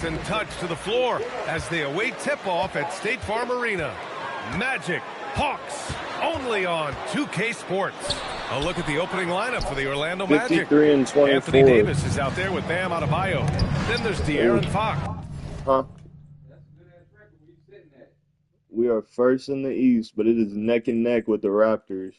And touch to the floor as they await tip-off at State Farm Arena. Magic Hawks only on 2K Sports. A look at the opening lineup for the Orlando Magic. 53 and 24. Anthony Davis is out there with Bam Adebayo. Then there's De'Aaron Fox. Huh? We are first in the East, but it is neck and neck with the Raptors.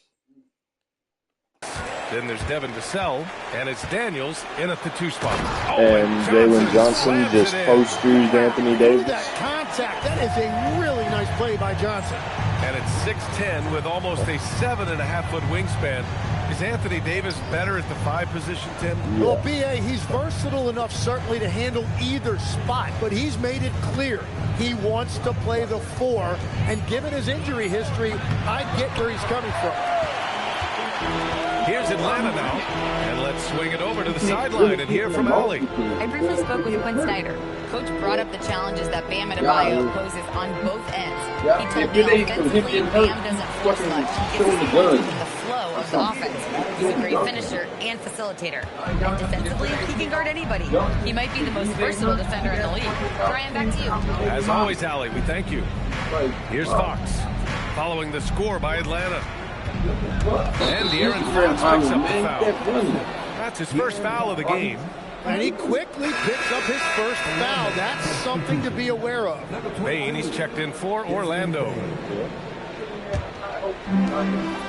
Then there's Devin Vassell, and it's Daniels in at the 2 spot. Oh, and Jalen Johnson just posters Anthony Davis. That contact, that is a really nice play by Johnson. And it's 6'10" with almost a 7.5-foot wingspan. Is Anthony Davis better at the 5 position, Tim? Yeah. Well, B.A., he's versatile enough certainly to handle either spot, but he's made it clear he wants to play the 4, and given his injury history, I get where he's coming from. Here's Atlanta now, and let's swing it over to the sideline and hear from Allie. I briefly spoke with Quinn Snyder. Coach brought up the challenges that Bam Adebayo poses on both ends. He told me offensively, Bam doesn't force much. He gets the flow of the offense. He's a great finisher and facilitator. And defensively, he can guard anybody. He might be the most versatile defender in the league. Brian, back to you. As always, Allie, we thank you. Here's Fox, following the score by Atlanta. And De'Aaron Fox picks up the foul. That's his first foul of the game. And he quickly picks up his first foul. That's something to be aware of. Bane, he's checked in for Orlando.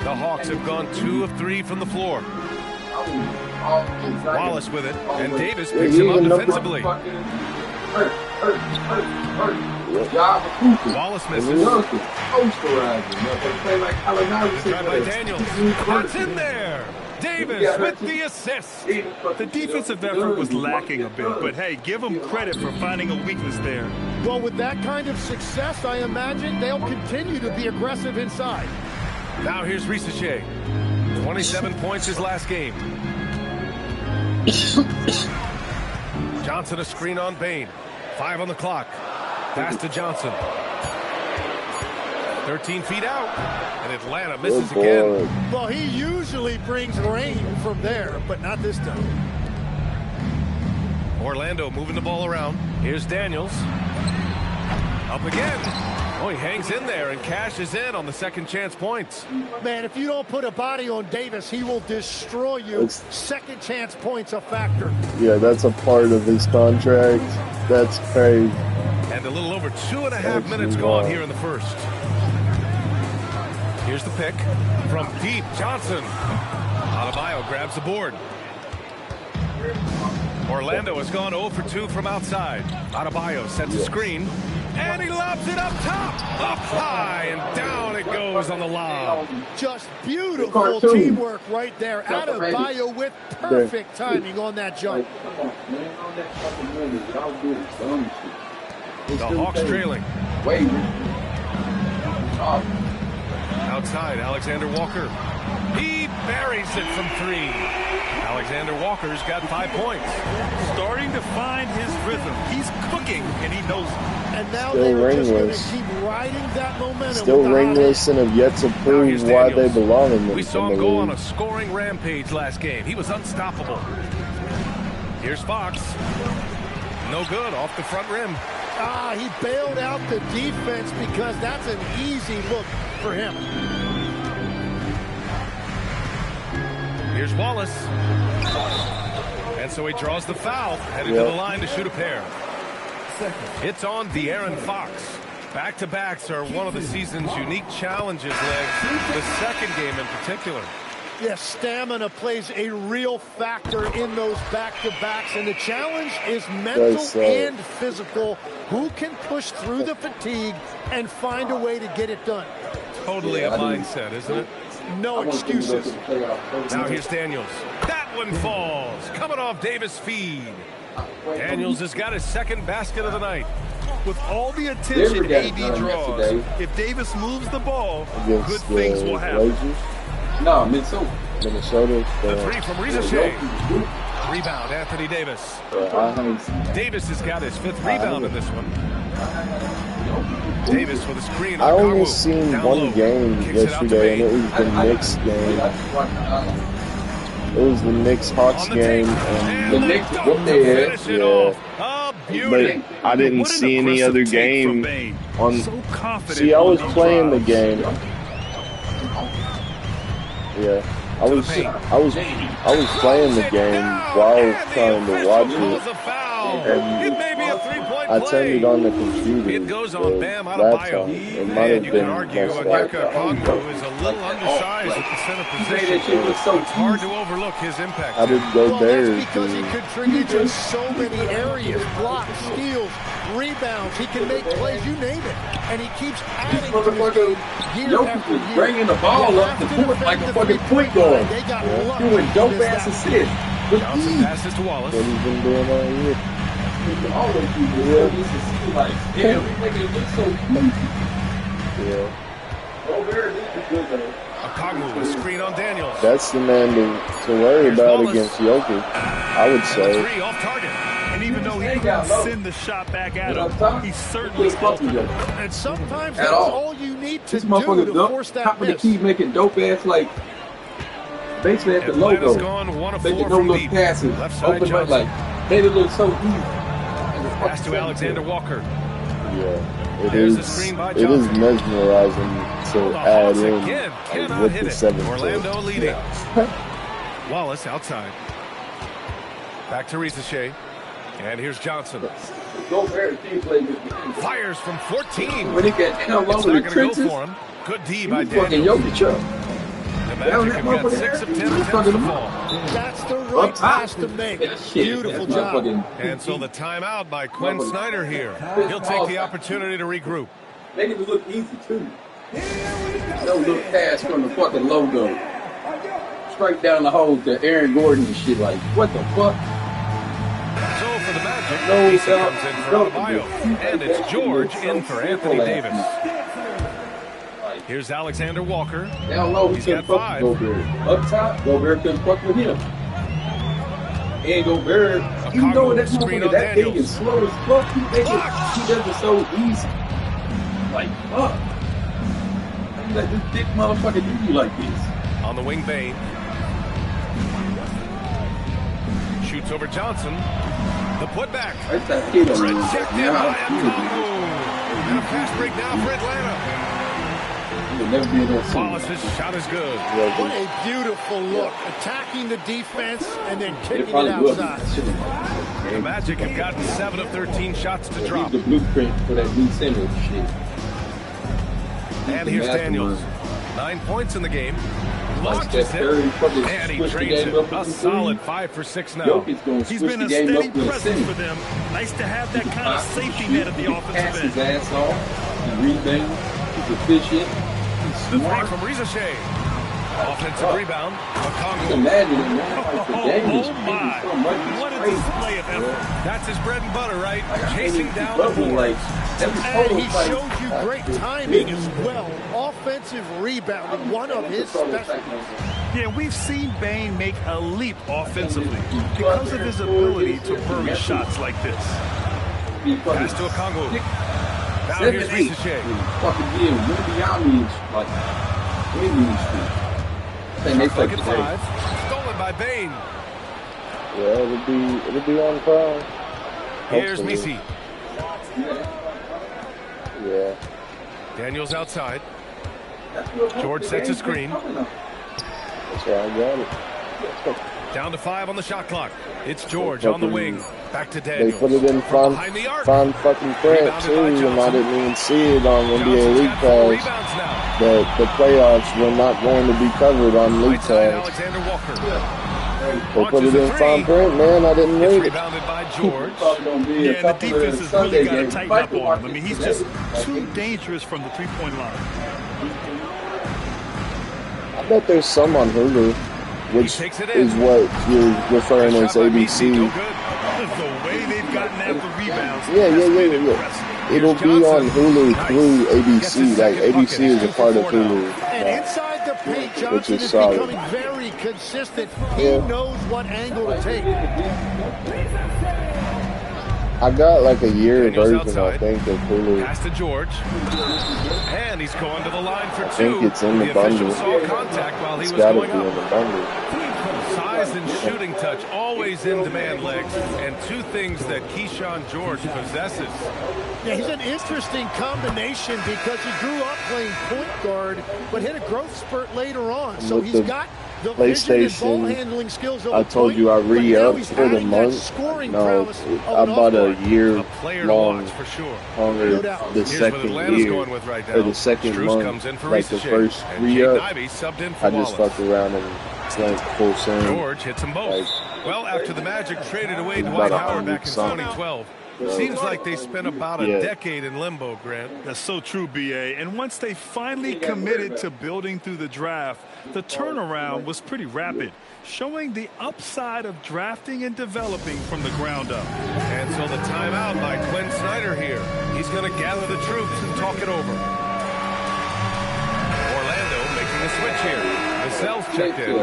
The Hawks have gone 2 of 3 from the floor. Wallace with it, and Davis picks him up defensively. Wallace misses. Drive by Daniels. That's in there. Davis with the assist. The defensive effort was lacking a bit, but hey, give them credit for finding a weakness there. Well, with that kind of success, I imagine they'll continue to be aggressive inside. Now here's Risacher. 27 points his last game. Johnson a screen on Bane. 5 on the clock. Pass to Johnson. 13 feet out. And Atlanta misses again. Well, he usually brings rain from there, but not this time. Orlando moving the ball around. Here's Daniels. Up again. Oh, he hangs in there and cashes in on the second chance points. Man, if you don't put a body on Davis, he will destroy you. Second chance points a factor. Yeah, that's a part of his contract. That's crazy. And a little over 2.5 minutes gone here in the first. Here's the pick from deep. Johnson. Adebayo grabs the board. Orlando has gone 0 for 2 from outside. Adebayo sets a screen. And he lobs it up top. Up high and down it goes on the lob. Just beautiful teamwork right there. Adebayo with perfect timing on that jump. The Hawks trailing. Outside, Alexander Walker. He buries it from 3. Alexander Walker's got 5 points. Starting to find his rhythm. He's cooking, and he knows it. And now they're just going to keep riding that momentum. Still ringless and have yet to prove why they belong in the We saw him go on a scoring rampage last game. He was unstoppable. Here's Fox. No good, off the front rim. He bailed out the defense because that's an easy look for him. Here's Wallace. And so he draws the foul, headed to the line to shoot a pair. It's on De'Aaron Fox. Back-to-backs are one of the season's unique challenges, Legs. The second game in particular. Yes, stamina plays a real factor in those back-to-backs, and the challenge is mental and physical. Who can push through the fatigue and find a way to get it done? Totally a mindset, isn't it? No excuses. Now here's Daniels. That one falls. Coming off Davis' feed. Daniels has got his second basket of the night. With all the attention AD draws, if Davis moves the ball, good things will happen. No, Minnesota. The 3 from Risacher. Rebound, Anthony Davis. Davis has got his 5th rebound in this one. Davis with a screen. I only seen one game yesterday, and it was the Knicks game. It was the Knicks-Hawks game. And the Knicks whooped their head. A but I didn't see any other game on. See, I was playing the game. Yeah, I was playing the game while I was trying to watch it, and I turned it on the computer. It goes on Bam out of bio. It might have been Onyeka Okongwu is a little undersized at the center position. It's hard to overlook his impact. How did Gobert that's because he contributes in so many areas. Blocks, steals, rebounds. He can make plays, you name it. And he keeps adding to his game year after year. Bringing the ball up to court like a fucking point guard. Doing dope ass assists. Johnson passes to Wallace. What he's been doing all year. All those people, we make it look so easy. Yeah. Gobert is good though. Okongwu with screen on Daniels. That's the man to worry about against Jokic, I would say. Three off target. And even though he couldn't send the shot back at him, he certainly and sometimes that's all you need to do to force that miss. To keep making dope ass like basically at the logo, making no look passes, open up like made it look so easy. Pass to Alexander Walker. Yeah, it is mesmerizing to add in with the 7. Orlando leading. Wallace outside. Back to Risache. And here's Johnson. Fires from 14. When he gets down low in the trenches, go for him. Good D by Daniels. The Magic have got 6 of 10 attempts to fall. That's the right pass to make. Beautiful job. And so the timeout by Quinn Snyder here. He'll take the opportunity to regroup. Make it look easy, too. No look pass from the fucking logo. Straight down the hole to Aaron Gordon and shit like, what the fuck? So for the Magic, Casey comes in for Adebayo. And it's George in for Anthony Davis. Here's Alexander Walker. Down low, he's got 5. Gobert. Up top, Gobert couldn't fuck with him. And Gobert, even though that motherfucker that big and slow as fuck, he does it so easy. Like, fuck. How you let this thick motherfucker do you like this? On the wing, Bane. Shoots over Johnson. The putback. Rejected by Okongwu. And a fast break now for Atlanta. Wallace's shot is good. What a beautiful look. Attacking the defense and then kicking it outside. The Magic have gotten 7 of 13 shots to drop. The blueprint for that new center shit. And here's Daniels. 9 points in the game. Launches it. And he drains it. A solid 5 for 6 now. He's been a steady presence for them. Nice to have that kind of safety net at the offensive end. His ass off. He rebounds. He's efficient. The 3 from Risache. Offensive rebound. Okongwu. Imagine it, man. What a display of effort. That's his bread and butter, right? Chasing down the boards. And he showed you great timing as well. Offensive rebounding, one of his specialties. Yeah, we've seen Bane make a leap offensively because of his ability to bury shots like this. Pass to Okongwu. Now here's Risache. Fucking deal. You're beyond me. Like, Shot at 5. Stolen by Bane. Yeah, it'll be on foul. Here's Misi. Yeah. Daniels outside. George sets a screen. That's why I got it. Down to 5 on the shot clock. It's George on the wing. Back to Daniels. They put it in front fucking print too, and I didn't even see it on NBA League Pass. The playoffs were not going to be covered on League Pass. Alexander Walker. They put it in fine print, man. I didn't read it. Rebounded by George. Yeah, the defense has really got to tighten up on him. I mean, he's just too dangerous from the three-point line. I bet there's some on Hulu, which is what you're referring as ABC. The way they've gotten after rebounds. Yeah. It'll be on Hulu through ABC. Like, ABC is a part of Hulu. And inside the paint, Johnson is becoming very consistent. He knows what angle to take. I got like a year version, I think, of Hulu. Pass to George. And he's going to the line for 2. I think it's in the bundle. Saw contact while he it's was got to going be in the bundle. Size and shooting touch, always in demand legs, and two things that Keyshawn George possesses. Yeah, he's an interesting combination because he grew up playing point guard, but hit a growth spurt later on. So he's got the PlayStation ball handling skills. I told you I re-upped for the month. No, I bought a year long for sure. Longer the second year or the second month, like the first re-up. I just fucked around and went full send. George hits them both. Well, after the Magic traded away Dwight Howard back in 2012. Seems like they spent about a decade in limbo, Grant. That's so true, B.A. And once they finally committed to building through the draft, the turnaround was pretty rapid, showing the upside of drafting and developing from the ground up. And so the timeout by Quinn Snyder here. He's going to gather the troops and talk it over. Orlando making a switch here. Vassell's checked in.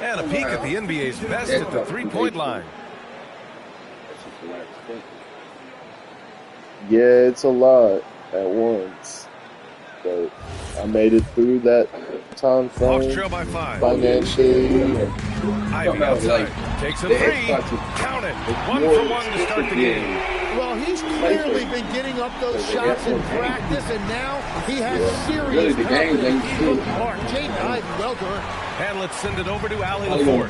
And a peek at the NBA's best at the three-point line. Yeah, it's a lot at once, but I made it through that time frame financially. Ivy outside, takes a three, count it, 1-for-1 to start the game. Well, he's clearly been getting up those shots in practice, and now he has serious confidence. Jaden Ivey, well done. And let's send it over to Allie LaForce.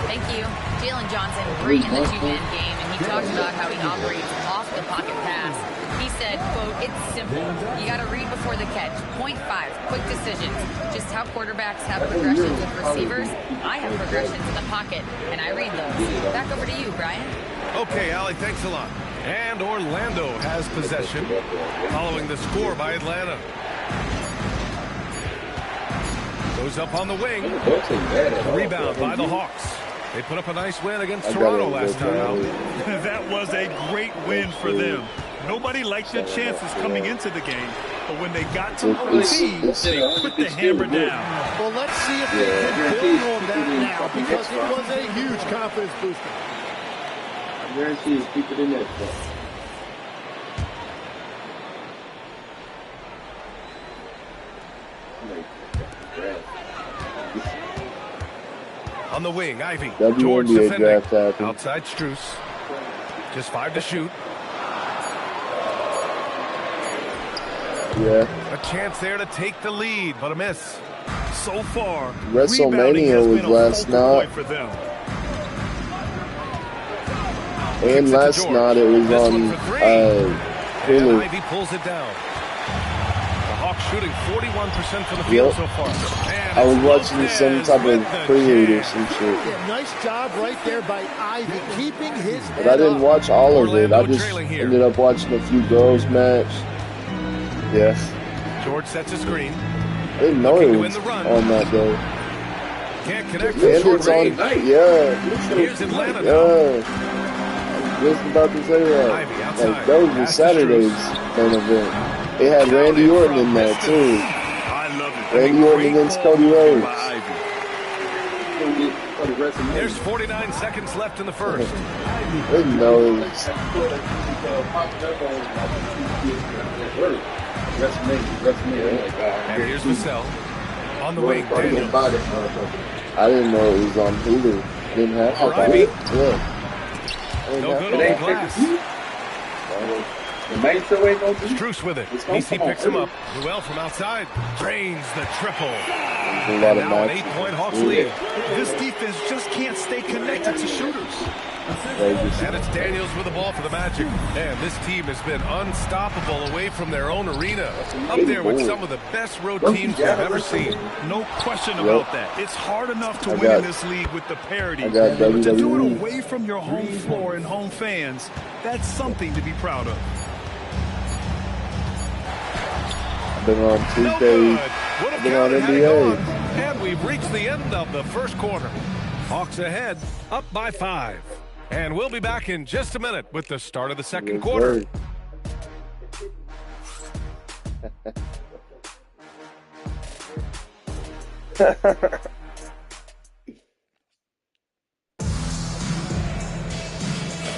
Thank you. Jalen Johnson, great in the two-man game, and he talked about how he operates off the pocket pass. He said, quote, "It's simple. You got to read before the catch. Point 5, quick decisions. Just how quarterbacks have progressions with receivers. I have progressions in the pocket, and I read those." Back over to you, Brian. Okay, Allie, thanks a lot. And Orlando has possession following the score by Atlanta. Goes up on the wing. Rebound by the Hawks. They put up a nice win against Toronto last time out. That was a great win for them. Nobody liked their chances coming into the game, but when they got to the lead, they put the hammer down. Well, let's see if they can build on that now, because it was a huge confidence booster. I guarantee you, keep it in there. On the wing, Ivy. George defending. Outside Strus. Just 5 to shoot. Yeah. A chance there to take the lead, but a miss. So far, WrestleMania was last night. For them. And last night it was on Hulu. Ivy pulls it down. The Hawks shooting 41% from the field so far. I was watching some type of prelude or some shit. Yeah, nice job right there by Ivy, keeping his head But I didn't watch all of it. I Orlando just ended up watching a few girls' match. Yes. George sets a screen. I didn't know it was on that day. Can't connect And from it's short on, range. Here's Atlanta now. Yeah. Just about to say that. Ivy outside. Like, that was the Saturday's main event. It had Randy Orton in there, too. I love it. Randy Orton against Cody Rhodes. There's 49 seconds left in the first. I didn't know it was... And here's Vassell. On the wing, Daniels. I didn't know it was on Hulu. Didn't have to buy it. Yeah. No good on the glass. Strus with it. DC picks him up. Noel from outside. Drains the triple. A lot of now an 8-point Hawks lead. This defense just can't stay connected to shooters. And it's Daniels with the ball for the Magic. And this team has been unstoppable away from their own arena. Up there with some of the best road teams we've ever seen. No question about that. It's hard enough to win in this league with the parity. But to do it away from your home floor and home fans, that's something to be proud of. I've been on 2K. I've been on NBA. And we've reached the end of the first quarter. Hawks ahead, up by 5. And we'll be back in just a minute with the start of the second quarter.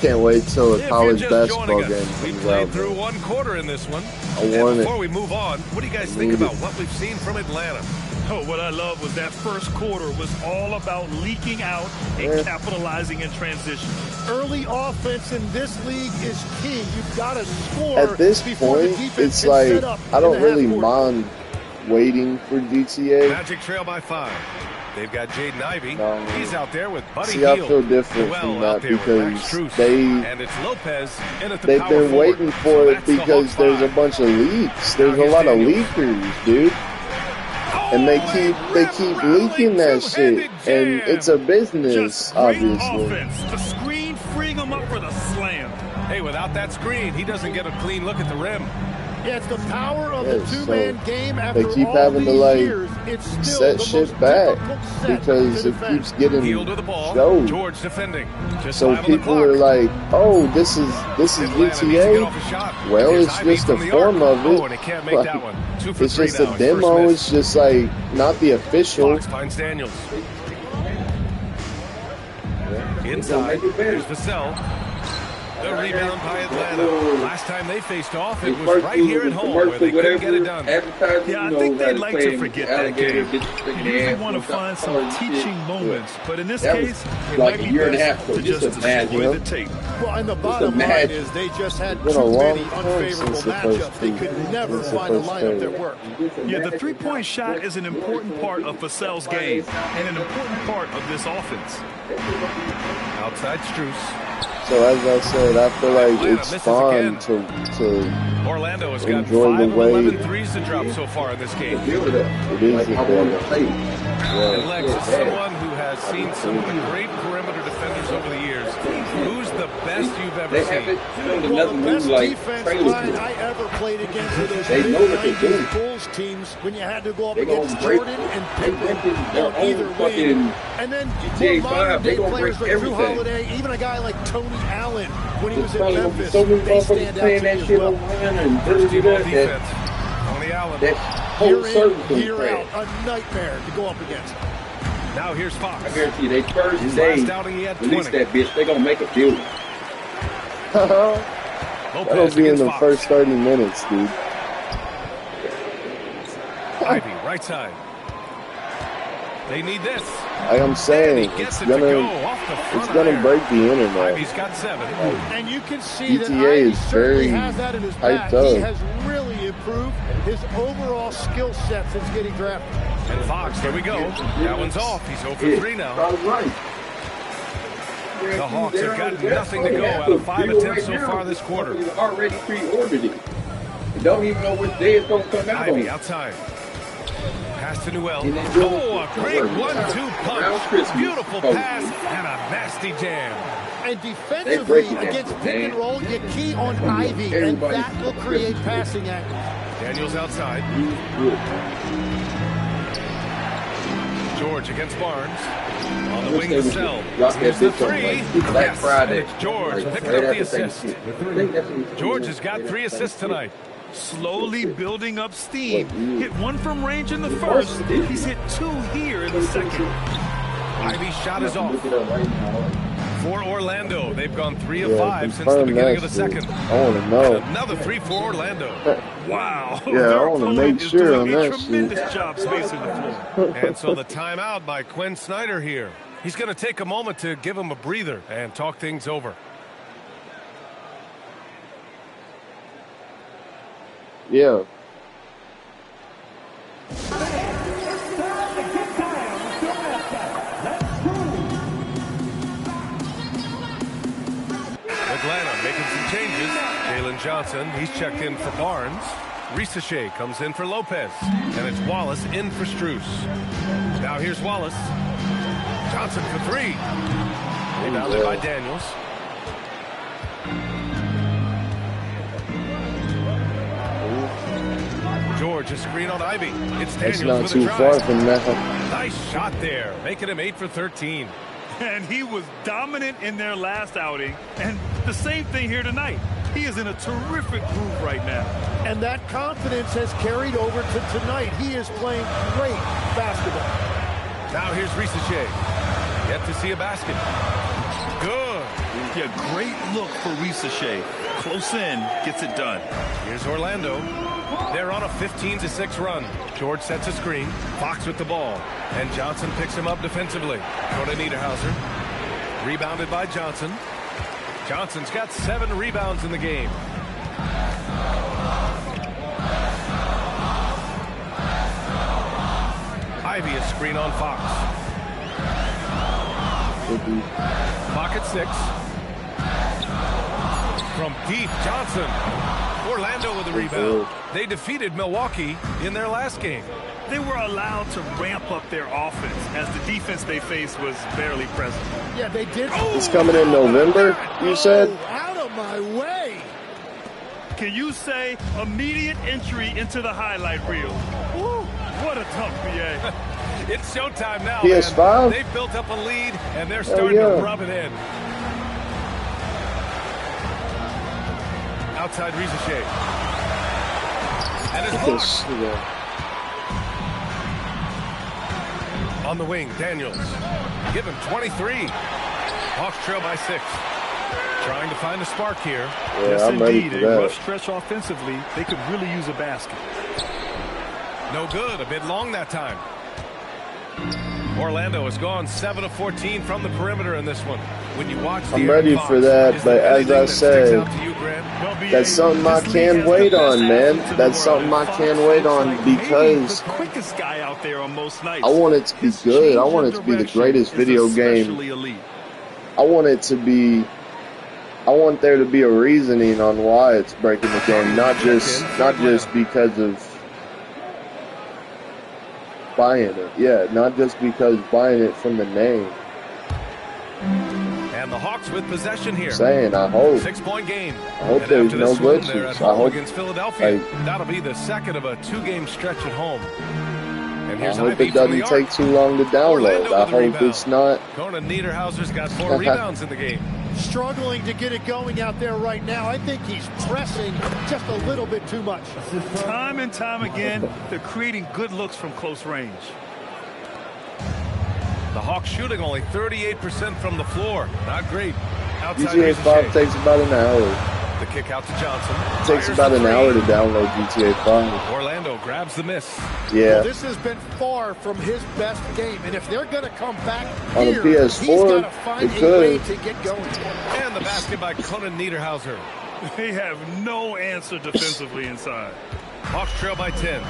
Can't wait till the college basketball game comes we played out. Through one quarter in this one. I won before we move on, what do you guys think about what we've seen from Atlanta? Oh, what I love was that first quarter was all about leaking out and capitalizing in transition. Early offense in this league is key. You've got to score. At this point, it's like I don't really mind waiting for GTA. Magic trail by 5. They've got Jaden Ivey. He's out there with Buddy See, I feel different from that because they've been waiting for it because there's a bunch of leaks. There's a lot of leakers, dude. And they keep leaking that shit, and it's a business, obviously. Offense. The screen freeing him up for the slam. Hey, without that screen, he doesn't get a clean look at the rim. Yeah, it's the power of the two-man game. After they keep having to set shit back because it keeps getting showed. George defending. So people are like, "Oh, this is GTA." Well, it's just a form of it. It's just a demo. It's just like not the official. Finds Daniels. Inside, here's Vassell. The rebound by Atlanta. Last time they faced off, it was right here at home where they couldn't get it done. Yeah, I think they'd like to forget that game. You usually want to find some teaching moments, but in this case, it might be best to just destroy the tape. Well, and the bottom line is they just had too many unfavorable matchups. They could never find a lineup that worked. Yeah, the three-point shot is an important part of Vassell's game and an important part of this offense. Outside Strus. So as I said, I feel like it's fun to Orlando has got enjoy 5 the of way 11 threes to drop so far in this game. It is a And Lex is someone who has seen some of the great perimeter defenders over the years. Who's the best you've ever seen? Well, the best defense line I ever played against were those mid-90s Bulls teams when you had to go up against Jordan and Pippen on either wing. And then more modern-day players like Drew Holiday, even a guy like Tony Allen when he was in Memphis, they stand out to me as well. First team all defense. Tony Allen. Year in, year out, a nightmare to go up against. Now here's Fox. I guarantee you, they first day release that bitch, they gonna make a deal. That'll be in the first 30 minutes, dude. Ivy, right side. They need this. Like I'm saying, it's gonna break the internet. Ivy's got 7. And you can see that GTA is very has that in his back. He has really improved his overall skill set since getting drafted. And Fox, there we go. That one's off. He's 0 for 3 now. The Hawks have got nothing to go out of 5 attempts so far this quarter. Already pre-ordered it. You don't even know which day it's gonna come out. Ivy outside. Pass to Newell. Oh, a great 1-2 punch. Beautiful pass and a nasty jam. And defensively, against pick and roll, you key on Ivy, and that will create passing angles. Daniels outside. George against Barnes. On the wing to Sell. Here's the 3. Yes, Friday. It's George picking up the assist. George has got 3 assists tonight. Slowly building up steam. Hit 1 from range in the first. He's hit 2 here in the second. Ivy's shot is off. For Orlando, they've gone 3 of 5 since the beginning of the second. I want to know. Another 3 for Orlando. Wow. Yeah, I want to make sure on that shit. Tremendous job spacing the floor. And so the timeout by Quinn Snyder here. He's going to take a moment to give him a breather and talk things over. Yeah. Atlanta making some changes. Jalen Johnson, he's checked in for Barnes. Risache comes in for Lopez. And it's Wallace in for Strus. Now here's Wallace. Johnson for 3. Rebounded by Daniels. George, a screen on Ivy. It's Daniels not with too a drive. far from that. Nice shot there, making him 8 for 13. And he was dominant in their last outing. And the same thing here tonight. He is in a terrific groove right now. And that confidence has carried over to tonight. He is playing great basketball. Now here's Risache. Yet to see a basket. Good. Yeah, great look for Risacher. Close in, gets it done. Here's Orlando. They're on a 15-6 run. George sets a screen. Fox with the ball. And Johnson picks him up defensively. Go to Niederhauser. Rebounded by Johnson. Johnson's got 7 rebounds in the game. Ivy a screen on Fox. Pocket 6. From deep, Johnson. Orlando with the rebound. They defeated Milwaukee in their last game. They were allowed to ramp up their offense as the defense they faced was barely present. Yeah, they did. It's coming in November, you said? Out of my way. Can you say immediate entry into the highlight reel? Woo, what a tough BA. It's showtime now, PS5? man. They've built up a lead, and they're starting to rub it in. Outside Risacher. And it's blocked. On the wing, Daniels. Give him 23. Hawks trail by 6. Trying to find a spark here. Yeah, yes, I'm ready indeed. for A that. rough stretch offensively. They could really use a basket. No good. A bit long that time. Orlando has gone 7 of 14 from the perimeter in this one. When you watch the I'm ready Fox, for that, but as I said, you, that's something I can wait on, man. That's something I can wait on because the quickest guy out there on most nights. I want it to be good. I want it to be the greatest video game. I want it to be. I want there to be a reasoning on why it's breaking the game, not just because of buying it. Yeah, not just because buying it from the name. And the Hawks with possession here. Saying, I hope. 6-point game. I hope there's no glitches. I hope against Philadelphia. That'll be the second of a 2-game stretch at home. And here's I hope Ivy it doesn't take too long to download. I hope it's not. Conan Niederhauser's got 4 rebounds in the game. Struggling to get it going out there right now. I think he's pressing just a little bit too much. Time and time again, they're creating good looks from close range. The Hawks shooting only 38% from the floor. Not great. Outside GTA 5 takes about an hour. The kick out to Johnson. It takes about an hour to download GTA 5. Orlando grabs the miss. Yeah. Well, this has been far from his best game, and if they're going to come back on here, a PS4, he's got to find it a way could. to get going. And the basket by Conan Niederhauser. They have no answer defensively inside. Hawks trail by 10.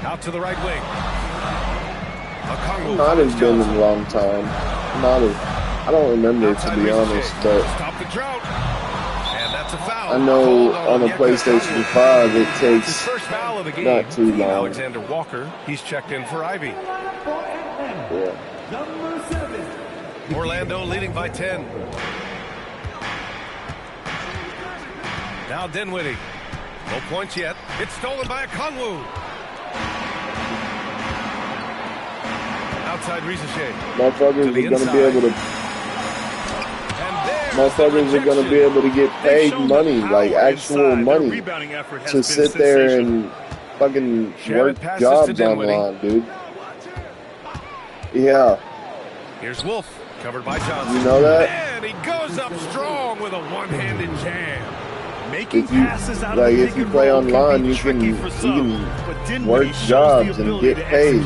Out to the right wing. Might have been a long time. I don't remember, to be honest, but Stop the drought. And that's a foul. I know on a PlayStation 5 it takes first foul of the game. not too long. Alexander Walker, he's checked in for Ivy. Yeah. Orlando leading by 10. Now Dinwiddie. No points yet. It's stolen by Okongwu. Outside Risacher. Motherfuckers are going to be able to. Motherfuckers are going to be able to get paid money, like actual money, to sit there and fucking work jobs online, dude. Yeah. Here's Wolf, covered by Johnson. You know that? And he goes up strong with a one-handed jam. Making passes out of if you play online, you can work jobs and get paid.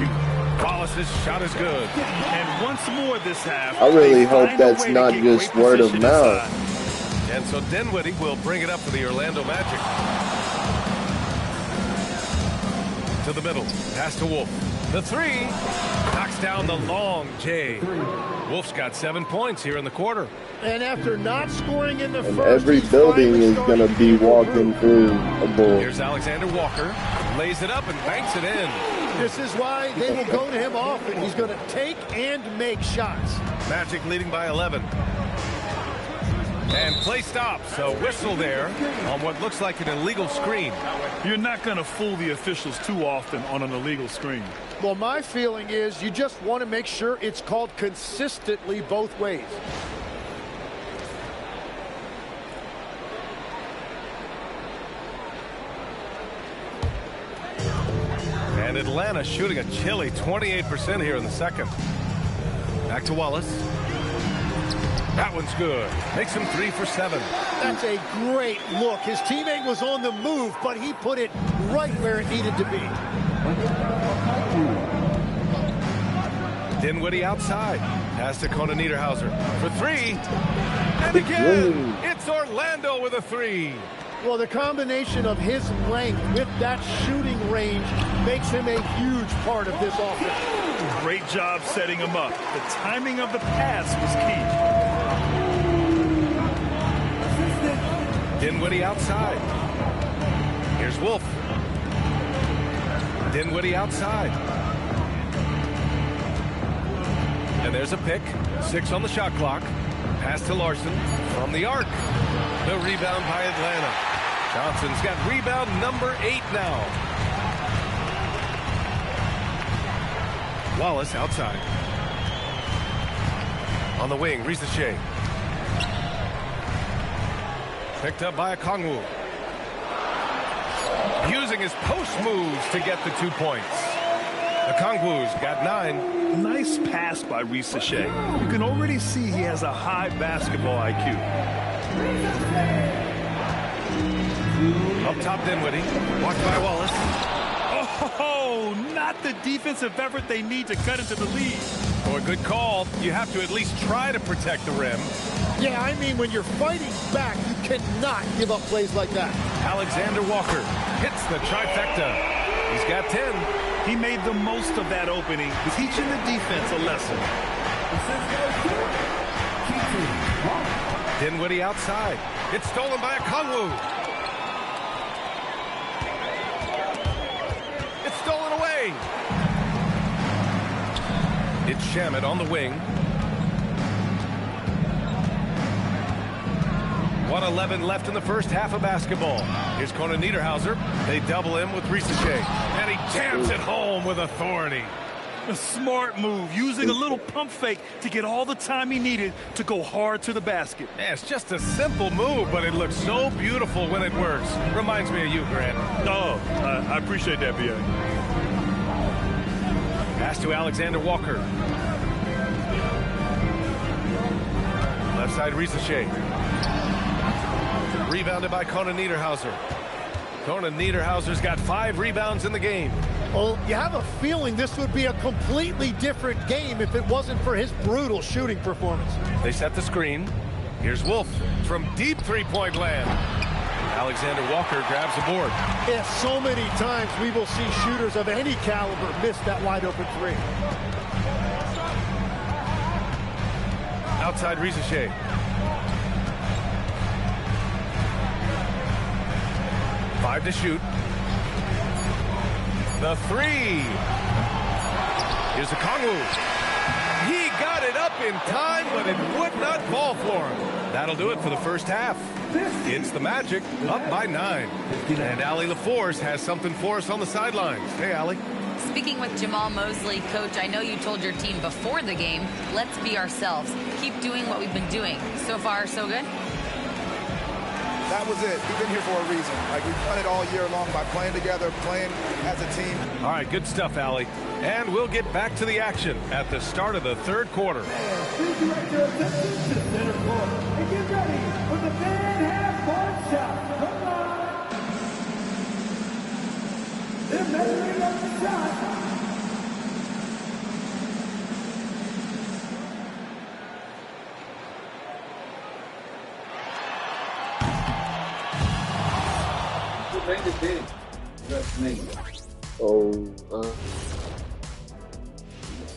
Wallace's shot is good. And once more this half, I really hope that's not just word of mouth. And so Dinwiddie will bring it up for the Orlando Magic. To the middle, pass to Wolf. The 3 knocks down the long J. Wolf's got 7 points here in the quarter. And after not scoring in the And first, every building is going to be walking through a bull. Here's Alexander Walker. Lays it up and banks it in. This is why they will go to him often. He's going to take and make shots. Magic leading by 11. And play stops. A whistle there on what looks like an illegal screen. You're not going to fool the officials too often on an illegal screen. Well, my feeling is you just want to make sure it's called consistently both ways. And Atlanta shooting a chilly 28% here in the second. Back to Wallace. That one's good. Makes him 3 for 7. That's a great look. His teammate was on the move, but he put it right where it needed to be. Dinwiddie outside. Pass to Conan Niederhauser for 3. And again, it's Orlando with a 3. Well, the combination of his length with that shooting range makes him a huge part of this offense. Great job setting him up. The timing of the pass was key. Dinwiddie outside. Here's Wolf. Dinwiddie outside. And there's a pick. 6 on the shot clock. Pass to Larson from the arc. The rebound by Atlanta. Johnson's got rebound number 8 now. Wallace outside. On the wing, Risacher. Picked up by Okongwu. Using his post moves to get the 2 points. Okongwu's got 9. Nice pass by Risacher. You can already see he has a high basketball IQ. Up top, Dinwiddie. Blocked by Wallace. Oh, not the defensive effort they need to cut into the lead. Oh, a good call. You have to at least try to protect the rim. Yeah, I mean, when you're fighting back, you cannot give up plays like that. Alexander Walker hits the trifecta. He's got 10. He made the most of that opening, teaching the defense a lesson. Dinwiddie outside. It's stolen by Okongwu. It's stolen away. It's Shamet on the wing. 1:11 left in the first half of basketball. Here's Conan Niederhauser. They double him with Risacher. And he jams it home with authority. A smart move, using a little pump fake to get all the time he needed to go hard to the basket. Yeah, it's just a simple move, but it looks so beautiful when it works. Reminds me of you, Grant. Oh, I appreciate that, B.A. Pass to Alexander Walker. Left side, Risacher. Rebounded by Conan Niederhauser. Conan Niederhauser's got 5 rebounds in the game. Well, you have a feeling this would be a completely different game if it wasn't for his brutal shooting performance. They set the screen. Here's Wolf from deep three-point land. Alexander Walker grabs the board. Yeah, so many times we will see shooters of any caliber miss that wide-open 3. Outside Risacher. Five to shoot. The 3. Here's Okongwu. He got it up in time, but it would not fall for him. That'll do it for the first half. It's the Magic, up by 9. And Allie LaForce has something for us on the sidelines. Hey, Allie. Speaking with Jamal Mosley, Coach, I know you told your team before the game, let's be ourselves. Keep doing what we've been doing. So far, so good? That was it. We've been here for a reason. Like, we've done it all year long by playing together, playing as a team. All right, good stuff, Allie. And we'll get back to the action at the start of the third quarter. Please direct your attention to center court and get ready for the fan half-court shot. Come on. They're measuring up the shot.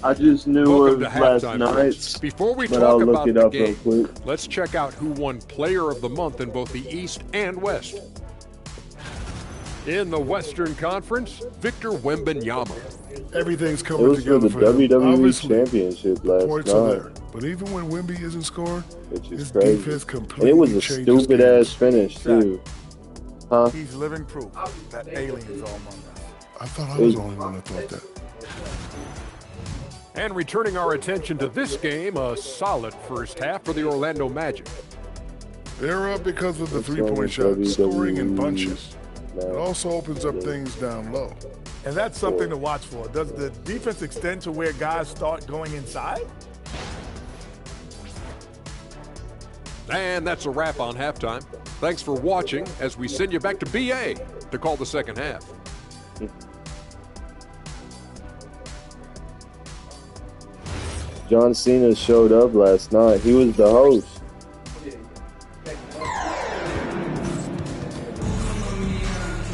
I just knew it was last night. Before we but talk I'll about look it the up game, real quick. let's check out who won Player of the Month in both the East and West. In the Western Conference, Victor Wembanyama. Everything's It coming was for together the for him. WWE Obviously, Championship last points are there. night. But even when Wemby isn't scoring, Which is his crazy. defense And completely it was a changes stupid games. ass finish too. Huh? He's living proof that aliens are among us. I thought I was the only one that thought that. And returning our attention to this game, a solid first half for the Orlando Magic. They're up because of the It's three-point only shot, scoring in WWE bunches. It now. also opens up things down low. And that's something to watch for. Does the defense extend to where guys start going inside? And that's a wrap on halftime. Thanks for watching as we send you back to BA to call the second half. John Cena showed up last night. He was the host.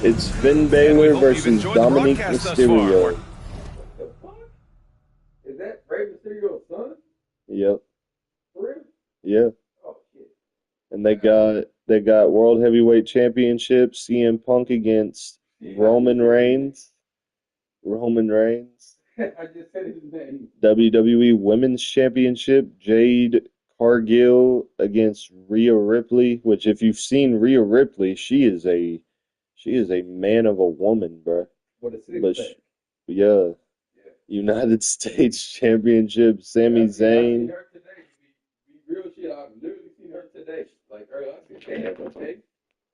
It's Finn Balor versus Dominic Mysterio. Is that Rey Mysterio's son? Yep. For real? Yeah. Oh shit. And they got World Heavyweight Championship, CM Punk against Roman Reigns. I just said his name. WWE Women's Championship, Jade Cargill against Rhea Ripley, which if you've seen Rhea Ripley, she is a man of a woman, bro. What a six-pack. Yeah. United States Championship, Sami Zayn. I seen her today. Be real shit. I've literally seen her today. Like earlier, I said, damn, okay.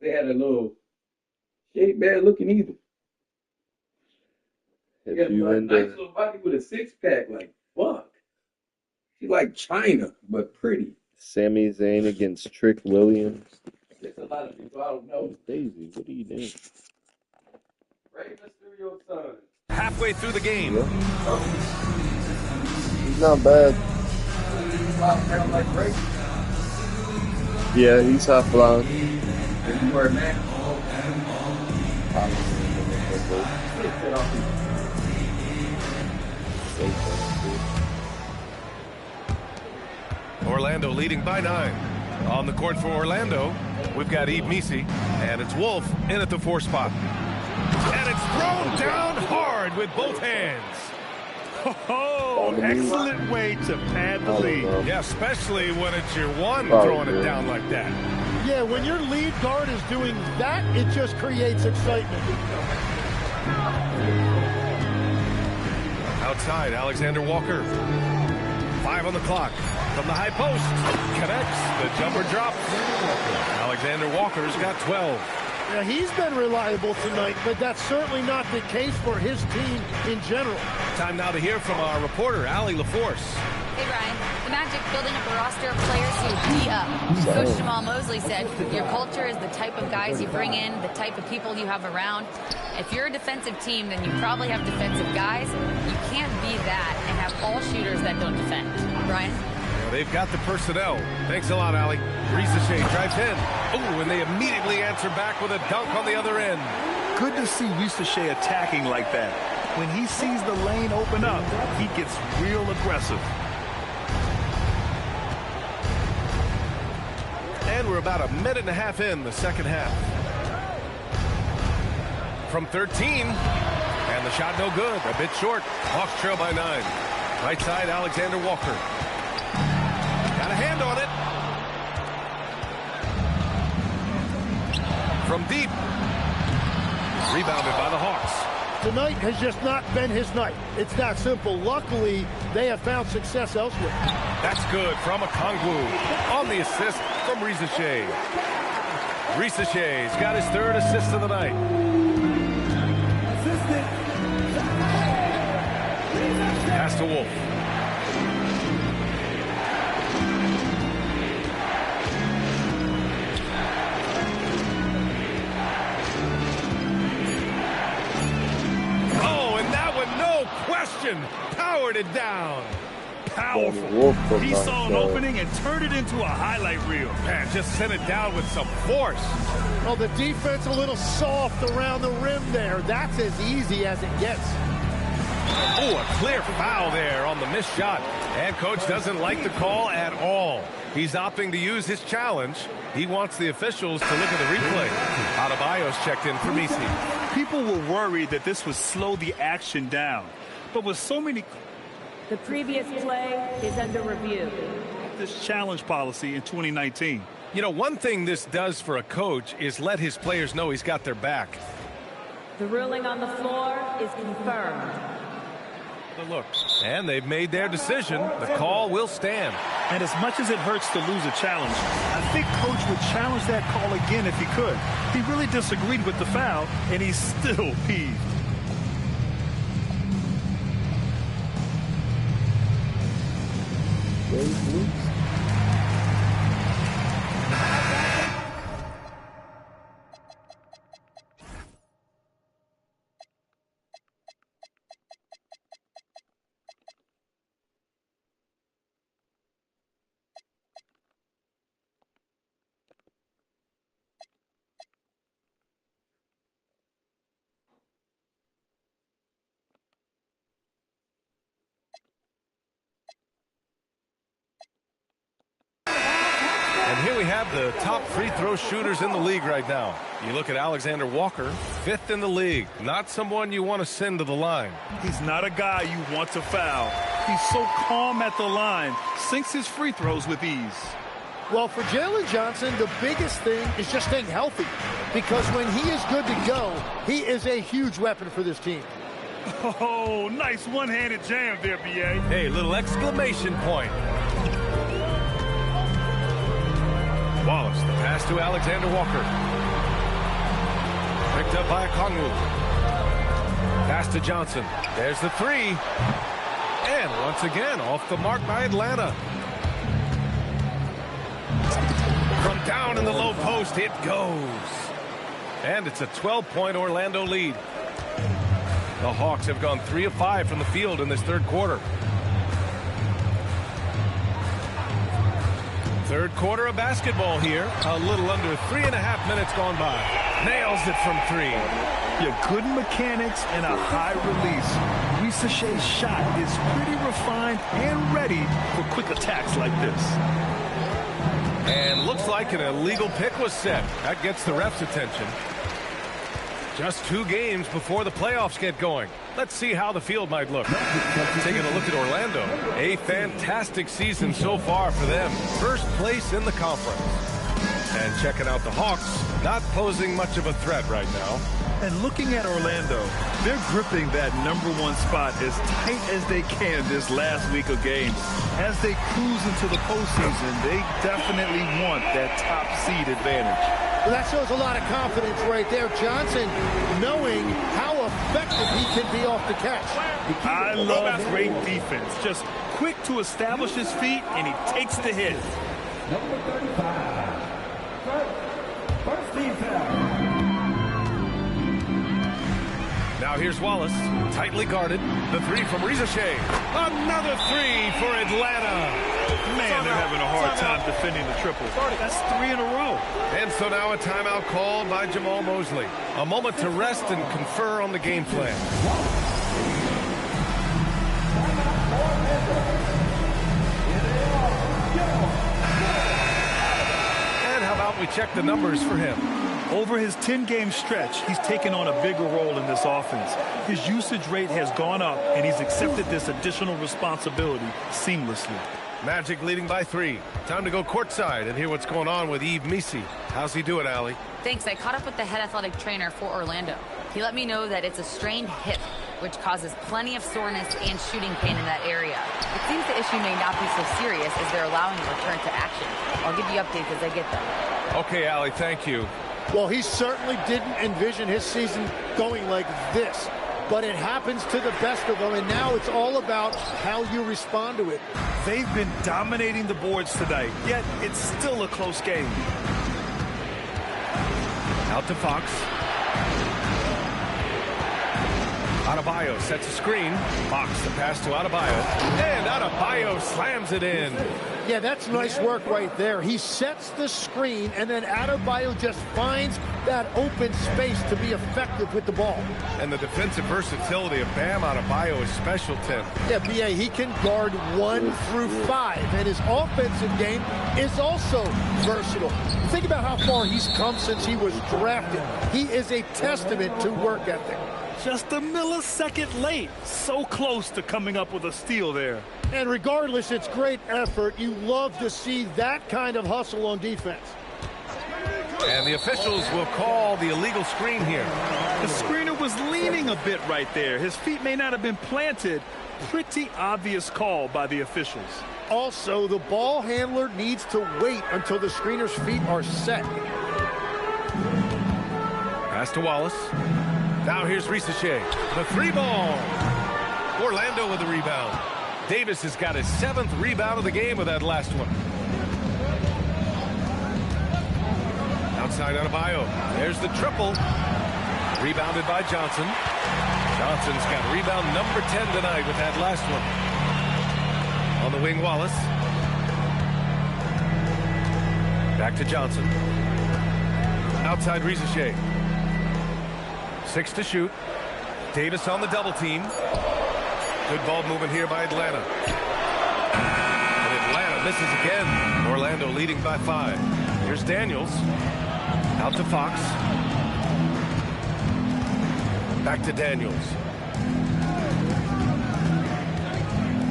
They had a little. She ain't bad looking either. She got a nice little body with a six-pack. Like, fuck. She's like China, but pretty. Sami Zayn against Trick Williams. There's a lot of people I don't know. Daisy, what are you doing? Rey Mysterio's son. Halfway through the game. Yeah. He's not bad. Like Rey. Yeah, he's high flying. If you wear a mask. Orlando leading by 9. On the court for Orlando, we've got Yves Missi, and it's Wolf in at the 4 spot. And it's thrown down hard with both hands. Oh, excellent way to pad the lead. Yeah, especially when it's your one throwing it down like that. Yeah, when your lead guard is doing that, it just creates excitement. Outside, Alexander Walker. 5 on the clock. From the high post. Connects. The jumper drops. Alexander Walker's got 12. Yeah, he's been reliable tonight, but that's certainly not the case for his team in general. Time now to hear from our reporter, Allie LaForce. Hey, Brian. The Magic building up a roster of players who D up. Coach Jamal Mosley said, your culture is the type of guys you bring in, the type of people you have around. If you're a defensive team, then you probably have defensive guys. You can't be that and have all shooters that don't defend. Brian? Well, they've got the personnel. Thanks a lot, Allie. Risacher drives in. Oh, and they immediately answer back with a dunk on the other end. Good to see Risacher attacking like that. When he sees the lane open up, he gets real aggressive. And we're about a minute and a half in the second half. From 13, and the shot no good, a bit short. Hawks trail by 9. Right side, Alexander Walker. Got a hand on it. From deep. Rebounded by the Hawks. Tonight has just not been his night. It's that simple. Luckily, they have found success elsewhere. That's good from Okongwu. On the assist from Risacher. Risacher's got his 3rd assist of the night. Pass to Wolf. Oh, and that one, no question, powered it down. Powerful. He saw an opening and turned it into a highlight reel. Man, just sent it down with some force. Well, the defense a little soft around the rim there. That's as easy as it gets. Oh, a clear foul there on the missed shot. And coach doesn't like the call at all. He's opting to use his challenge. He wants the officials to look at the replay. Adebayo's checked in for Missi. People were worried that this would slow the action down. But with so many... The previous play is under review. This challenge policy in 2019. You know, one thing this does for a coach is let his players know he's got their back. The ruling on the floor is confirmed. But look, and they've made their decision. The call will stand. And as much as it hurts to lose a challenge, I think coach would challenge that call again if he could. He really disagreed with the foul, and he's still peeved. here we have the top free throw shooters in the league right now. You look at Alexander Walker, 5th in the league. Not someone you want to send to the line. He's not a guy you want to foul. He's so calm at the line, sinks his free throws with ease. Well, for Jalen Johnson, the biggest thing is just staying healthy, because when he is good to go, he is a huge weapon for this team. Oh, nice one-handed jam there, B.A. Hey, little exclamation point. Wallace, the pass to Alexander Walker. Picked up by Kongwu. Pass to Johnson. There's the 3. And once again, off the mark by Atlanta. From down in the low post, it goes. And it's a 12-point Orlando lead. The Hawks have gone 3 of 5 from the field in this third quarter. Third quarter of basketball here. A little under 3.5 minutes gone by. Nails it from 3. Yeah, good mechanics and a high release. Risa Shea's shot is pretty refined and ready for quick attacks like this. And looks like an illegal pick was set. That gets the ref's attention. Just 2 games before the playoffs get going. Let's see how the field might look. Taking a look at Orlando. A fantastic season so far for them. First place in the conference. And checking out the Hawks, not posing much of a threat right now. And looking at Orlando, they're gripping that #1 spot as tight as they can this last week of games. As they cruise into the postseason, they definitely want that top seed advantage. Well, that shows a lot of confidence right there. Johnson knowing how effective he can be off the catch. I love great defense. Just quick to establish his feet, and he takes the hit. Number 35. First defense. Now here's Wallace, tightly guarded. The 3 from Risa Shea. Another 3 for Atlanta. Man, they're having a hard time defending the triple. That's 3 in a row. And so now a timeout called by Jamal Mosley. A moment to rest and confer on the game plan. And how about we check the numbers for him? Over his 10-game stretch, he's taken on a bigger role in this offense. His usage rate has gone up, and he's accepted this additional responsibility seamlessly. Magic leading by 3. Time to go courtside and hear what's going on with Yves Missi. How's he doing, Allie? Thanks. I caught up with the head athletic trainer for Orlando. He let me know that it's a strained hip, which causes plenty of soreness and shooting pain in that area. It seems the issue may not be so serious as they're allowing a return to action. I'll give you updates as I get them. Okay, Allie, thank you. Well, he certainly didn't envision his season going like this, but it happens to the best of them, and now it's all about how you respond to it. They've been dominating the boards tonight, yet it's still a close game. Out to Fox. Adebayo sets a screen. Fox the pass to Adebayo. And Adebayo slams it in. Yeah, that's nice work right there. He sets the screen, and then Adebayo just finds that open space to be effective with the ball. And the defensive versatility of Bam Adebayo is special, Tim. Yeah, B.A., he can guard 1 through 5, and his offensive game is also versatile. Think about how far he's come since he was drafted. He is a testament to work ethic. Just a millisecond late. So close to coming up with a steal there. And regardless, it's great effort. You love to see that kind of hustle on defense. And the officials will call the illegal screen here. The screener was leaning a bit right there. His feet may not have been planted. Pretty obvious call by the officials. Also, the ball handler needs to wait until the screener's feet are set. Pass to Wallace. Now here's Risa Shea. The 3-ball. Orlando with the rebound. Davis has got his 7th rebound of the game with that last one. Outside Adebayo. There's the triple. Rebounded by Johnson. Johnson's got rebound number 10 tonight with that last one. On the wing, Wallace. Back to Johnson. Outside Risa Shea. 6 to shoot. Davis on the double team. Good ball movement here by Atlanta. And Atlanta misses again. Orlando leading by 5. Here's Daniels. Out to Fox. Back to Daniels.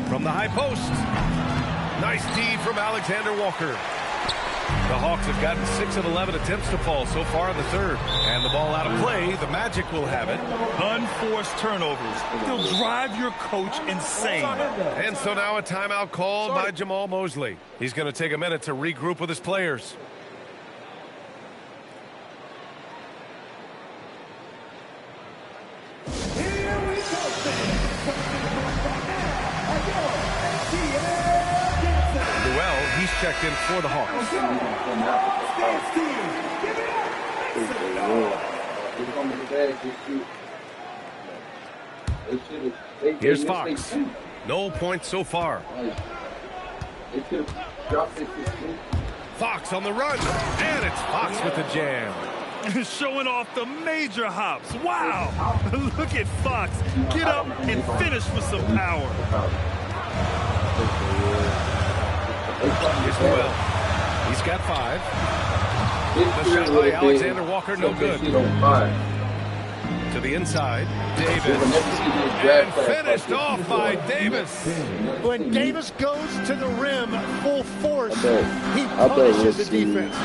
From the high post. Nice D from Alexander Walker. The Hawks have gotten 6 of 11 attempts to fall so far in the third. And the ball out of play. The Magic will have it. Unforced turnovers. They'll drive your coach insane. And so now a timeout called by Jamal Mosley. He's going to take a minute to regroup with his players. He's checked in for the Hawks. Here's Fox. No points so far. Fox on the run. And it's Fox with the jam. Showing off the major hops. Wow. Look at Fox. Get up and finish with some power. Here's Noel. He's got 5. The shot by Alexander Walker, no good. To the inside, Davis. And finished off by Davis. When Davis goes to the rim full force, he punishes the defense.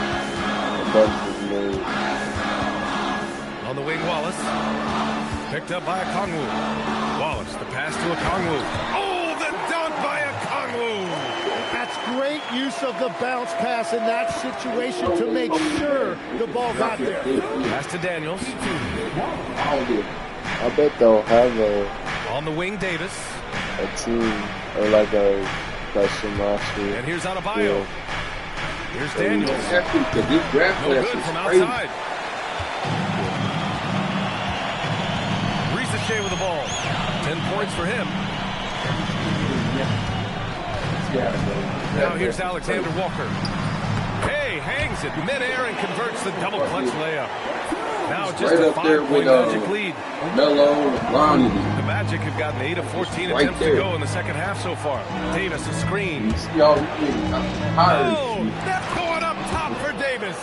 On the wing, Wallace. Picked up by Okongwu. Wallace, the pass to Okongwu. Oh, the dunk by Okongwu. That's great use of the bounce pass in that situation to make sure the ball got there. Pass to Daniels. I bet they'll have on the wing, Davis. A team or like a question last year. And here's Adebayo. Here's Daniels. No good from outside. Risache with the ball. 10 points for him. Now here's Alexander Walker. Hey, hangs it midair and converts the double clutch layup. Now just a 5-point Magic lead. The Magic have gotten 8 of 14 attempts to go in the second half so far. Davis a screen. Oh, that's going up top for Davis.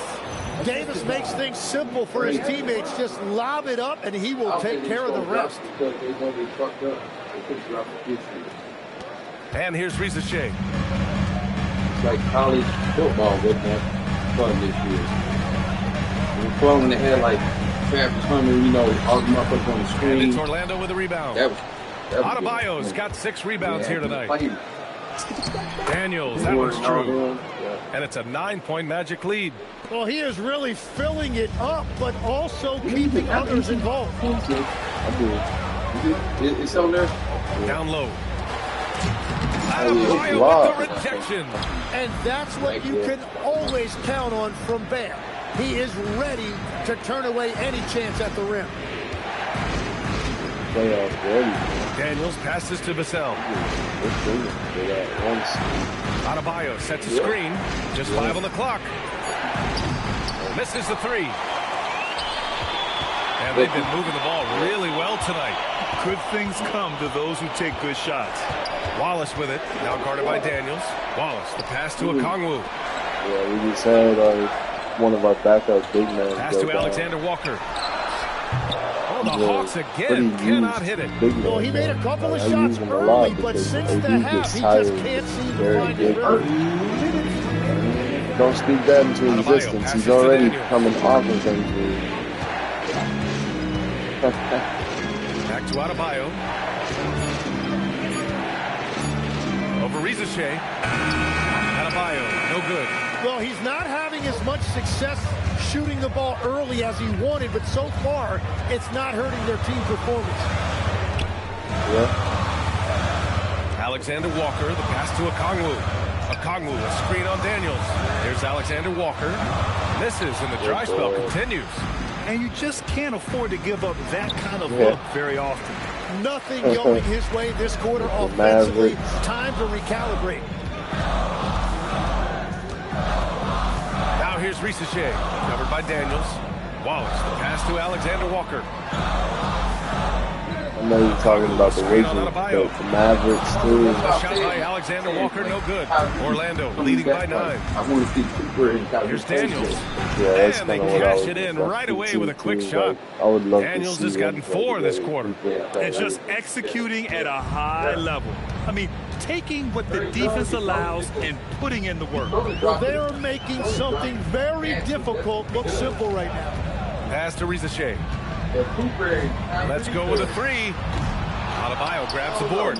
Davis makes things simple for his teammates. Just lob it up and he will take care of the rest. And here's Risache. It's like college football with that fun this year. We're throwing the head like Travis Hunter, you know, all the motherfuckers on the screen. And it's Orlando with a rebound. Adebayo's got 6 rebounds here tonight. Daniels, that one's true. And it's a 9-point Magic lead. Well, he is really filling it up, but also keeping others involved. It's on there. Down low. Adebayo with the rejection. And that's what you can always count on from Bam. He is ready to turn away any chance at the rim. Daniels passes to Vassell. Adebayo sets a screen. Just 5 on the clock. Misses the 3. And they've been moving the ball really well tonight. Good things come to those who take good shots. Wallace with it. Now guarded by Daniels. Wallace, the pass to Okongwu. Yeah, we just had one of our backup big men. Pass to Alexander Walker. Oh, the Hawks again cannot hit it. Well, he made a couple of shots early, but since the half, he just can't seem to find it early. Don't speak that into existence. He's already coming off of injury. Back to Adebayo. Over Risache. Adebayo, no good. Well, he's not having as much success shooting the ball early as he wanted, but so far, it's not hurting their team performance. Yeah. Alexander Walker, the pass to Okongwu. Okongwu, a screen on Daniels. Here's Alexander Walker. Misses, and the dry spell continues. And you just can't afford to give up that kind of look very often. Nothing going his way this quarter offensively. Time to recalibrate. Now here's Risache, covered by Daniels. Wallace, the pass to Alexander Walker. I know you're talking about the Wizards, but the Mavericks too. The shot by Alexander Walker, no good. Orlando leading by 9. I want to see Cooper and Here's Daniels. Yeah, and they cash it in right away with a quick shot. Like, I would love Daniels to see has gotten 4 this quarter. And just executing at a high level. I mean, taking what the defense allows and putting in the work. Well, they are making something very difficult look simple right now. Pass to Rizachet. Let's go with a 3. Adebayo grabs the board.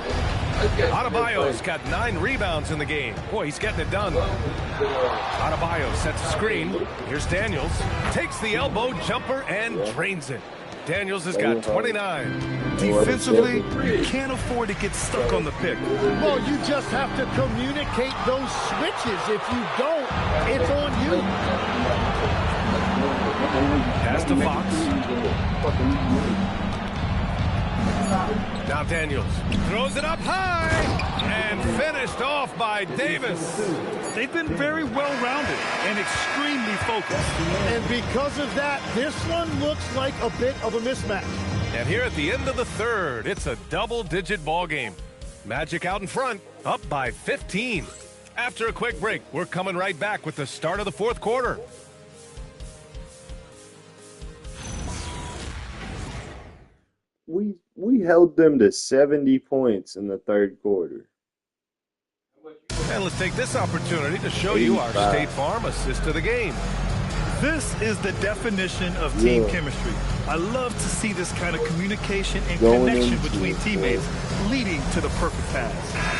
Adebayo's got 9 rebounds in the game. Boy, he's getting it done. Adebayo sets a screen. Here's Daniels. Takes the elbow jumper and drains it. Daniels has got 29. Defensively, you can't afford to get stuck on the pick. Well, you just have to communicate those switches. If you don't, it's on you. Pass to Fox. Now Daniels throws it up high and finished off by Davis. They've been very well-rounded and extremely focused. And because of that, this one looks like a bit of a mismatch. And here at the end of the third, it's a double-digit ball game. Magic out in front, up by 15. After a quick break, we're coming right back with the start of the fourth quarter. We held them to 70 points in the third quarter. And let's take this opportunity to show you our State Farm assist to the game. This is the definition of team chemistry. I love to see this kind of communication and connection between teammates leading to the perfect pass.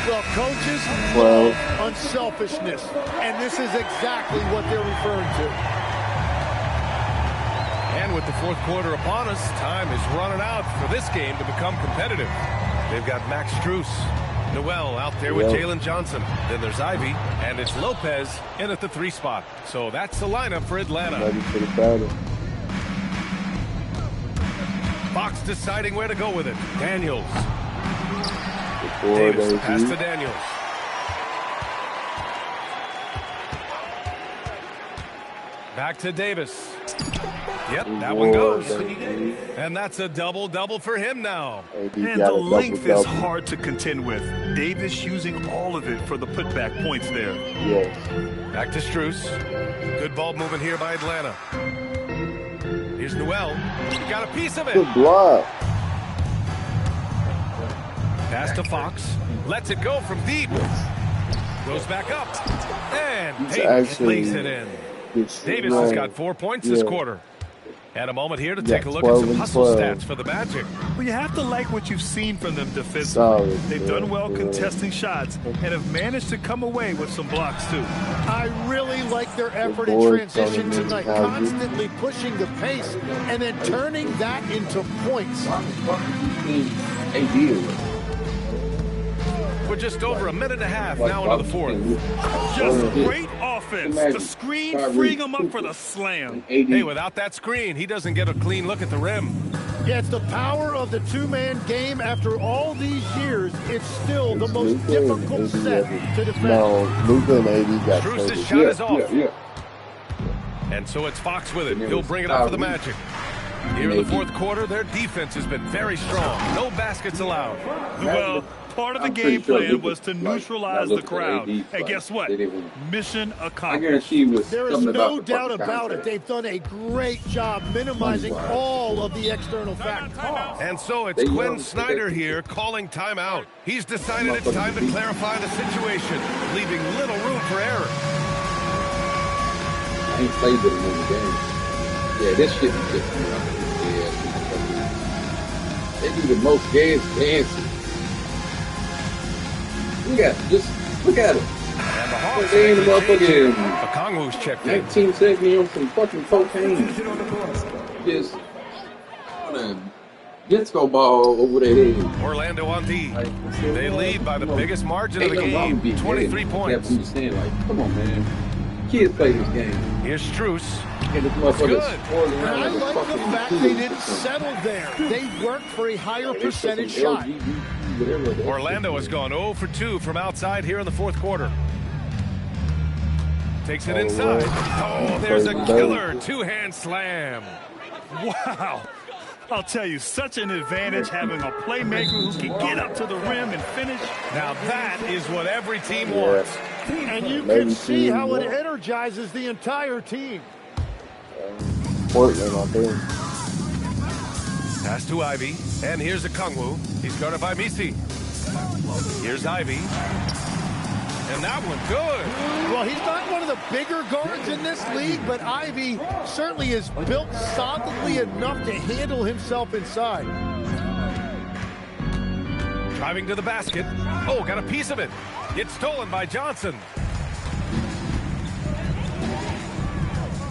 Well, coaches love unselfishness, and this is exactly what they're referring to. And with the fourth quarter upon us, time is running out for this game to become competitive. They've got Max Strus, Noel out there with Jalen Johnson. Then there's Ivy, and it's Lopez in at the 3 spot. So that's the lineup for Atlanta. Ready for the battle. Fox deciding where to go with it. Daniels. Davis, Davis, pass to Daniels. Back to Davis. Yep, that one goes. And that's a double-double for him now. And the length is hard to contend with. Davis using all of it for the putback points there. Yes. Back to Strus. Good ball movement here by Atlanta. Here's Noel. He got a piece of it. Good block. Pass to Fox. Lets it go from deep. Goes back up. And Davis lays it in. Davis has got 4 points this quarter. And a moment here to take a look at some hustle stats for the Magic. Well, you have to like what you've seen from them defensively. They've done well contesting shots and have managed to come away with some blocks, too. I really like their effort in transition tonight, constantly pushing the pace and then turning that into points. We're just over a minute and a half now into the fourth. Just great offense. The screen freeing him up for the slam. Hey, without that screen, he doesn't get a clean look at the rim. Yeah, it's the power of the two-man game. After all these years, it's still the most difficult set to defend. No, Luka and AD got Strus' shot is off. And so it's Fox with it. He'll bring it up for the Magic. Here in the fourth quarter, their defense has been very strong. No baskets allowed. Well, part of the game plan was to neutralize the crowd. And guess what? Mission accomplished. There is no doubt about it. They've done a great job minimizing all of the external factors. And so it's Quinn Snyder here calling timeout. He's decided it's time to clarify the situation, leaving little room for error. I ain't played with him in the game. Yeah, this shit is different. They do the most gas dancing. Look at it. And the Hawks they ain't motherfucking Okongwu's checked in. 19 seconds on some fucking cocaine. Just on a disco ball over their head. Orlando on D. They lead by the biggest margin of the game, 23 points. Come on, man. Kids play this game. Here's Strus. It's good. And I like the fact they didn't settle there. They worked for a higher percentage shot. Orlando has gone 0 for 2 from outside here in the fourth quarter. Takes it inside. Oh, there's a killer two-hand slam. Wow. I'll tell you, such an advantage having a playmaker who can get up to the rim and finish. Now that is what every team wants. And you can see how it energizes the entire team. Portland, I think. Pass to Ivy, and here's Okongwu. He's guarded by Misi. Here's Ivy. And that one good. Well, he's not one of the bigger guards in this league, but Ivy certainly is built solidly enough to handle himself inside. Driving to the basket. Oh, got a piece of it. It's stolen by Johnson.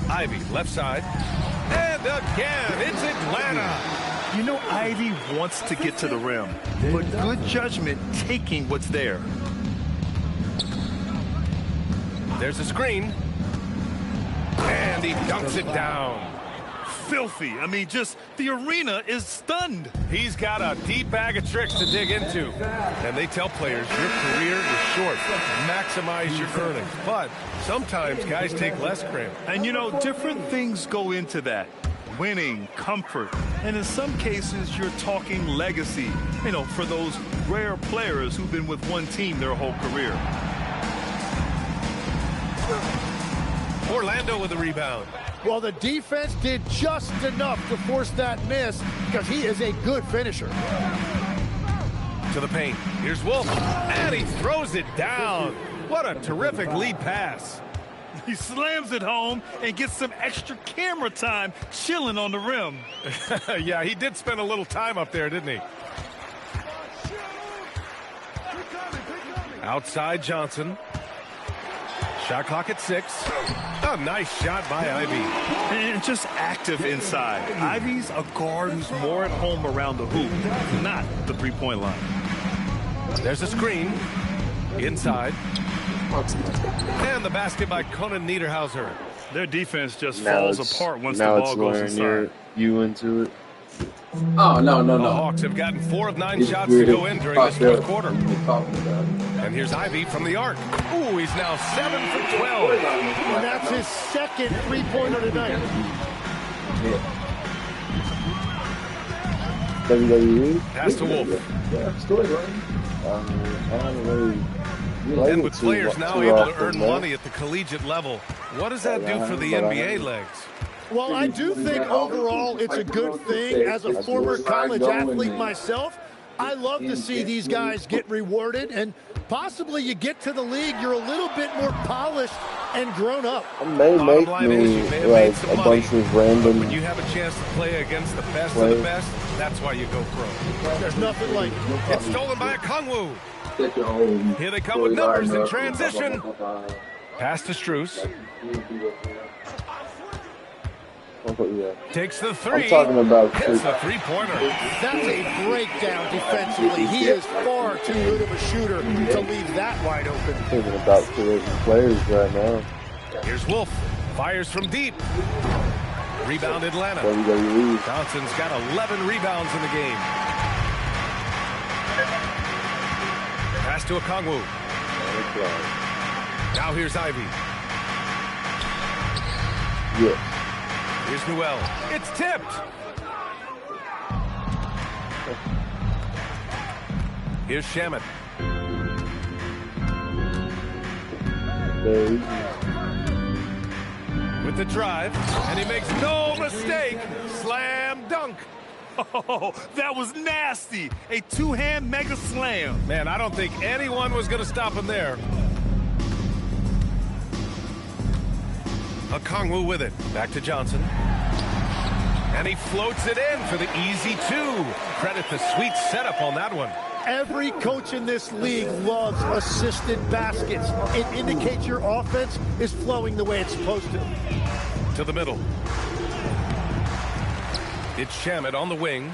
Ivy, left side. And again, it's Atlanta. You know, Ivy wants to get to the rim, but good judgment taking what's there. There's a screen. And he dunks it down. Filthy. I mean, just the arena is stunned. He's got a deep bag of tricks to dig into. And they tell players, your career is short. Maximize your earnings. But sometimes guys take less credit. And, you know, different things go into that. Winning, comfort, and in some cases, you're talking legacy, you know, for those rare players who've been with one team their whole career. Orlando with the rebound. Well, the defense did just enough to force that miss because he is a good finisher. To the paint. Here's Wolf. And he throws it down. What a terrific lead pass. He slams it home and gets some extra camera time chilling on the rim. Yeah, he did spend a little time up there, didn't he? Outside Johnson. Shot clock at 6. A nice shot by Ivy. And just active inside. Ivy's a guard who's more at home around the hoop, not the three-point line. There's a screen. Inside. And the basket by Conan Niederhauser. Their defense just falls apart once the ball goes inside. You into it. Oh, no. The Hawks have gotten 4 of 9 shots to go in during this fourth quarter. And here's Ivy from the arc. Ooh, he's now 7 for 12. And that's his second three-pointer tonight. WWE? Pass to Wolf. And with players now able to earn money at the collegiate level, what does that do for the NBA legs? Well, I do think overall it's a good thing. As a former college athlete myself, I love to see these guys get rewarded, and possibly you get to the league, you're a little bit more polished and grown up. It may make me like a bunch of random. When you have a chance to play against the best of the best, that's why you go pro. There's nothing like it. It's stolen by Okongwu. Here they come with numbers in transition. Pass to Strus. Takes the 3. I'm talking about hits the three-pointer. That's a breakdown defensively. He is far too good of a shooter to leave that wide open. I'm thinking about creating players right now. Here's Wolf. Fires from deep. Rebound Atlanta. Johnson's got 11 rebounds in the game. Pass to Okongwu. Now here's Ivy. Yeah. Here's Newell. It's tipped. Here's Shamet. With the drive, and he makes no mistake. Slam dunk. Oh, that was nasty. A two-hand mega slam. Man, I don't think anyone was going to stop him there. Okongwu with it. Back to Johnson. And he floats it in for the easy 2. Credit the sweet setup on that one. Every coach in this league loves assisted baskets. It indicates your offense is flowing the way it's supposed to. To the middle. It's Shamet on the wing.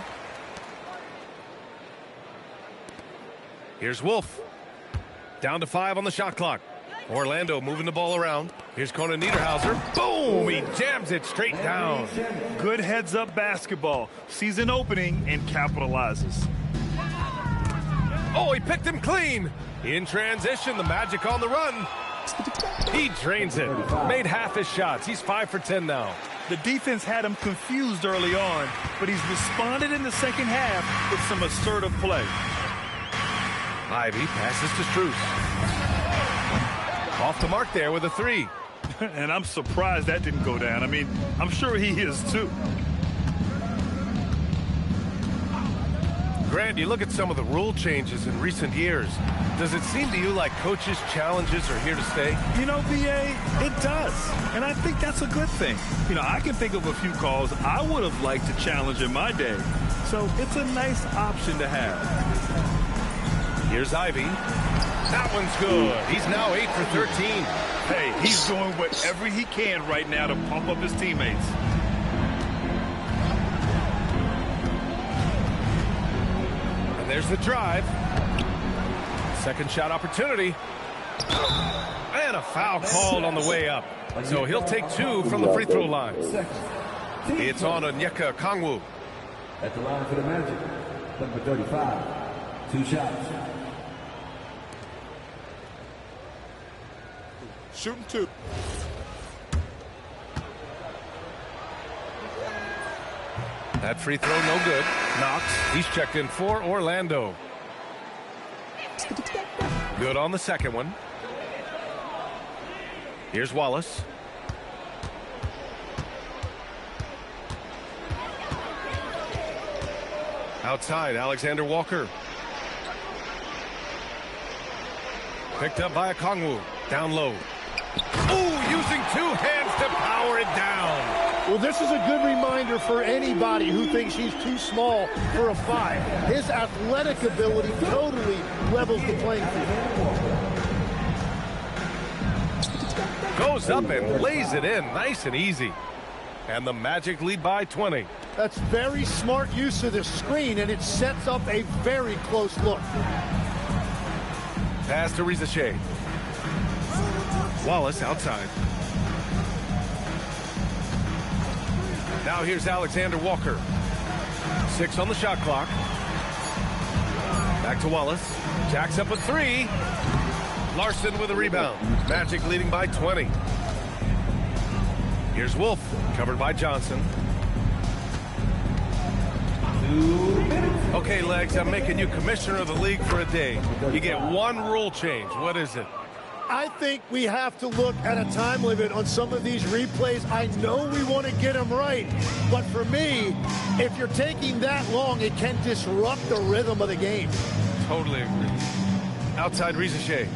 Here's Wolf. Down to 5 on the shot clock. Orlando moving the ball around. Here's Conan Niederhauser. Boom! He jams it straight down. Good heads-up basketball. Sees an opening and capitalizes. Oh, he picked him clean. In transition, the Magic on the run. He drains it. Made half his shots. He's 5 for 10 now. The defense had him confused early on, but he's responded in the second half with some assertive play. Ivey passes to Strus. Off the mark there with a 3. And I'm surprised that didn't go down. I mean, I'm sure he is too. Grant, you look at some of the rule changes in recent years. Does it seem to you like coaches' challenges are here to stay? You know, BA, it does. And I think that's a good thing. You know, I can think of a few calls I would have liked to challenge in my day. So it's a nice option to have. Here's Ivey. That one's good. He's now 8 for 13. Hey, he's doing whatever he can right now to pump up his teammates. And there's the drive. Second shot opportunity. And a foul called on the way up. So he'll take 2 from the free throw line. It's on Onyeka Okongwu. At the line for the Magic, number 35, 2 shots. Shooting 2. That free throw no good. Knox. He's checked in for Orlando. Good on the second one. Here's Wallace. Outside, Alexander Walker. Picked up by Okongwu. Down low. Ooh, using 2 hands to power it down. Well, this is a good reminder for anybody who thinks he's too small for a 5. His athletic ability totally levels the playing field. Goes up and lays it in, nice and easy. And the Magic lead by 20. That's very smart use of the screen, and it sets up a very close look. Pass to Rizachet. Wallace outside. Now here's Alexander Walker. 6 on the shot clock. Back to Wallace. Jacks up a 3. Larson with a rebound. Magic leading by 20. Here's Wolf, covered by Johnson. Okay, Legs, I'm making you commissioner of the league for a day. You get 1 rule change. What is it? I think we have to look at a time limit on some of these replays. I know we want to get them right, but for me, if you're taking that long, it can disrupt the rhythm of the game. Totally agree. Outside Rizachet.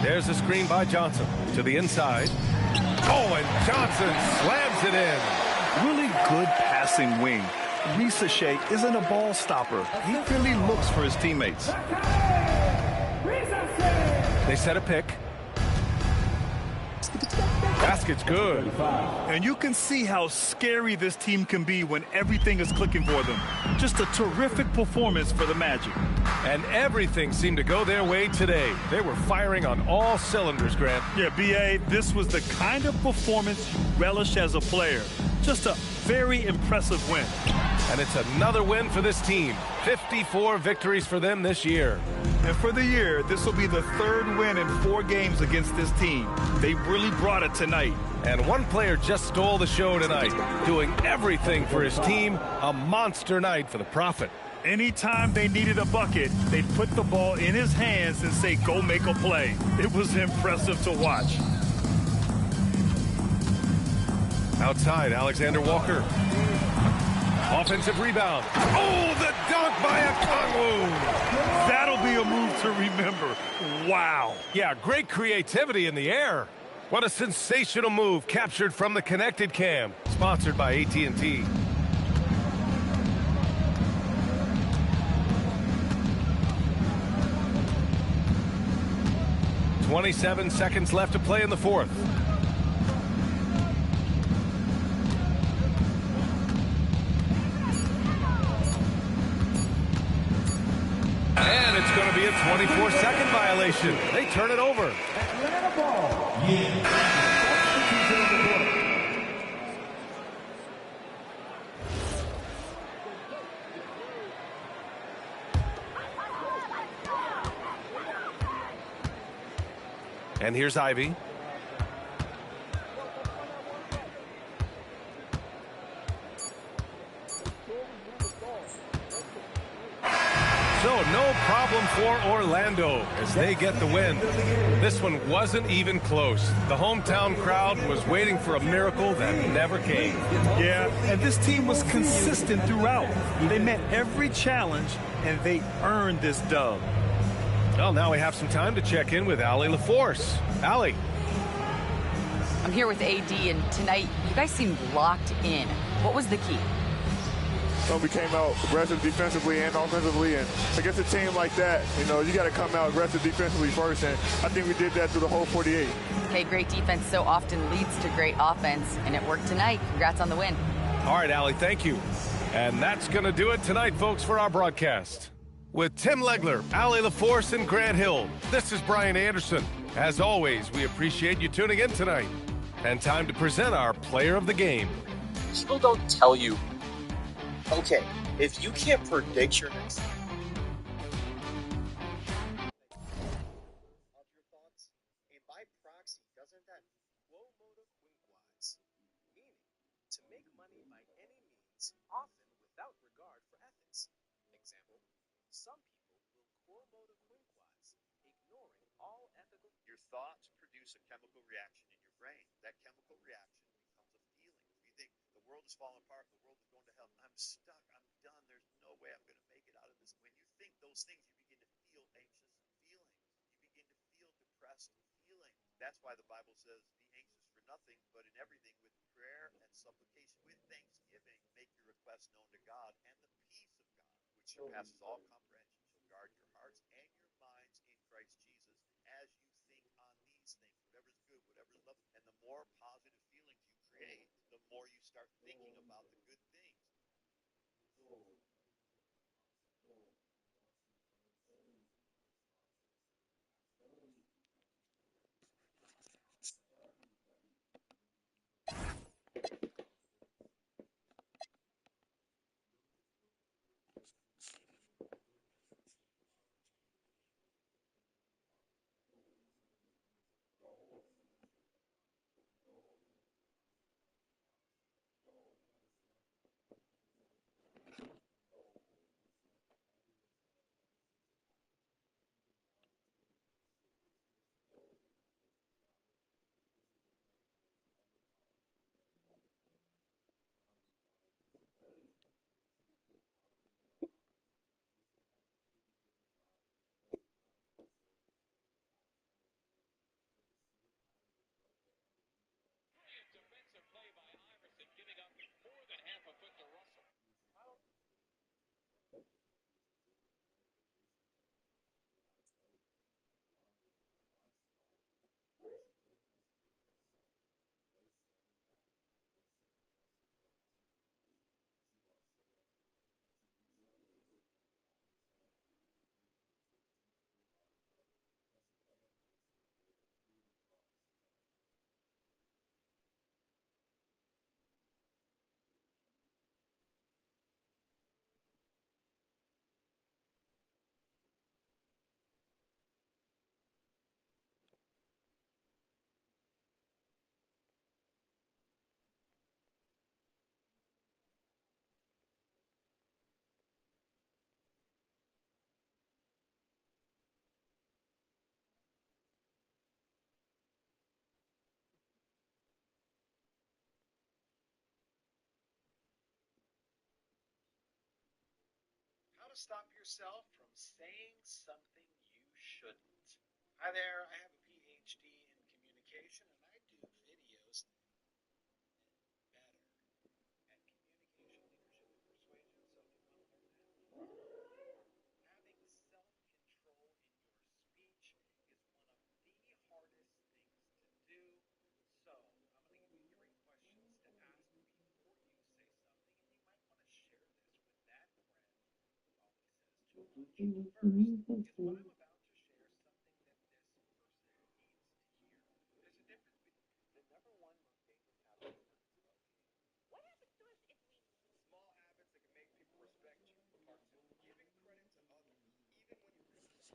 There's a screen by Johnson to the inside. Oh, and Johnson slams it in. Really good passing wing. Rizachet isn't a ball stopper. He really looks for his teammates. They set a pick. Basket's good. And you can see how scary this team can be when everything is clicking for them. Just a terrific performance for the Magic. And everything seemed to go their way today. They were firing on all cylinders, Grant. Yeah, B.A., this was the kind of performance you relish as a player. Just a very impressive win. And it's another win for this team. 54 victories for them this year. And for the year, this will be the 3rd win in 4 games against this team. They really brought it tonight. And one player just stole the show tonight, doing everything for his team. A monster night for the Prophet. Anytime they needed a bucket, they'd put the ball in his hands and say, go make a play. It was impressive to watch. Outside, Alexander Walker. Offensive rebound. Oh, the dunk by Okongwu. That'll be a move to remember. Wow. Yeah, great creativity in the air. What a sensational move captured from the Connected Cam, sponsored by AT&T. "27 seconds left to play in the 4th. And it's going to be a 24-second violation. They turn it over. Atlanta ball. And here's Ivey. no problem for Orlando as they get the win. This one wasn't even close. The hometown crowd was waiting for a miracle that never came. Yeah, and this team was consistent throughout. They met every challenge, and they earned this dub. Well, now we have some time to check in with Allie LaForce. Allie. I'm here with AD, and tonight you guys seemed locked in. What was the key? So we came out aggressive defensively and offensively, and against a team like that, you know, you got to come out aggressive defensively first, and I think we did that through the whole 48. Okay, great defense so often leads to great offense, and it worked tonight. Congrats on the win. All right, Allie, thank you. And that's going to do it tonight, folks, for our broadcast. With Tim Legler, Allie LaForce, and Grant Hill, this is Brian Anderson. As always, we appreciate you tuning in tonight. And time to present our player of the game. People don't tell you, okay, if you can't predict your next your thoughts, and by proxy, doesn't that quo modo quinquas, meaning to make money by any means, often without regard for ethics. Example, some people will quo modo quinquas, ignoring all ethical. Your thoughts produce a chemical reaction in your brain. That chemical reaction becomes a feeling. If you think the world is falling apart, the world is going to hell, I'm stuck, I'm done, there's no way I'm going to make it out of this. When you think those things, you begin to feel anxious feelings. You begin to feel depressed feelings. That's why the Bible says, be anxious for nothing, but in everything with prayer and supplication, with thanksgiving, make your requests known to God, and the peace of God, which surpasses all comprehension, shall guard your hearts and your minds in Christ Jesus as you think on these things, whatever is good, whatever is lovely. And the more positive feelings you create, the more you start thinking about the good things. How to stop yourself from saying something you shouldn't. Hi there, I have a PhD in communication and I do videos better at communication, leadership, and persuasion. So if you want to learn that, having self-control in your speech is one of the hardest things to do. So I'm going to give you 3 questions to ask before you say something, and you might want to share this with that friend who always says to first. Is what I'm about to share something that this person needs to hear? There's a difference between the number one most dangerous habit is not smoking. What happens to us if we small habits that can make people respect you? Part 2, giving credit to others, even when you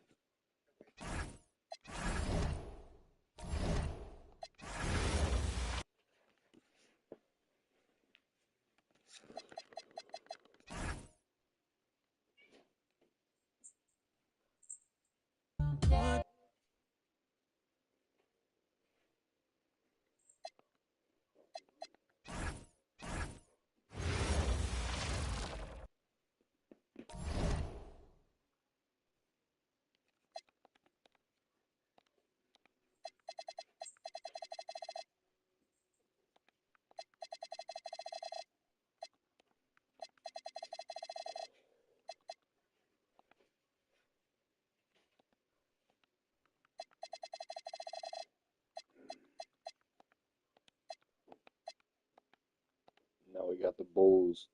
got the Bulls.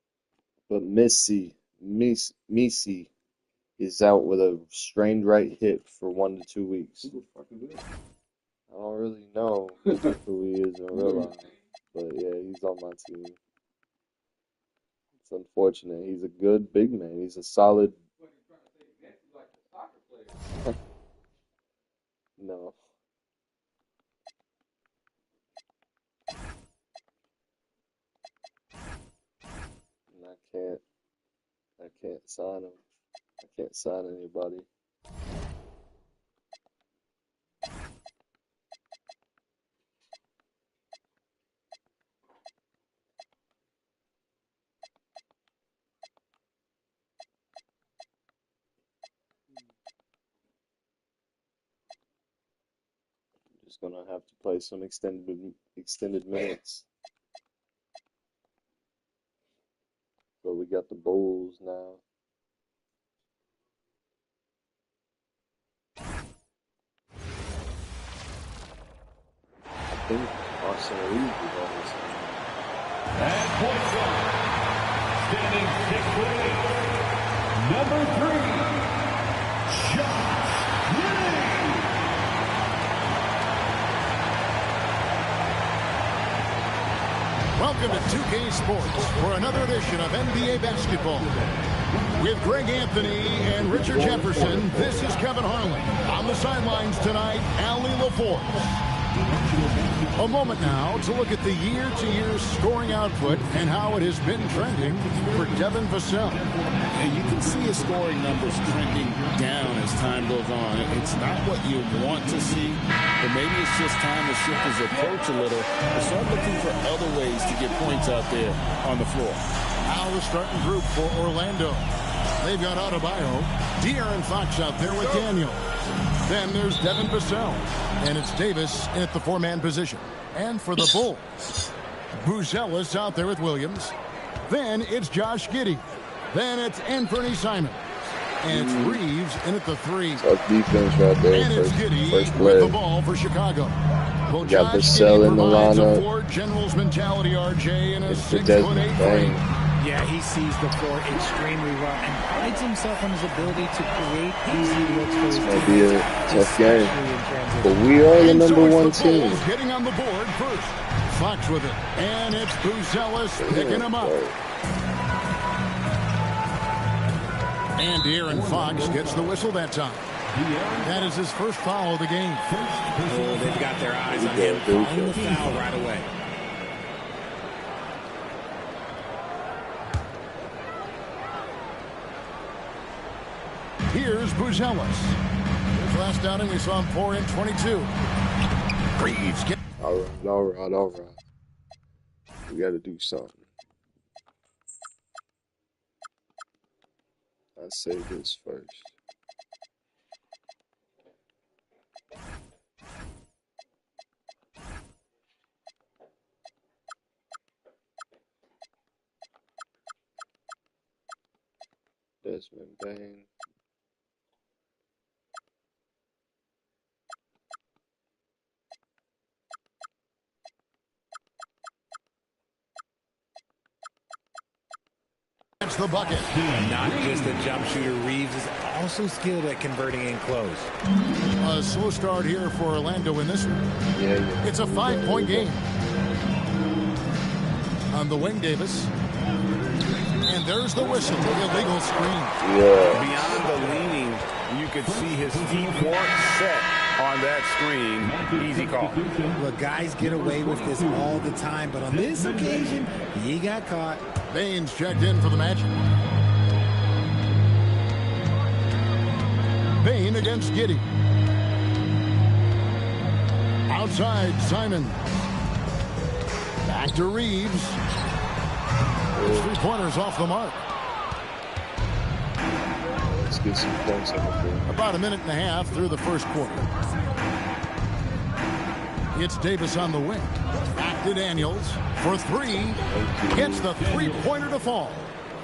But Missy is out with a strained right hip for 1 to 2 weeks. I don't really know who he is in real life, but yeah, he's on my team. It's unfortunate. He's a good big man. He's a solid. No. And I can't sign him. I can't sign anybody. Just gonna have to play some extended minutes. But we got the Bulls now. I think Austin Reeves is on this one. And point guard, standing 6'8", number 3, Josh Giddey. Welcome to 2K Sports for another edition of NBA basketball. With Greg Anthony and Richard Jefferson, this is Kevin Harlan. On the sidelines tonight, Allie LaForce. A moment now to look at the year-to-year scoring output and how it has been trending for Devin Vassell. And you can see his scoring numbers trending down as time goes on. It's not what you want to see, but maybe it's just time to shift his approach a little and start looking for other ways to get points out there on the floor. Now the starting group for Orlando. They've got Adebayo, De'Aaron Fox out there with Daniel. Then there's Devin Vassell, and it's Davis at the 4-man position. And for the Bulls, Buzelis out there with Williams. Then it's Josh Giddey. Then it's Anthony Simons. And it's Reeves in at the 3. Tough defense right there. And it's Giddey first with the play. ball for Chicago. Well, You got Josh Vassell Giddey in the provides a lineup. Ford Generals mentality, RJ, and a It's the 6'8" Desmond frame. Bane. Yeah, he sees the floor extremely well and prides himself on his ability to create easy looks for his It's going to be a teammates, tough game. especially in transition. But we are the And so number it's one the team. Bulls getting on the board first. Fox with it. And it's Buzelis picking him up. And De'Aaron Fox gets the whistle that time. That is his first foul of the game. Oh, they've got their eyes on him, calling the foul right away. Here's Buzelis. His last outing, we saw him pour in 22. Reeves get. All right. We got to do something. I say this first. Desmond Bane. That's the bucket. Not just a jump shooter, Reeves is also skilled at converting in close. A slow start here for Orlando in this one. Yeah. It's a 5-point game. On the wing, Davis. And there's the whistle. Illegal screen. Yeah. Beyond the leaning, you could see his feet weren't set on that screen. Easy call. Look, guys get away with this all the time, but on this occasion, he got caught. Baines checked in for the Magic. Bane against Giddey. Outside, Simons. Back to Reeves. 3-pointers off the mark. Let's get some points on the board. About a minute and a half through the first quarter. It's Davis on the wing. Back to Daniels for 3. Hits the 3-pointer to fall.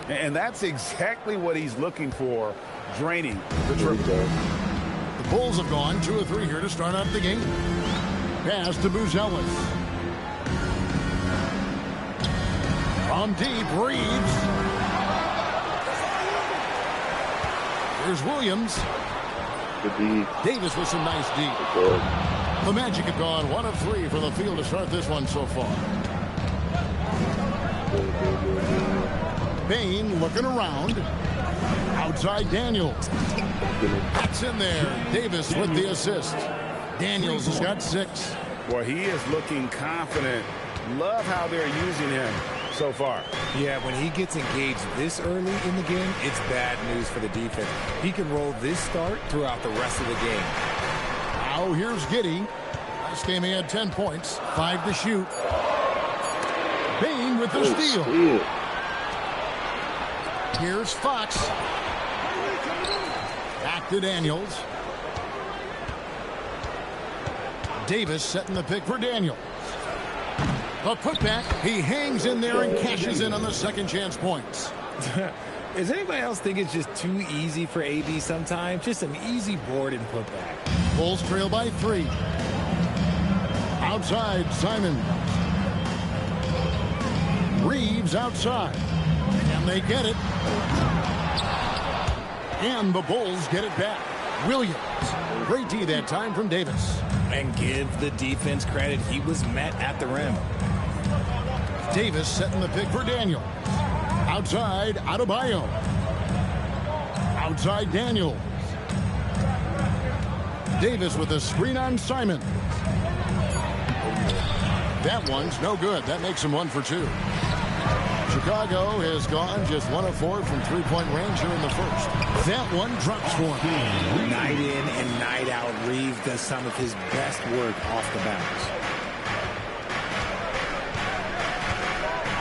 And that's exactly what he's looking for, draining the triple. The Bulls have gone 2 of 3 here to start out the game. Pass to Buzelis. From deep, Reeves. Here's Williams. Davis with some nice deep. The Magic have gone 1 of 3 from the field to start this one so far. Bain looking around. Outside Daniels. That's in there. Davis with the assist. Daniels has got 6. Boy, he is looking confident. Love how they're using him so far. Yeah, when he gets engaged this early in the game, it's bad news for the defense. He can roll this start throughout the rest of the game. Now here's Giddey. Last game he had 10 points, 5 to shoot. Bain with the steal. Here's Fox. Back to Daniels. Davis setting the pick for Daniels. The putback, he hangs in there and cashes in on the second chance points. Does anybody else think it's just too easy for AD sometimes? Just an easy board and putback. Bulls trail by 3. Outside, Simon. Reeves outside. And they get it. And the Bulls get it back. Williams. Great D that time from Davis. And give the defense credit. He was met at the rim. Davis setting the pick for Daniel. Outside, Adebayo. Outside, Daniel. Davis with a screen on Simon. That one's no good. That makes him 1 for 2. Chicago has gone just 1 of 4 from three-point range here in the first. That one drops for him. Night in and night out, Reeves does some of his best work off the bounce.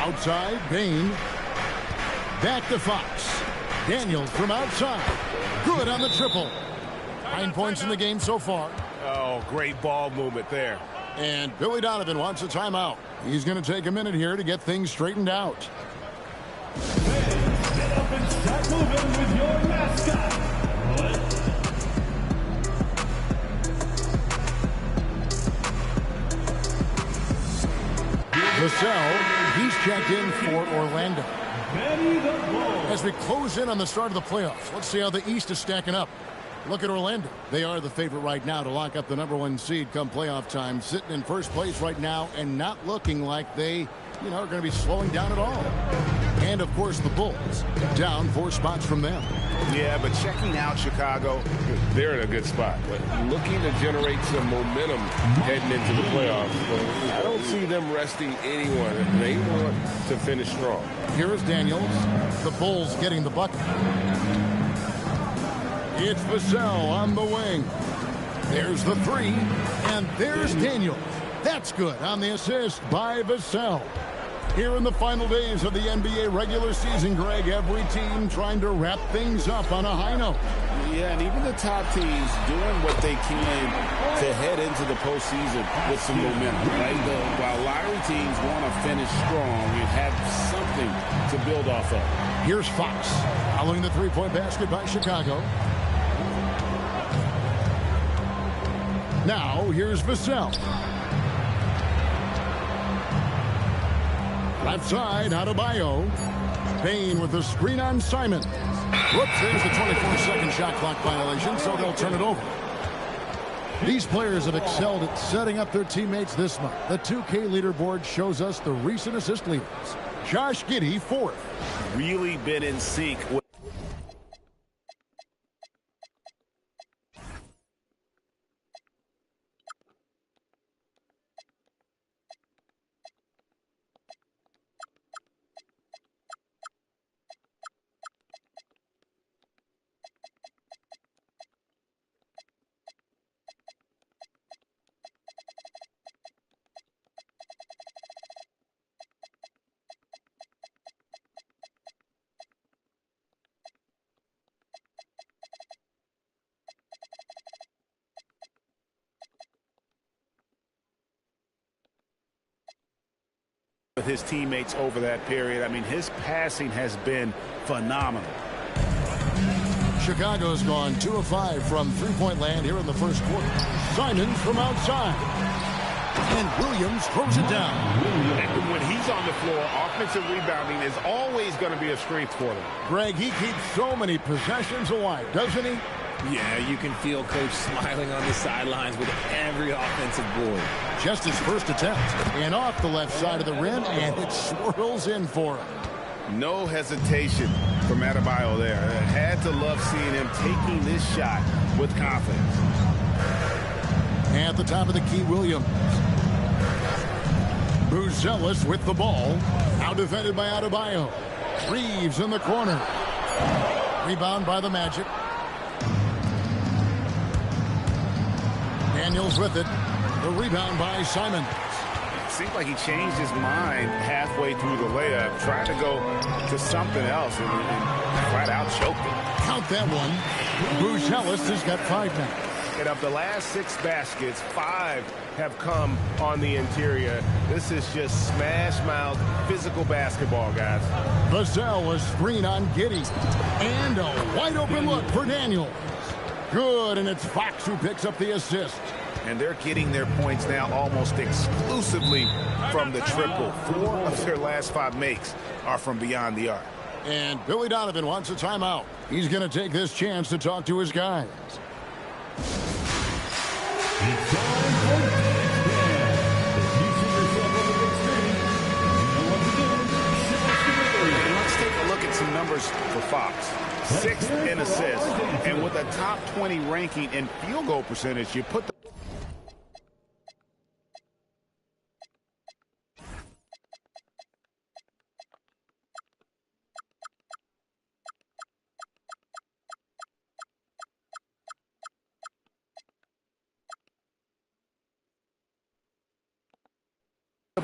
Outside, Bain. Back to Fox. Daniels from outside. Good on the triple. 9 points in the game so far. Oh, great ball movement there. And Billy Donovan wants a timeout. He's going to take a minute here to get things straightened out. Get up and start moving with your mascot. Vassell, he's checked in for Orlando. As we close in on the start of the playoffs, let's see how the East is stacking up. Look at Orlando. They are the favorite right now to lock up the #1 seed come playoff time. Sitting in first place right now and not looking like they, are going to be slowing down at all. And, of course, the Bulls. Down 4 spots from them. Yeah, but checking out Chicago, they're in a good spot. But looking to generate some momentum heading into the playoffs. I don't see them resting anyone. They want to finish strong. Here is Daniels. The Bulls getting the bucket. It's Vassell on the wing. There's the 3, and there's Daniels. That's good on the assist by Vassell. Here in the final days of the NBA regular season, Greg, every team trying to wrap things up on a high note. Yeah, and even the top teams doing what they can to head into the postseason with some momentum. Right? While lottery teams want to finish strong and have something to build off of. Here's Fox following the three-point basket by Chicago. Now, here's Vassell. Left side, Adebayo. Bain with the screen on Simon. Whoops, there's the 24-second shot clock violation, so they'll turn it over. These players have excelled at setting up their teammates this month. The 2K leaderboard shows us the recent assist leaders. Josh Giddey, 4th. Really been in sync with his teammates over that period. I mean, his passing has been phenomenal. Chicago's gone 2 of 5 from three-point land here in the first quarter. Simons from outside. And Williams throws it down. And when he's on the floor, offensive rebounding is always going to be a strength for them. Greg, he keeps so many possessions alive, doesn't he? Yeah, you can feel Coach smiling on the sidelines with every offensive board. Just his first attempt. And off the left side of the rim, and it swirls in for him. No hesitation from Adebayo there. Had to love seeing him taking this shot with confidence. At the top of the key, Williams. Buzelis with the ball. Out defended by Adebayo. Reeves in the corner. Rebound by the Magic. Daniels with it. The rebound by Simons. Seems like he changed his mind halfway through the layup, tried to go to something else, and flat out choked it. Count that one. Buzelis has got 5 now. And of the last 6 baskets, 5 have come on the interior. This is just smash-mouth physical basketball, guys. Vassell is screen on Giddey. And a wide-open look for Daniels. Good, and it's Fox who picks up the assist. And they're getting their points now almost exclusively from the triple. 4 of their last 5 makes are from beyond the arc. And Billy Donovan wants a timeout. He's going to take this chance to talk to his guys. It's time for the If you see yourself on the big stage, you know what to do. Let's take a look at some numbers for Fox. 6th in assists. And with a top 20 ranking in field goal percentage, you put the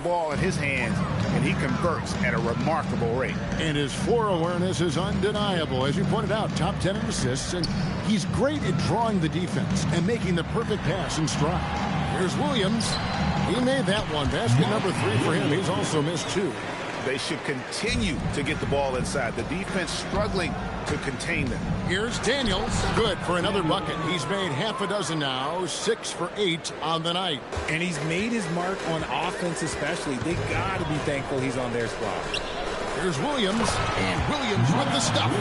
ball in his hands, and he converts at a remarkable rate. And his floor awareness is undeniable. As you pointed out, top 10 in assists, and he's great at drawing the defense and making the perfect pass in stride. Here's Williams. He made that one. Basket number 3 for him. He's also missed 2. They should continue to get the ball inside. The defense struggling to contain them. Here's Daniels. Good for another bucket. He's made half a dozen now. 6 for 8 on the night. And he's made his mark on offense especially. They got to be thankful he's on their squad. Here's Williams. And Williams with the stuff.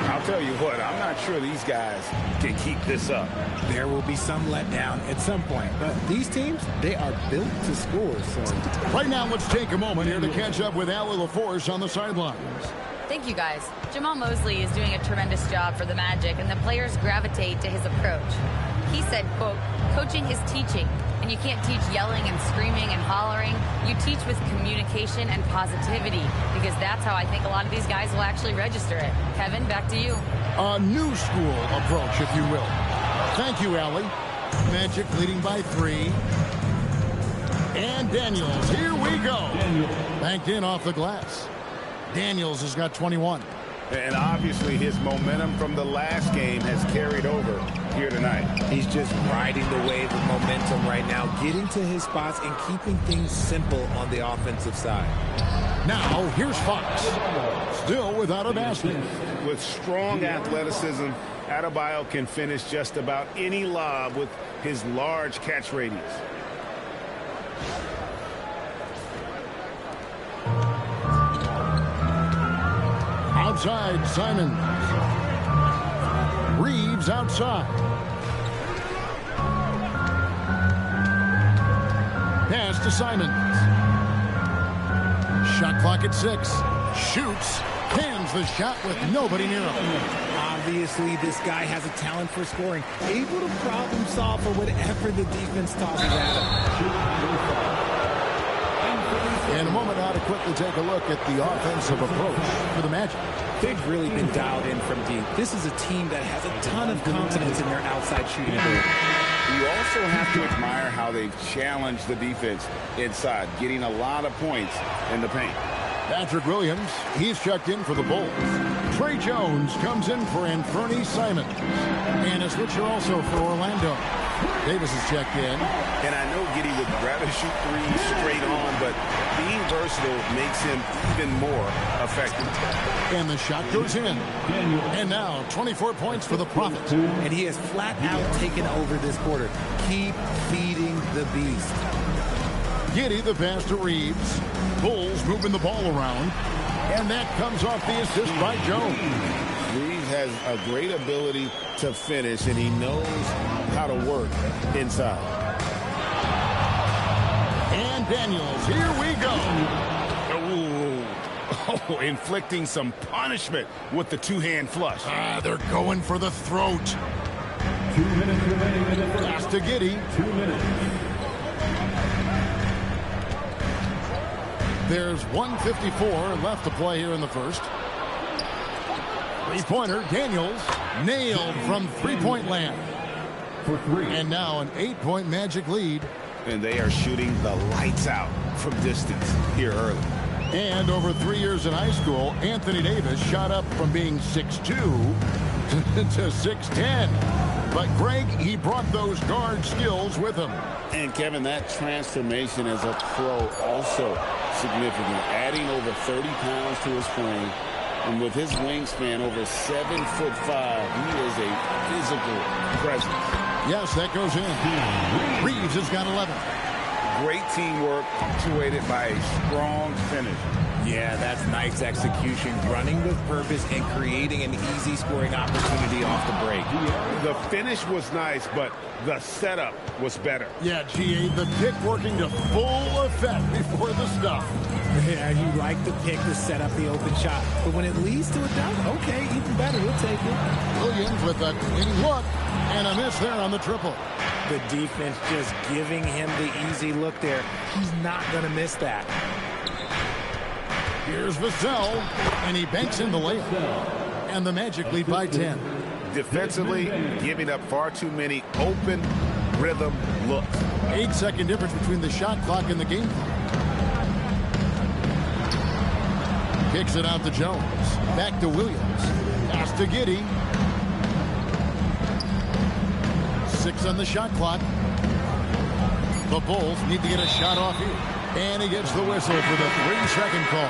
I'll tell you what, I'm not sure these guys can keep this up. There will be some letdown at some point. But these teams, they are built to score. So right now, let's take a moment here to catch up with Allie LaForce on the sidelines. Thank you, guys. Jamal Mosley is doing a tremendous job for the Magic, and the players gravitate to his approach. He said, quote, "Coaching is teaching, and you can't teach yelling and screaming and hollering. You teach with communication and positivity, because that's how I think a lot of these guys will actually register it." Kevin, back to you. A new school approach, if you will. Thank you, Allie. Magic leading by 3. And Daniels, here we go. Banked in off the glass. Daniels has got 21. And obviously his momentum from the last game has carried over here tonight. He's just riding the wave of momentum right now, getting to his spots and keeping things simple on the offensive side. Now, here's Fox. Still without a basket. With strong athleticism, Adebayo can finish just about any lob with his large catch radius. Outside, Simons. Reeves outside. Pass to Simons. Shot clock at 6. Shoots. Pins the shot with nobody near him. Obviously, this guy has a talent for scoring. Able to problem solve for whatever the defense tosses at him. In a moment now to quickly take a look at the offensive approach for the Magic. They've really been dialed in from deep. This is a team that has a ton of confidence in their outside shooting ability. You also have to admire how they've challenged the defense inside, getting a lot of points in the paint. Patrick Williams, he's checked in for the Bulls. Trey Jones comes in for Anthony Simons. And a switcher also for Orlando. Davis is checked in. And I know Giddey would rather shoot 3 straight on, but being versatile makes him even more effective. And the shot goes in. And now 24 points for the Prophet. And he has flat out taken over this quarter. Keep feeding the beast. Giddey the pass to Reeves. Bulls moving the ball around. And that comes off the assist by Jones. Reeves has a great ability to finish, and he knows how to work inside. And Daniels, here we go. Oh, inflicting some punishment with the two-hand flush. They're going for the throat. 2 minutes remaining in the first. Pass to Giddey. 2 minutes. There's 1:54 left to play here in the first. Three-pointer, Daniels, nailed from three-point land. For 3. And now an 8-point Magic lead. And they are shooting the lights out from distance here early. And over 3 years in high school, Anthony Davis shot up from being 6'2" to 6'10". But Greg, he brought those guard skills with him. And Kevin, that transformation as a pro also significant. Adding over 30 pounds to his frame. And with his wingspan over 7'5", he is a physical presence. Yes, that goes in. Reeves has got 11. Great teamwork, punctuated by a strong finish. Yeah, that's nice execution, running with purpose and creating an easy scoring opportunity off the break. The finish was nice, but the setup was better. Yeah, GA, the pick working to full effect before the stuff. Yeah, you like the pick to set up the open shot, but when it leads to a dunk, okay, even better, we'll take it. Williams with a clean look and a miss there on the triple. The defense just giving him the easy look there. He's not going to miss that. Here's Vassell, and he banks in the layup. And the Magic lead by 10. Defensively, giving up far too many open rhythm looks. 8-second difference between the shot clock and the game clock. Kicks it out to Jones. Back to Williams. Pass to Giddey. 6 on the shot clock. The Bulls need to get a shot off here. And he gets the whistle for the 3-second call.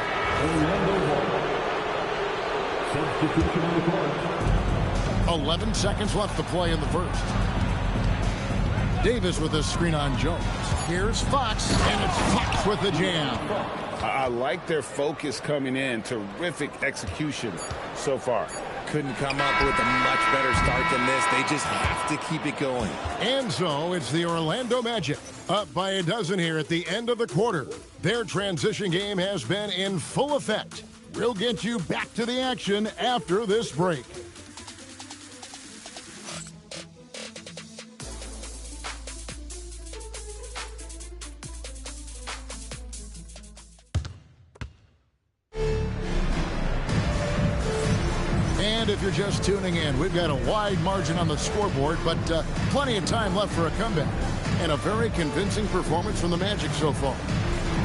Substitution on the court. 11 seconds left to play in the first. Davis with a screen on Jones. Here's Fox, and it's Fox with the jam. I like their focus coming in. Terrific execution so far. Couldn't come up with a much better start than this. They just have to keep it going. And so it's the Orlando Magic up by a dozen here at the end of the quarter. Their transition game has been in full effect. We'll get you back to the action after this break. And if you're just tuning in, we've got a wide margin on the scoreboard, but plenty of time left for a comeback. And a very convincing performance from the Magic so far.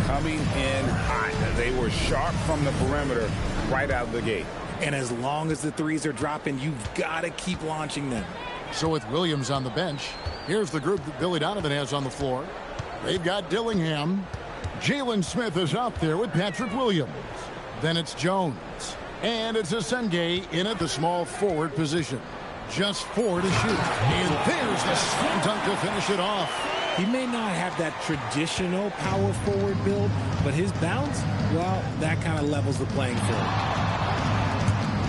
Coming in hot. They were sharp from the perimeter right out of the gate. And as long as the threes are dropping, you've got to keep launching them. So with Williams on the bench, here's the group that Billy Donovan has on the floor. They've got Dillingham. Jalen Smith is out there with Patrick Williams. Then it's Jones. And it's Asenge in at the small forward position. Just 4 to shoot. And there's the slam dunk to finish it off. He may not have that traditional power forward build, but his bounce, well, that kind of levels the playing field.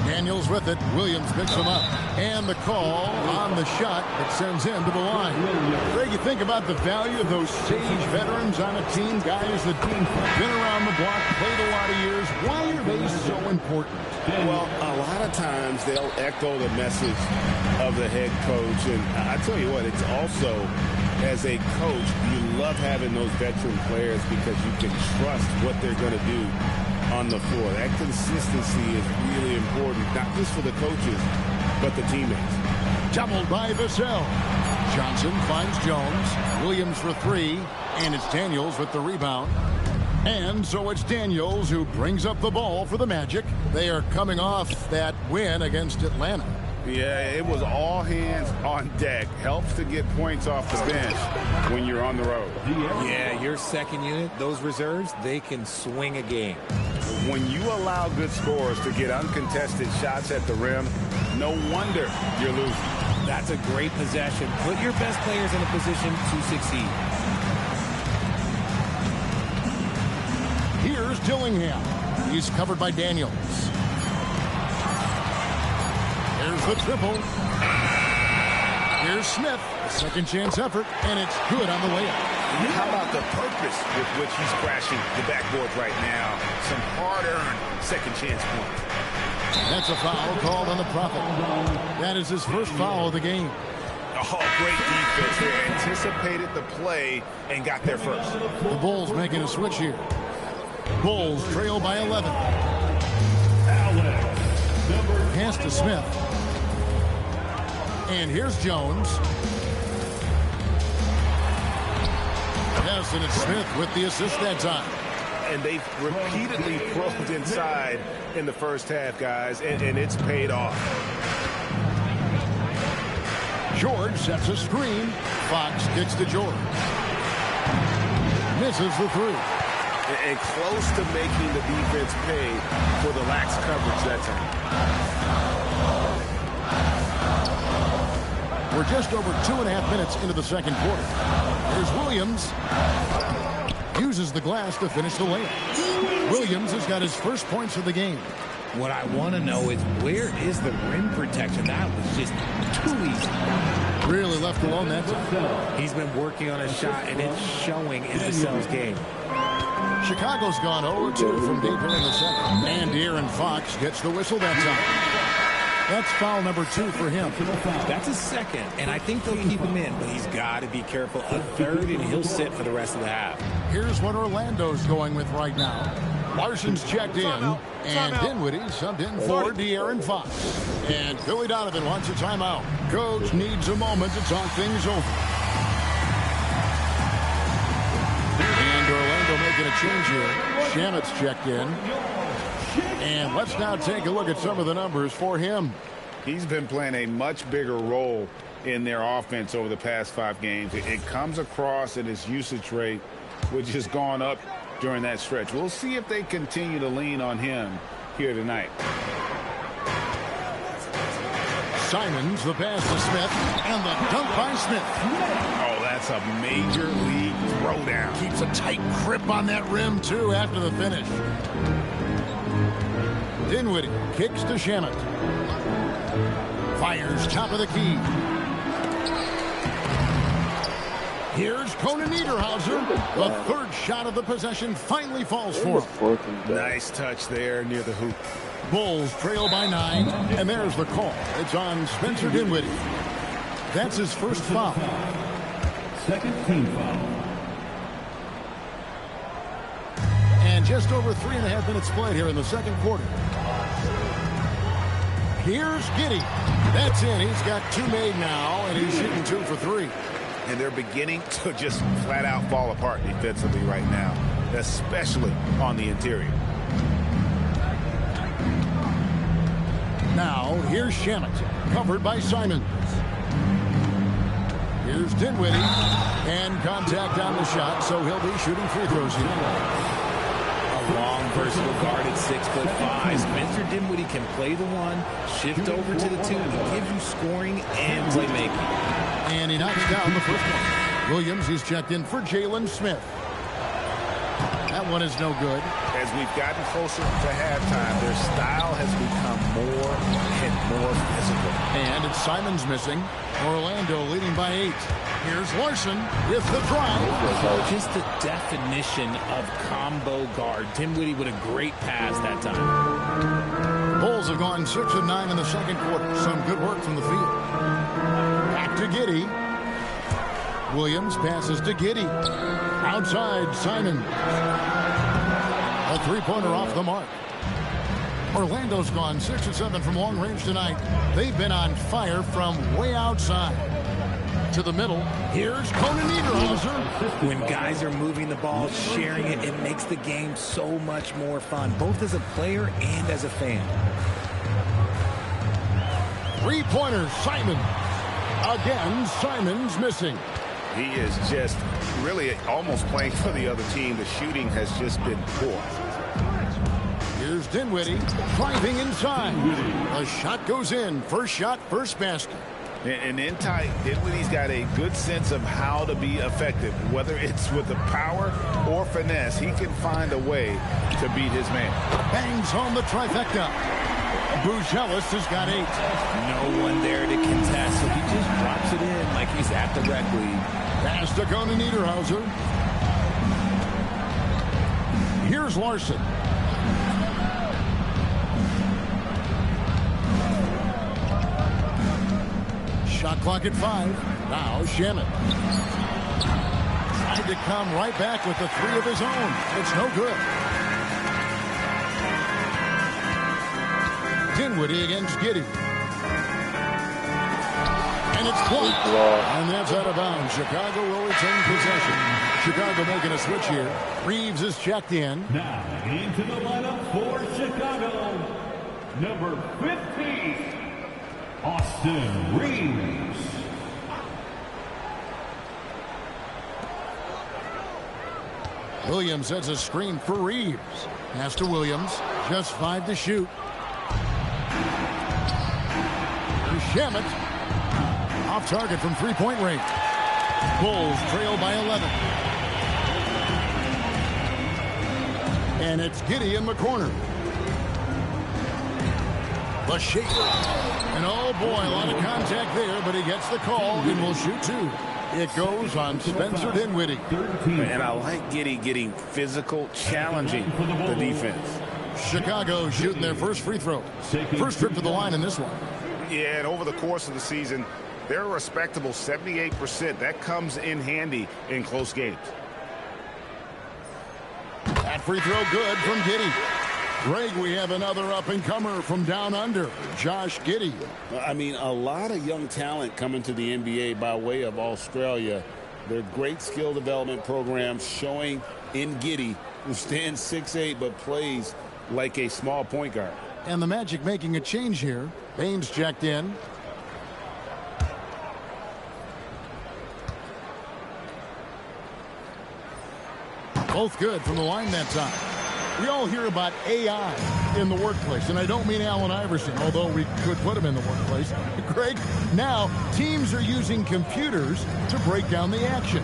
Daniels with it. Williams picks him up. And the call on the shot that sends him to the line. Greg, you think about the value of those sage veterans on a team, guys that been around the block, played a lot of years. Why are they so important? Well, a lot of times they'll echo the message of the head coach. And I tell you what, it's also, as a coach, you love having those veteran players because you can trust what they're going to do on the floor. That consistency is really important, not just for the coaches, but the teammates. Doubled by Vassell. Johnson finds Jones. Williams for 3. And it's Daniels with the rebound. And so it's Daniels who brings up the ball for the Magic. They are coming off that win against Atlanta. Yeah, it was all hands on deck. Helps to get points off the bench when you're on the road. Yeah, your second unit, those reserves, they can swing a game. When you allow good scorers to get uncontested shots at the rim, no wonder you're losing. That's a great possession. Put your best players in a position to succeed. Dillingham. He's covered by Daniels. Here's the triple. Here's Smith. A second chance effort, and it's good on the layup. How about the purpose with which he's crashing the backboards right now? Some hard-earned second chance points. That's a foul called on the Prophet. That is his first foul of the game. Oh, great defense there. Anticipated the play and got there first. The Bulls making a switch here. Bulls trail by 11. Pass to Smith. And here's Jones. Yes, and it's Smith with the assist that time. And they've repeatedly probed inside in the first half, guys, and it's paid off. George sets a screen. Fox kicks to George. Misses the three. And close to making the defense pay for the lax coverage that time. We're just over 2.5 minutes into the second quarter. Here's Williams. Uses the glass to finish the layup. Williams has got his first points of the game. What I want to know is, where is the rim protection? That was just too easy. Really left alone that time. He's been working on a shot, and it's showing in Vassell's game. Chicago's gone 0-2 from deep here in the second. And De'Aaron Fox gets the whistle that time. That's foul number 2 for him. That's his second, and I think they'll keep him in, but he's got to be careful. A third, and he'll sit for the rest of the half. Here's what Orlando's going with right now. Larson's checked in, and Dinwiddie subbed in for De'Aaron Fox. And Billy Donovan wants a timeout. Coach needs a moment to talk things over. And Orlando making a change here. Shamet's checked in. And let's now take a look at some of the numbers for him. He's been playing a much bigger role in their offense over the past 5 games. It comes across in his usage rate, which has gone up during that stretch. We'll see if they continue to lean on him here tonight. Simons, the pass to Smith, and the dunk by Smith. Oh, that's a major league throwdown. Keeps a tight grip on that rim, too, after the finish. Dinwiddie kicks to Shamet. Fires top of the key. Here's Conan Niederhauser. The third shot of the possession finally falls for him. Nice touch there near the hoop. Bulls trail by 9, and there's the call. It's on Spencer Dinwiddie. That's his first foul. Second team foul. And just over 3.5 minutes played here in the second quarter. Here's Giddey. That's in. He's got 2 made now, and he's shooting 2 for 3. And they're beginning to just flat out fall apart defensively right now, especially on the interior. Now, here's Shamet, covered by Simons. Here's Dinwiddie, and contact on the shot, so he'll be shooting free throws here. A long, versatile guard at 6'5". Spencer Dinwiddie can play the 1, shift over to the 2, to give you scoring and playmaking. And he knocks down the first one. Williams is checked in for Jalen Smith. That one is no good. As we've gotten closer to halftime, their style has become more and more physical. And it's Simons missing. Orlando leading by 8. Here's Larson with the drive. Just the definition of combo guard. Dinwiddie with a great pass that time. Bulls have gone 6 of 9 in the second quarter. Some good work from the field. Back to Giddey. Williams passes to Giddey. Outside, Simon. A 3-pointer off the mark. Orlando's gone 6 of 7 from long range tonight. They've been on fire from way outside. To the middle. Here's Conan Niederhauser. When guys are moving the ball, sharing it, it makes the game so much more fun, both as a player and as a fan. 3-pointer, Simon. Again, Simon's missing. He is just really almost playing for the other team. The shooting has just been poor. Here's Dinwiddie driving inside. A shot goes in. First shot, first basket. And in tight, Dinwiddie's got a good sense of how to be effective. Whether it's with the power or finesse, he can find a way to beat his man. Bangs home the trifecta. Buzelis has got 8. No one there to contest, so he just drops it in like he's at the rec league. Pass to go to Niederhauser. Here's Larson. Shot clock at 5. Now Shamet. Tried to come right back with the 3 of his own. It's no good. Dinwiddie against Giddey. And it's blocked. And that's out of bounds. Chicago will retain possession. Chicago making a switch here. Reeves is checked in. Now into the lineup for Chicago, number 15, Austin Reeves. Williams sets a screen for Reeves. Pass to Williams. Just 5 to shoot. Here's Shamet. Off target from three-point range. Bulls trail by 11. And it's Giddey in the corner. The shaker. And oh boy, a lot of contact there, but he gets the call and will shoot 2. It goes on Spencer Dinwiddie. And I like Giddey getting physical, challenging the defense. Chicago shooting their first free throw. First trip to the line in this one. Yeah, and over the course of the season, they're a respectable 78%. That comes in handy in close games. That free throw good from Giddey. Greg, we have another up-and-comer from down under, Josh Giddey. I mean, a lot of young talent coming to the NBA by way of Australia. They're great skill development programs showing in Giddey, who stands 6'8", but plays like a small point guard. And the Magic making a change here. Baines checked in. Both good from the line that time. We all hear about AI in the workplace, and I don't mean Allen Iverson, although we could put him in the workplace. Greg, now teams are using computers to break down the action.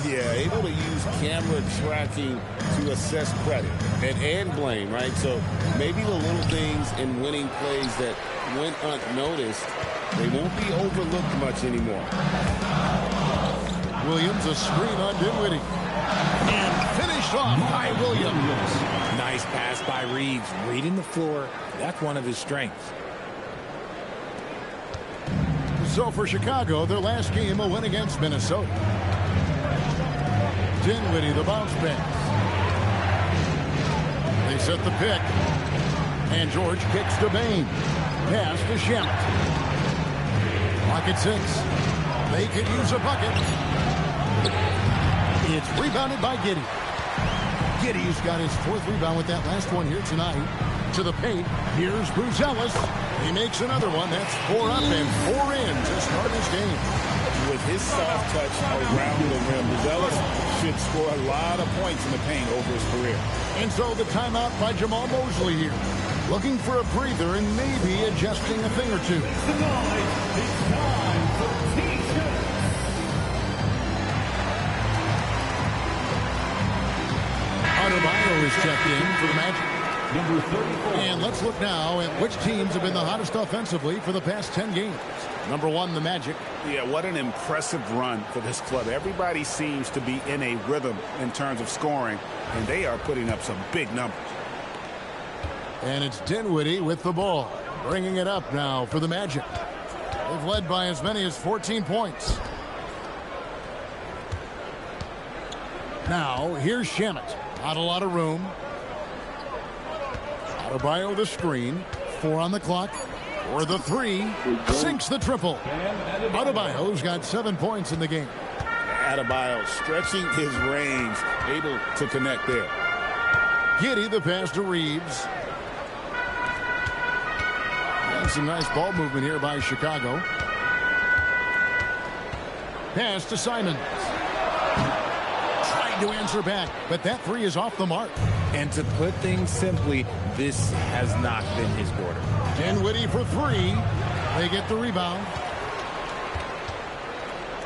Yeah, able to use camera tracking to assess credit and blame, right? So maybe the little things in winning plays that went unnoticed, they won't be overlooked much anymore. Williams, a screen on Dinwiddie. And finished off by Williams. Nice pass by Reeves. Reading the floor. That's one of his strengths. So for Chicago, their last game, a win against Minnesota. Dinwiddie, the bounce pass. They set the pick. And George kicks to Bane. Pass to Shamet. Pocket 6. They could use a bucket. It's rebounded by Giddey. Giddey's got his 4th rebound with that last one here tonight. To the paint. Here's Buzelis. He makes another one. That's 4 up and 4 in to start his game. With his soft touch around the rim, Buzelis should score a lot of points in the paint over his career. And so the timeout by Jamal Mosley here. Looking for a breather and maybe adjusting a thing or two. Adebayo is checked in for the Magic. Number 34. And let's look now at which teams have been the hottest offensively for the past 10 games. Number 1, the Magic. Yeah, what an impressive run for this club. Everybody seems to be in a rhythm in terms of scoring, and they are putting up some big numbers. And it's Dinwiddie with the ball, bringing it up now for the Magic. They've led by as many as 14 points. Now, here's Shamet. Not a lot of room. Adebayo the screen. 4 on the clock. For the 3. Sinks the triple. Adebayo's got 7 points in the game. Adebayo stretching his range. Able to connect there. Giddey the pass to Reeves. And some nice ball movement here by Chicago. Pass to Simons. To answer back, but that 3 is off the mark. And to put things simply, this has not been his quarter. Dinwiddie for 3. They get the rebound.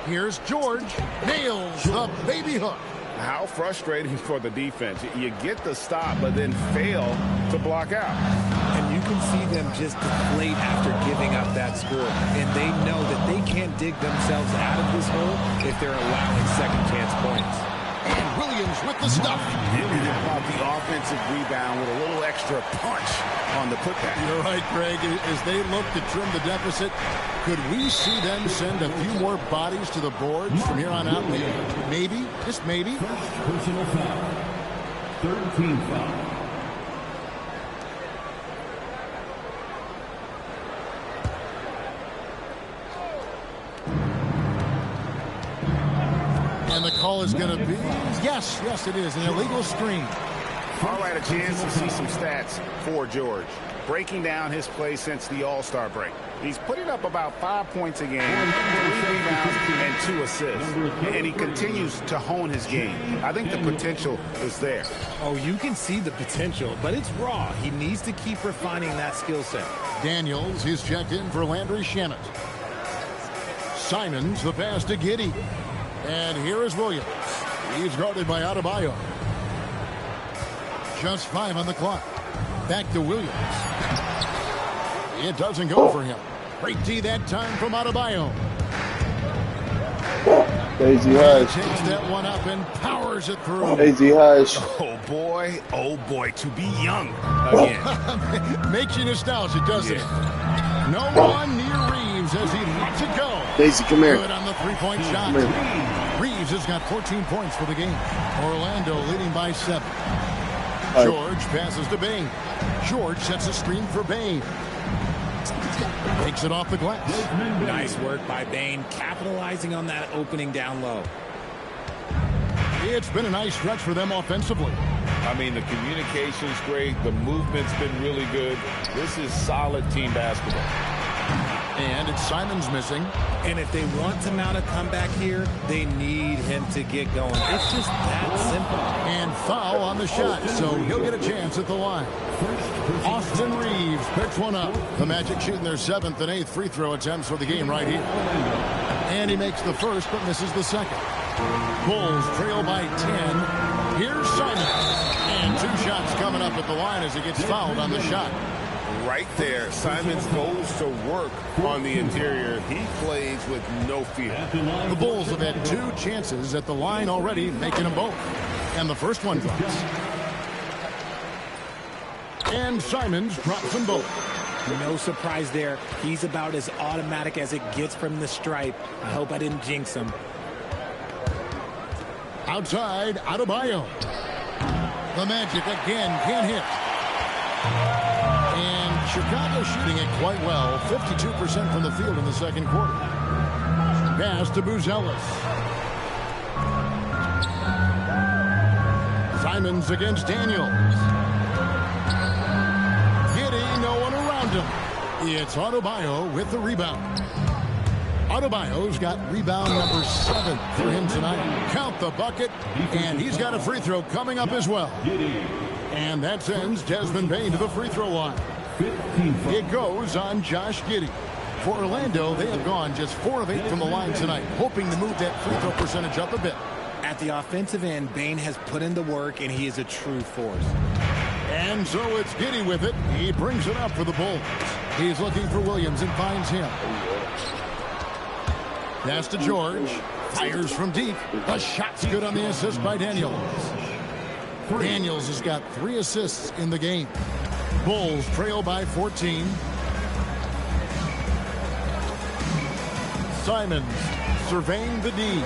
Here's George. Nails the baby hook. How frustrating for the defense. You get the stop, but then fail to block out. And you can see them just deflate after giving up that score. And they know that they can't dig themselves out of this hole if they're allowing second chance points. And Williams with the stuff. About the offensive rebound with a little extra punch on the putback. You're right, Greg. As they look to trim the deficit, could we see them send a few more bodies to the boards from here on out? Maybe, just maybe. First personal foul. 13 foul. And the call is going to be, yes, it is, an illegal screen. All right, a chance to see some stats for George. Breaking down his play since the All-Star break. He's putting up about 5 points a game, 3 rebounds, and 2 assists. And he continues to hone his game. I think the potential is there. Oh, you can see the potential, but it's raw. He needs to keep refining that skill set. Daniels, he's checked in for Landry Shamet. Simons, the pass to Giddey. And here is Williams. He's guarded by Adebayo. Just 5 on the clock. Back to Williams. It doesn't go for him. Great D that time from Adebayo. Daisy Hush. Takes that one up and powers it through. Daisy Hush. Oh boy, to be young again. Makes you nostalgic, doesn't it? No one near Reeves as he lets it go. Daisy, come here. Good on the three-point shot. Reeves has got 14 points for the game. Orlando leading by 7. George passes to Bane. George sets a screen for Bane. Takes it off the glass. Nice work by Bane, capitalizing on that opening down low. It's been a nice stretch for them offensively. I mean, the communication's great. The movement's been really good. This is solid team basketball. And it's Simons missing. And if they want to mount a comeback here, they need him to get going. It's just that simple. And foul on the shot, so he'll get a chance at the line. Austin Reeves picks one up. The Magic shooting their 7th and 8th free throw attempts for the game right here. And he makes the first, but misses the second. Bulls trail by 10. Here's Simons. And 2 shots coming up at the line as he gets fouled on the shot. Right there, Simons goes to work on the interior. He plays with no fear. The Bulls have had 2 chances at the line already, making them both. And the first one drops. And Simons drops them both. No surprise there. He's about as automatic as it gets from the stripe. I hope I didn't jinx him. Outside, Adebayo. The Magic again can't hit. And Chicago shooting it quite well. 52% from the field in the second quarter. Pass to Buzelis. Simons against Daniels. Giddey, no one around him. It's Adebayo with the rebound. Adebayo's got rebound number 7 for him tonight. Count the bucket, and he's got a free throw coming up as well. And that sends Desmond Bane to the free throw line. It goes on Josh Giddey. For Orlando, they have gone just 4 of 8 from the line tonight, hoping to move that free throw percentage up a bit. At the offensive end, Bane has put in the work, and he is a true force. And so it's Giddey with it. He brings it up for the Bulls. He's looking for Williams and finds him. Pass to George. Fires from deep. The shot's good on the assist by Daniels. Daniels has got 3 assists in the game. Bulls trail by 14. Simons surveying the D.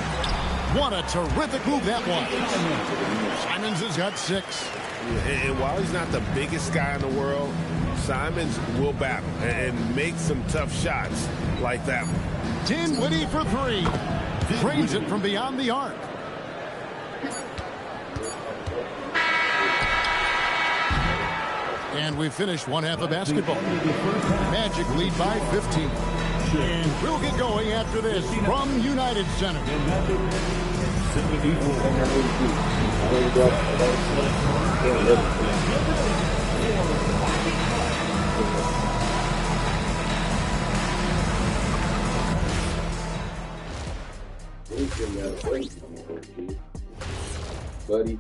What a terrific move that was. Simons has got 6. And while he's not the biggest guy in the world, Simons will battle and make some tough shots like that one. Dinwiddie for 3. Frames it from beyond the arc. And we finished one half of basketball. Magic lead by 15. And we'll get going after this from United Center. Buddy.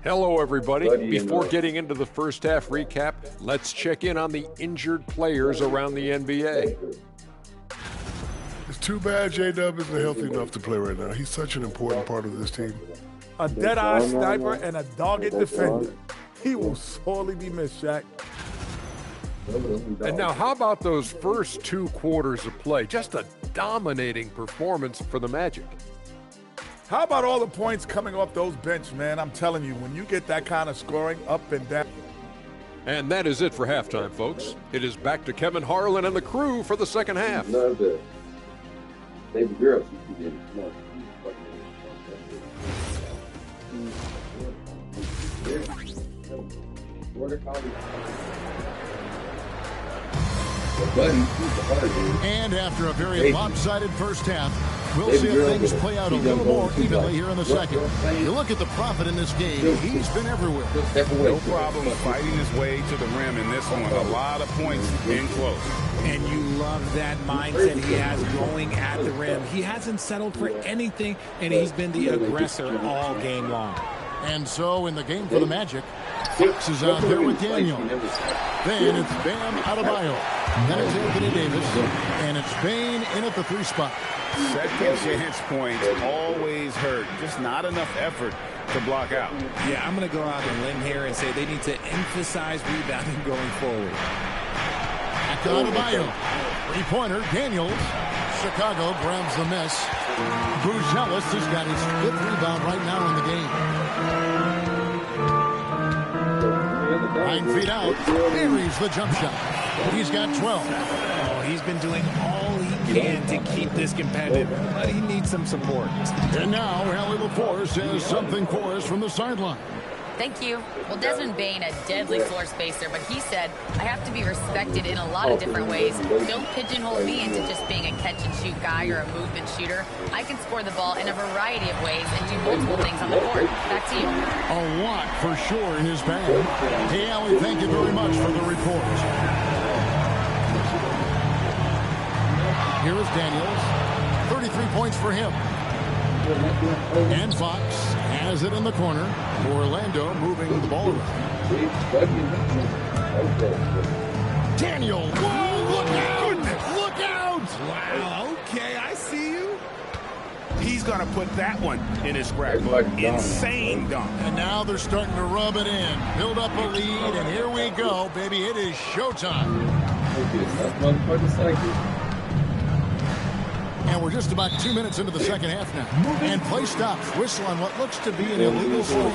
Hello, everybody. Before getting into the first half recap, let's check in on the injured players around the NBA. It's too bad J-Dub isn't healthy enough to play right now. He's such an important part of this team. A dead-eye sniper and a dogged defender. He will sorely be missed, Shaq. And now, how about those first 2 quarters of play? Just a dominating performance for the Magic. How about all the points coming off those bench, man? I'm telling you, when you get that kind of scoring up and down. And that is it for halftime, folks. It is back to Kevin Harlan and the crew for the second half. Baby girl, And after a very lopsided first half, we'll see if things play out a little more evenly here in the second. You look at the Prophet in this game, he's been everywhere. No problem fighting his way to the rim in this one. A lot of points in close. And you love that mindset he has going at the rim. He hasn't settled for anything, and he's been the aggressor all game long. And so in the game for the Magic, Fox is out there with Daniel. Then it's Bam Adebayo. Then it's Anthony Davis. And it's Bane in at the 3 spot. Second chance points always hurt. Just not enough effort to block out. Yeah, I'm going to go out on a limb here and say they need to emphasize rebounding going forward. Back to Adebayo. 3-pointer, Daniels. Chicago grabs the miss. Buzelis has got his 5th rebound right now in the game. 9 feet out. Buries the jump shot. He's got 12. Oh, he's been doing all he can to keep this competitive, but he needs some support. And now, Allie LaForce has something for us from the sideline. Thank you. Well, Desmond Bane, a deadly floor spacer, but he said, I have to be respected in a lot of different ways. Don't pigeonhole me into just being a catch-and-shoot guy or a movement shooter. I can score the ball in a variety of ways and do multiple things on the court. Back to you. A lot for sure in his bag. Hey, Allie, thank you very much for the report. Here is Daniels. 33 points for him. And Fox has it in the corner. Orlando moving the ball around. Daniel, whoa, look out! Look out! Wow, okay, I see you. He's going to put that one in his scrapbook. Insane dunk. And now they're starting to rub it in. Build up a lead, and here we go, baby. It is showtime. And we're just about 2 minutes into the second half now. And play stops. Whistle on what looks to be an illegal swing.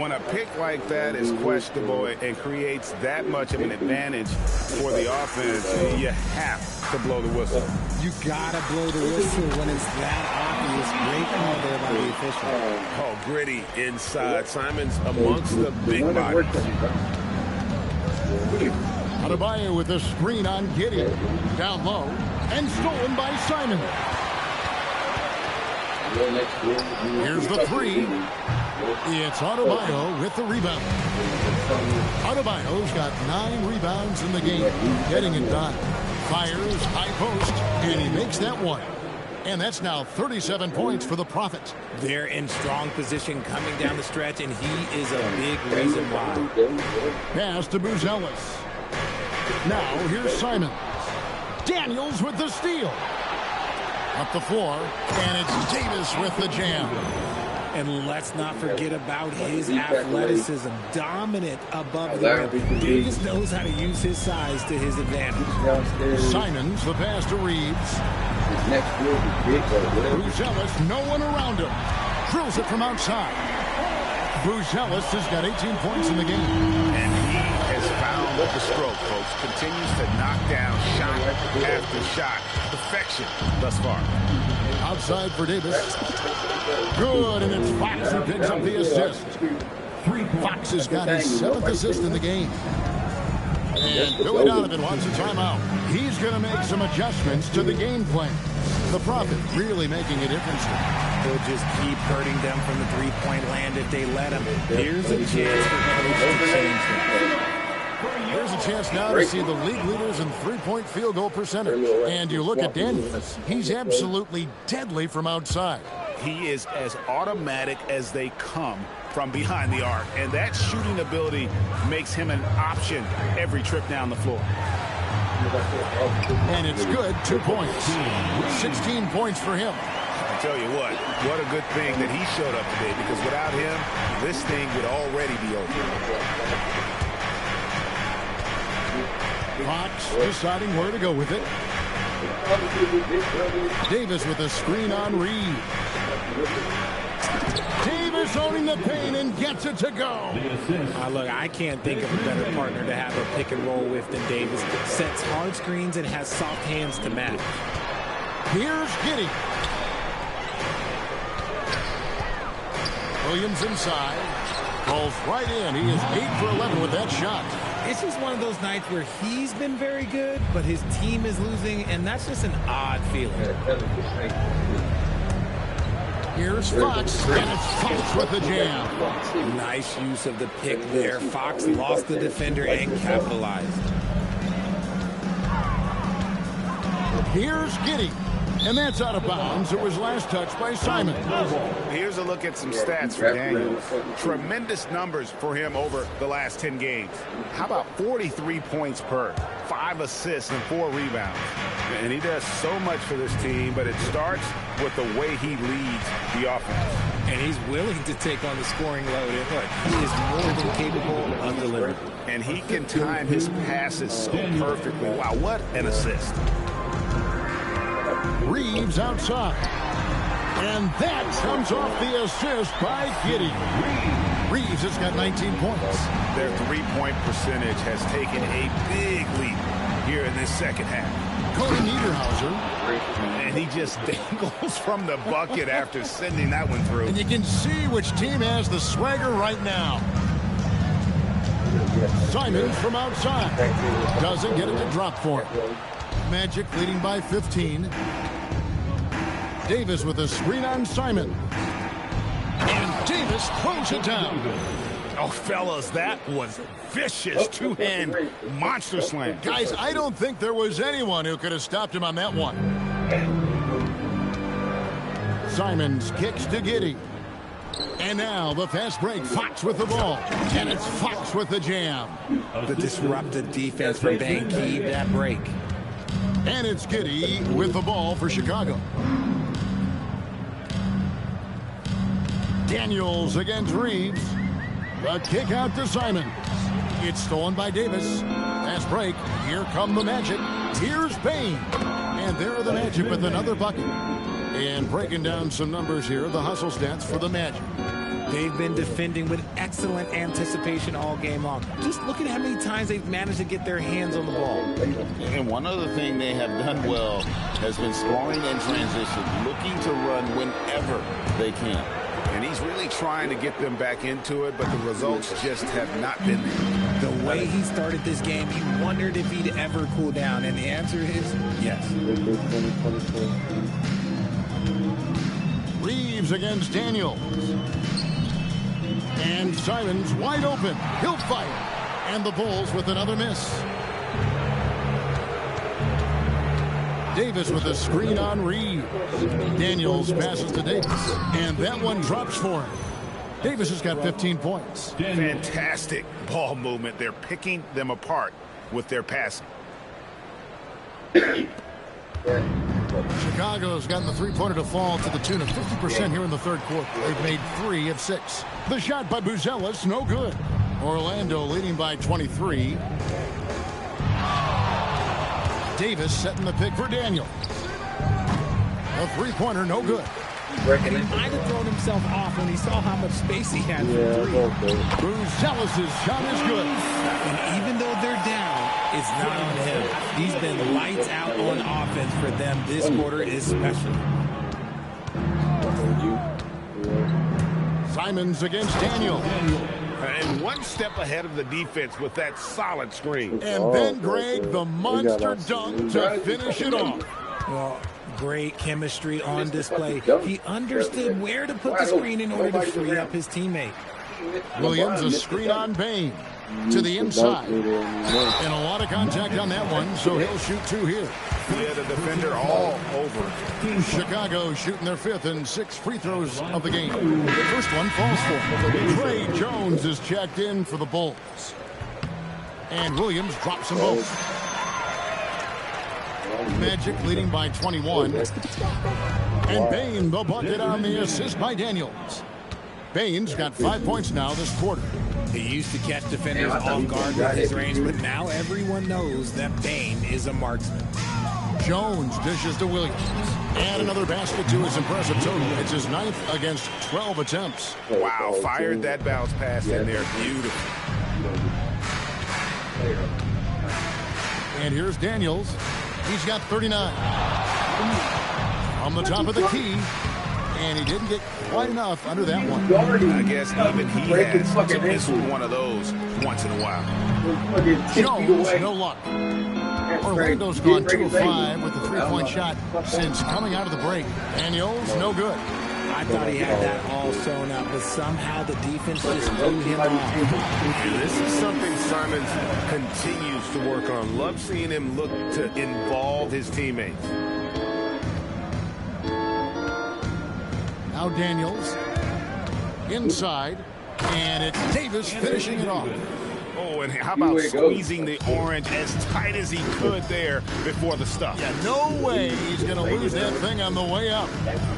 When a pick like that is questionable and creates that much of an advantage for the offense, you have to blow the whistle. You gotta blow the whistle when it's that obvious. Great call there by the official. Oh, Gritty inside. Simon's amongst the big bodies. Adebayo with a screen on Giddey. Down low. And stolen by Simon. Here's the 3. It's Adebayo with the rebound. Adebayo's got 9 rebounds in the game. Getting it done. Fires, high post, and he makes that one. And that's now 37 points for the Prophet. They're in strong position coming down the stretch, and he is a big reason why. Pass to Buzelis. Now here's Simon. Daniels with the steal. Up the floor, and it's Davis with the jam. And let's not forget about his athleticism. Dominant above the rim. Davis knows how to use his size to his advantage. Simons, the pass to Reeves. Buzelis, no one around him. Drills it from outside. Buzelis has got 18 points in the game. And he has found the stroke, folks. Continues to knock down shot after shot. Perfection thus far. Outside for Davis. Good, and it's Fox who picks up the assist. Fox has got his 7th assist in the game. And Billy Donovan wants a timeout. He's going to make some adjustments to the game plan. The Prophet really making a difference. They'll just keep hurting them from the three-point land if they let him. Here's a chance for coach to change that. Here's a chance now to see the league leaders in three-point field goal percentage. And you look at Daniels. He's absolutely deadly from outside. He is as automatic as they come from behind the arc. And that shooting ability makes him an option every trip down the floor. And it's good. 2 points. 16 points for him. I tell you what a good thing that he showed up today, because without him, this thing would already be over. Fox deciding where to go with it. Davis with a screen on Reed. Davis owning the paint and gets it to go. Look, I can't think of a better partner to have a pick and roll with than Davis. Sets hard screens and has soft hands to match. Here's Giddey. Williams inside. Rolls right in. He is 8 for 11 with that shot. It's just one of those nights where he's been very good, but his team is losing, and that's just an odd feeling. Here's Fox, and it's Fox with the jam. Nice use of the pick there. Fox lost the defender and capitalized. Here's Giddey. And that's out of bounds. It was last touched by Simon. Here's a look at some stats for Daniels. Tremendous numbers for him over the last 10 games. How about 43 points per, 5 assists and 4 rebounds. And he does so much for this team, but it starts with the way he leads the offense. And he's willing to take on the scoring load. And look, he is more than capable of delivering. And he can time his passes so perfectly. Wow, what an assist. Reeves outside. And that comes off the assist by Giddey. Reeves has got 19 points. Their three-point percentage has taken a big leap here in this second half. Cody Niederhauser. And he just dangles from the bucket after sending that one through. And you can see which team has the swagger right now. Simon from outside. Doesn't get it to drop for him. Magic leading by 15. Davis with a screen on Simon. And Davis throws it down. Oh, fellas, that was vicious two-hand monster slam. Guys, I don't think there was anyone who could have stopped him on that one. Simons kicks to Giddey. And now the fast break. Fox with the ball. And it's Fox with the jam. The disruptive defense from Bang keyed that break. And it's Giddey with the ball for Chicago. Daniels against Reeves. A kick out to Simon. It's stolen by Davis. Fast break. Here come the Magic. Here's Bain. And there are the Magic with another bucket. And breaking down some numbers here, the hustle stats for the Magic. They've been defending with excellent anticipation all game long. Just look at how many times they've managed to get their hands on the ball. And one other thing they have done well has been scoring in transition, looking to run whenever they can. And he's really trying to get them back into it, but the results just have not been there. The way he started this game, he wondered if he'd ever cool down, and the answer is yes. Reeves against Daniels. And Simons wide open. He'll fire. And the Bulls with another miss. Davis with a screen on Reeves. Daniels passes to Davis. And that one drops for him. Davis has got 15 points. Fantastic ball movement. They're picking them apart with their passing. Chicago's gotten the three-pointer to fall to the tune of 50% here in the third quarter. They've made 3 of 6. The shot by Buzelis, no good. Orlando leading by 23. Davis setting the pick for Daniel. A three-pointer, no good. He might have thrown himself off when he saw how much space he had for 3. Buzelis' shot is good. And even though they're down, it's not on him. He's been lights out on offense for them this quarter especially. Simons against Daniel. And one step ahead of the defense with that solid screen. And then Greg, the monster dunk to finish it off. Well, great chemistry on display. He understood where to put the screen in order to free up his teammate. Williams a screen on Bain. to the inside. And a lot of contact on that one, so he'll shoot 2 here. Yeah, the defender all over. Chicago shooting their 5th and 6th free throws of the game. The first one falls for him. Trey Jones is checked in for the Bulls. And Williams drops them both. Magic leading by 21. And Bane the bucket on the assist by Daniels. Bane's got 5 points now this quarter. He used to catch defenders off guard with his range, but now everyone knows that Bane is a marksman. Jones dishes to Williams. And another basket to his impressive total. It's his 9th against 12 attempts. Wow, fired that bounce pass in there. Beautiful. And here's Daniels. He's got 39. On the top of the key. And he didn't get quite enough under that one. I guess even he has to miss one of those once in a while. Jones, no luck. Orlando's gone 2 of 5 with the 3-point shot since coming out of the break. Daniels, no good. I thought he had that all sewn up, but somehow the defense just threw him off. And this is something Simons continues to work on. Love seeing him look to involve his teammates. Now Daniels inside, and it's Davis finishing it off. Oh, and how about squeezing the orange as tight as he could there before the stuff? Yeah, no way he's going to lose that thing on the way up.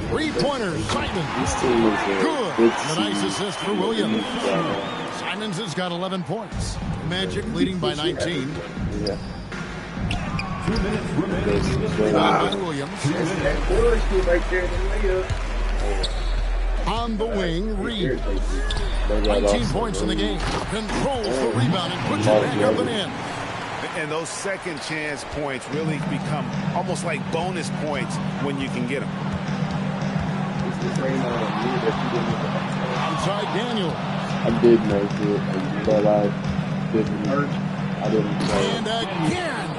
3-pointer, Simons. Good. The nice assist for Williams. Simons has got 11 points. Magic leading by 19. 2 minutes remaining. By Williams. On the wing, Reed. 19 points in the game. Controls the rebound and puts it back up and in. And those second chance points really become almost like bonus points when you can get them. Outside Daniel. I did make it, but I didn't know. And again.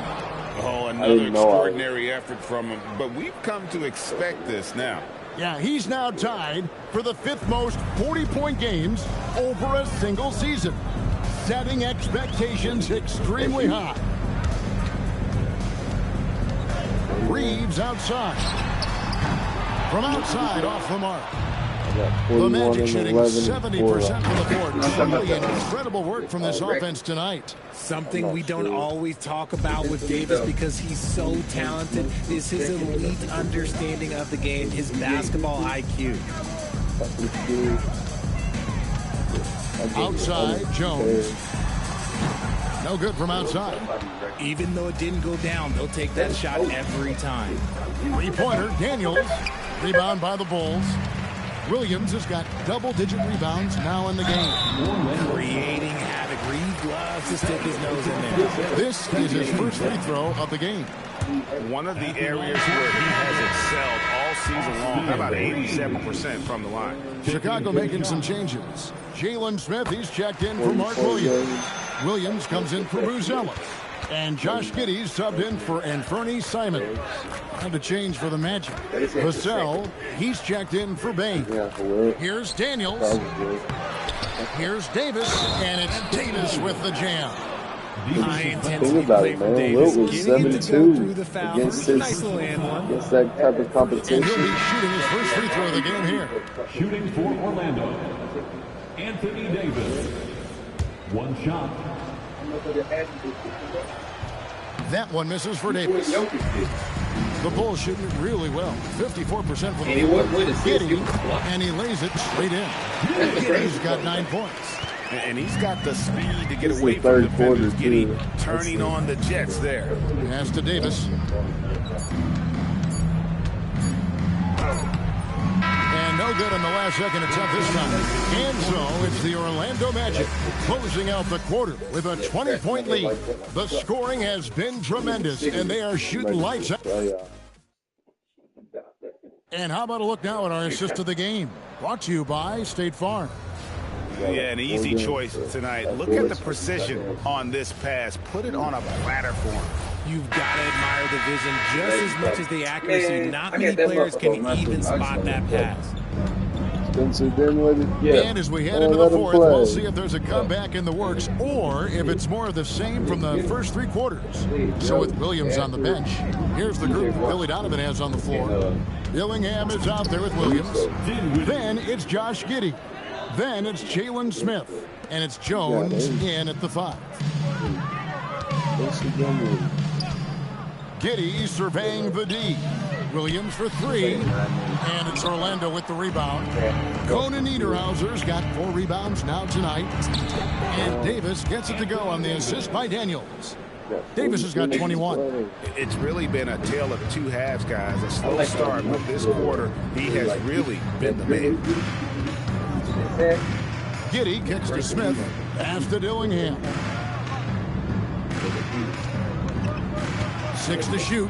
Oh, another extraordinary effort from him. But we've come to expect this now. Yeah, he's now tied for the 5th most 40-point games over a single season, setting expectations extremely high. Reeves outside. From outside, off the mark. The Magic shooting 70% from the court. Truly incredible work from this offense tonight. Something we don't always talk about with Davis because he's so talented is his elite understanding of the game, his basketball IQ. Outside, Jones. No good from outside. Even though it didn't go down, they'll take that shot every time. 3-pointer, Daniels. Rebound by the Bulls. Williams has got double-digit rebounds now in the game. Creating havoc. Reed loves to stick his nose in there. This is his first free throw of the game. One of the areas where he has excelled all season long. How about 87% from the line? Chicago making some changes. Jalen Smith, he's checked in for Mark Williams. Williams comes in for Bruce Ellis. And Josh Giddey subbed in for Anthony Simons. And a change for the Magic. Vassell, he's checked in for Bane. Here's Daniels. Here's Davis. And it's Davis with the jam. Think about it, man. Wilt was 7-2 against that type of competition. And he'll be shooting his first free throw of the game here. Shooting for Orlando, Anthony Davis. 1 shot. That one misses for Davis. The Bulls shooting it really well. 54% from the floor. Giddey, and he lays it straight in. Giddey's got 9 points. And he's got the speed to get away from defenders. Giddey turning on the Jets there. Pass to Davis. And no good on the last second attempt this time. And so it's the Orlando Magic closing out the quarter with a 20-point lead. The scoring has been tremendous, and they are shooting lights out. And how about a look now at our assist of the game? Brought to you by State Farm. Yeah, an easy choice tonight. Look at the precision on this pass. Put it on a platter for him. You've got to admire the vision just as much as the accuracy. Not many players can even spot that pass. Spencer Dinwiddie. And as we head into the fourth, we'll see if there's a comeback in the works or if it's more of the same from the first 3 quarters. So with Williams on the bench, here's the group Billy Donovan has on the floor. Dillingham is out there with Williams. Then it's Josh Giddey. Then it's Jalen Smith. And it's Jones in at the 5. Giddey surveying the D. Williams for 3. And it's Orlando with the rebound. Conan Niederhauser's got 4 rebounds now tonight. And Davis gets it to go on the assist by Daniels. Davis has got 21. It's really been a tale of 2 halves, guys. A slow start, but this quarter, he has really been the man. Giddey kicks to Smith. Pass to Dillingham. 6 to shoot.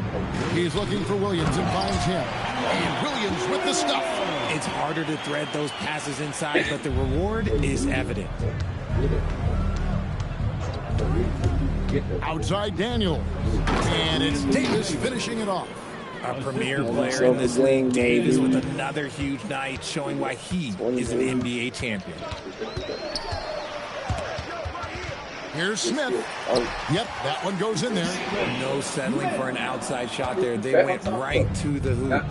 He's looking for Williams and finds him. And Williams with the stuff. It's harder to thread those passes inside, but the reward is evident. Outside Daniels. And it's Davis finishing it off. A premier player in this league, Davis, with another huge night, showing why he is an NBA champion. Here's Smith. Yep, that one goes in there. No settling for an outside shot there. They went right to the hoop.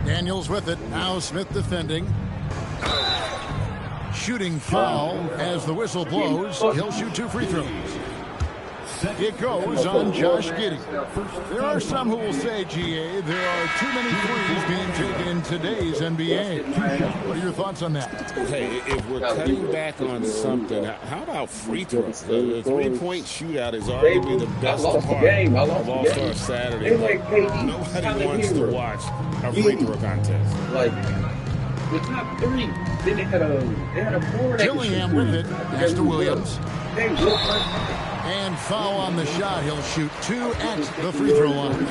Daniels with it. Now Smith defending. Shooting foul as the whistle blows. He'll shoot 2 free throws. It goes on Josh Giddey. There are some who will say, GA, there are too many threes being taken in today's NBA. What are your thoughts on that? Hey, if we're cutting back on something, how about free throws? The 3-point shootout is arguably the best part of All-Star Saturday. Nobody wants to watch a free throw contest. Like, the top 3, then they had a 4. Dillingham with it. Pass to Williams. And foul on the shot. He'll shoot 2 at the free throw line.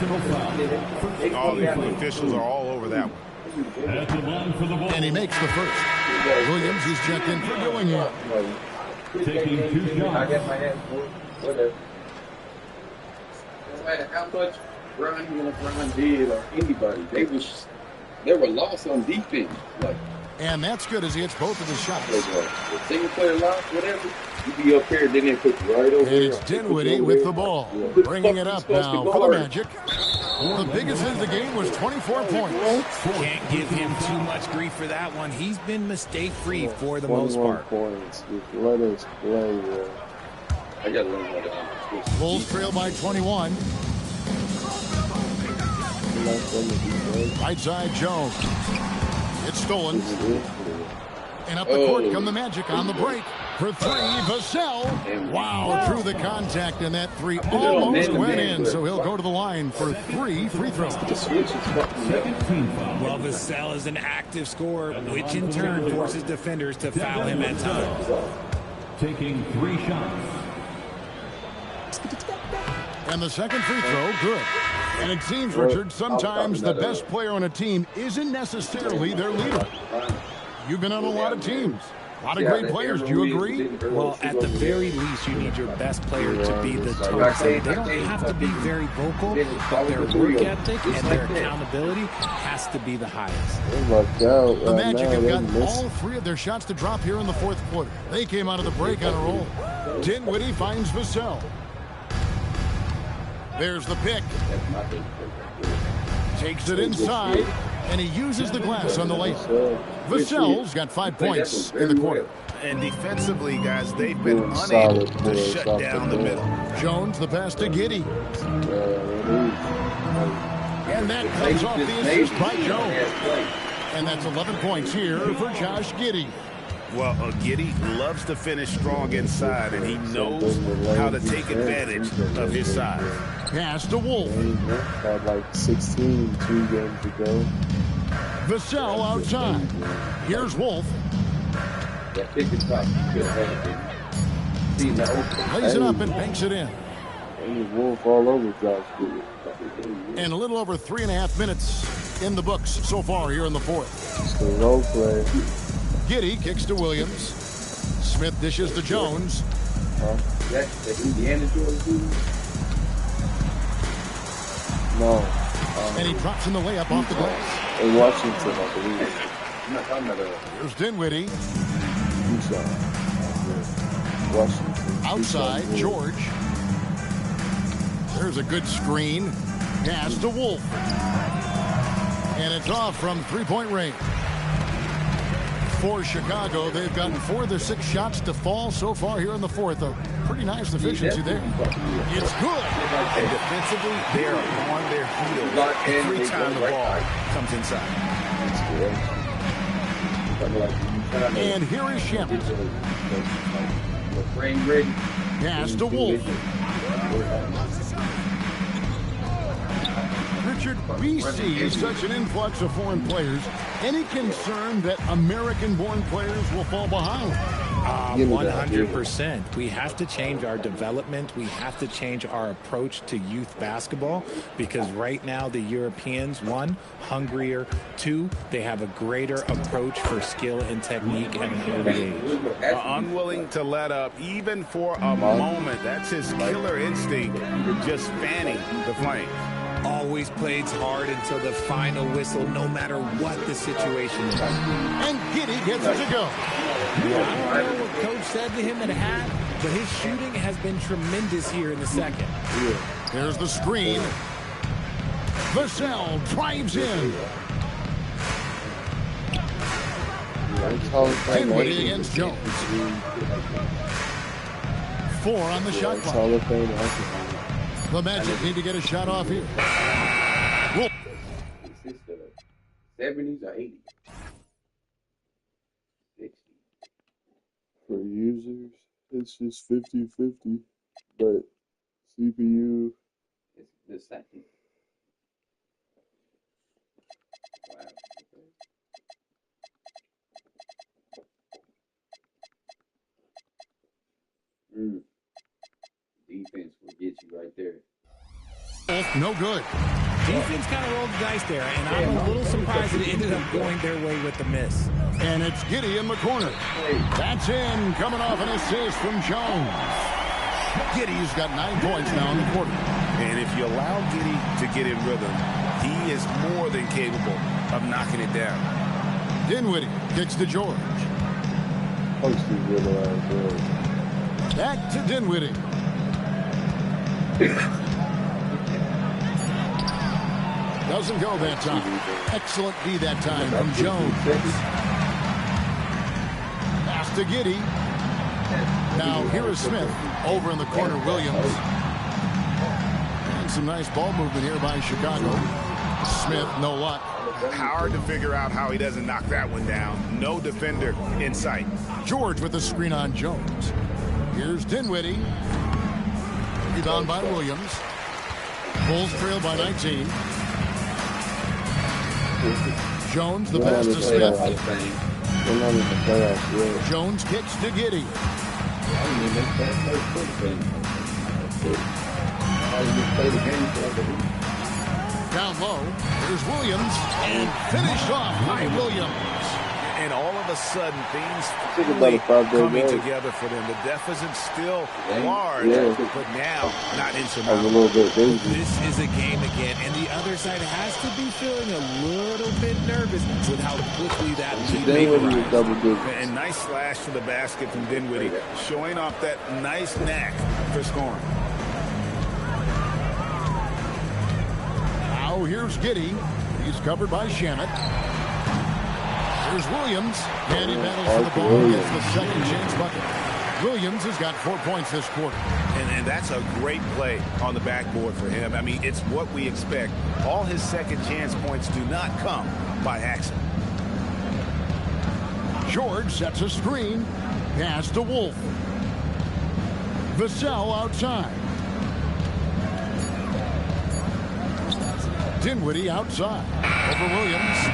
All the officials are all over that one. And he makes the first. Williams is checked in for Dillingham. Taking 2 shots. Whatever. No matter how much Brian did or anybody, they were lost on defense. Like, and that's good as he hits both of his shots. Single player loss, whatever. You be up here, then they put you right over here. It's Dinwiddie with the ball. Bringing it up now for the Magic. The biggest hit of the game was 24 points. Can't give him too much grief for that one. He's been mistake-free for the most part. Points. Let us play. I got to learn how to Bulls trail by 21. Right side Jones. It's stolen. And up the court come the Magic on the break. For 3, Vassell. Wow, through the contact, and that 3 almost went in, so he'll go to the line for 3 free throws. Well, Vassell is an active scorer, which in turn forces defenders to foul him at times. Taking 3 shots. And the second free throw, good. And it seems, Richard, sometimes the best player on a team isn't necessarily their leader. You've been on a lot of teams. A lot of great players. Do you agree? Well, at the very least, you need your best player to be the total. They don't have to be very vocal, but their work ethic and their accountability has to be the highest. The Magic have gotten all 3 of their shots to drop here in the fourth quarter. They came out of the break on a roll. Dinwiddie finds Vassell. There's the pick. Takes it inside, and he uses the glass on the layup. Vassell's got 5 points in the quarter. And defensively, guys, they've been unable to shut down the middle. Jones, the pass to Giddey. And that comes off the assist by Jones. And that's 11 points here for Josh Giddey. Well, Giddey loves to finish strong inside, and he knows how to take advantage of his size. Pass to Wolf. Had like 16 2 games ago. Vassell outside. Here's Wolf. Lays it up and banks it in. Wolf all over Josh. And a little over 3.5 minutes in the books so far here in the fourth. Role play. Giddey kicks to Williams. Smith dishes to Jones. No. And he drops in the layup off the glass. In Washington, I believe. I'm not talking about Here's Dinwiddie. Washington. Outside, George. There's a good screen. Pass to Wolf. And it's off from three-point range. For Chicago, they've gotten 4 of their 6 shots to fall so far here in the fourth. A pretty nice efficiency there. It's good. And defensively, they are on their heels every time the ball comes inside. And here is Shamet. Pass to Wolf. Richard, we see such an influx of foreign players. Any concern that American-born players will fall behind? 100%. We have to change our development. We have to change our approach to youth basketball because right now the Europeans, 1, hungrier, 2, they have a greater approach for skill and technique at an early age. Unwilling to let up even for a moment. That's his killer instinct, just fanning the flame. Always plays hard until the final whistle, no matter what the situation is. And Giddey gets it to go. I don't know what Coach said to him at half, but his shooting has been tremendous here in the second. There's the screen. Vassell drives in. Dinwiddie against Jones. 4 on the shot clock. The Magic need to get a shot off here. 70s or 80s? 60. For users, it's just 50-50. But CPU... It's the second. Wow. Defense will get you right there. No good. Defense kind of rolled the dice there, and I'm a little surprised that it ended up going their way with the miss. And it's Giddey in the corner. That's in, coming off an assist from Jones. Giddey's got 9 points now in the quarter. And if you allow Giddey to get in rhythm, he is more than capable of knocking it down. Dinwiddie kicks to George. Back to Dinwiddie. Doesn't go that time. Excellent D that time from Jones. Pass to Giddey. Now here is Smith. Over in the corner, Williams. And some nice ball movement here by Chicago. Smith, no luck. Hard to figure out how he doesn't knock that one down. No defender in sight. George with the screen on Jones. Here's Dinwiddie. Rebound by Williams. Bulls trail by 19. Jones, the pass to Smith. Jones kicks to Giddey. Down low, there's Williams, and finished off by Williams. And all of a sudden, things coming together for them. The deficit's still large, but now not insurmountable. This is a game again, and the other side has to be feeling a little bit nervous with how quickly that lead may rise. And nice slash to the basket from Dinwiddie, showing off that nice knack for scoring. Now here's Giddey. He's covered by Shamet. Here's Williams, and he battles for the ball and gets the second chance bucket. Williams has got 4 points this quarter. And that's a great play on the backboard for him. I mean, it's what we expect. All his second chance points do not come by accident. George sets a screen. Pass to Wolf. Vassell outside. Dinwiddie outside. Over Williams.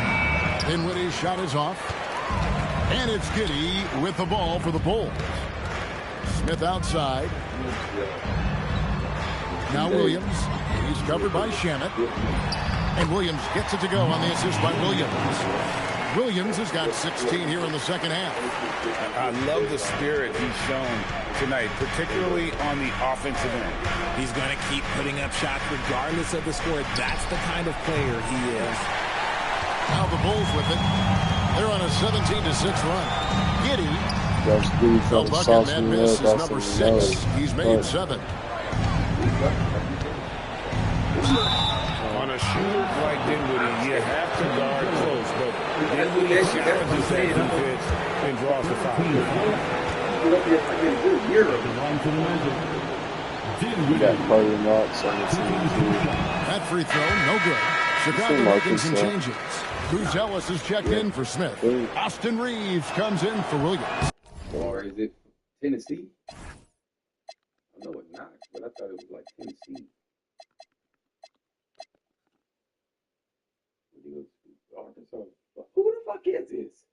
Dinwiddie's shot is off. And it's Giddey with the ball for the Bulls. Smith outside. Now Williams. He's covered by Shamet. And Williams gets it to go on the assist by Williams. Williams has got 16 here in the second half. I love the spirit he's shown tonight, particularly on the offensive end. He's going to keep putting up shots regardless of the score. That's the kind of player he is. Now the Bulls with it. They're on a 17-6 run. Giddey. The bucket net miss is number 6. He's made 7. On a shooter like Dinwiddie, you have to guard close, but Dinwiddie challenges that defense and draws the foul. That free throw, no good. Chicago making some changes. Buzelis is checked in for Smith. Austin Reeves comes in for Williams. Or is it Tennessee? I know it's not, but I thought it was like Tennessee. Who the fuck is this?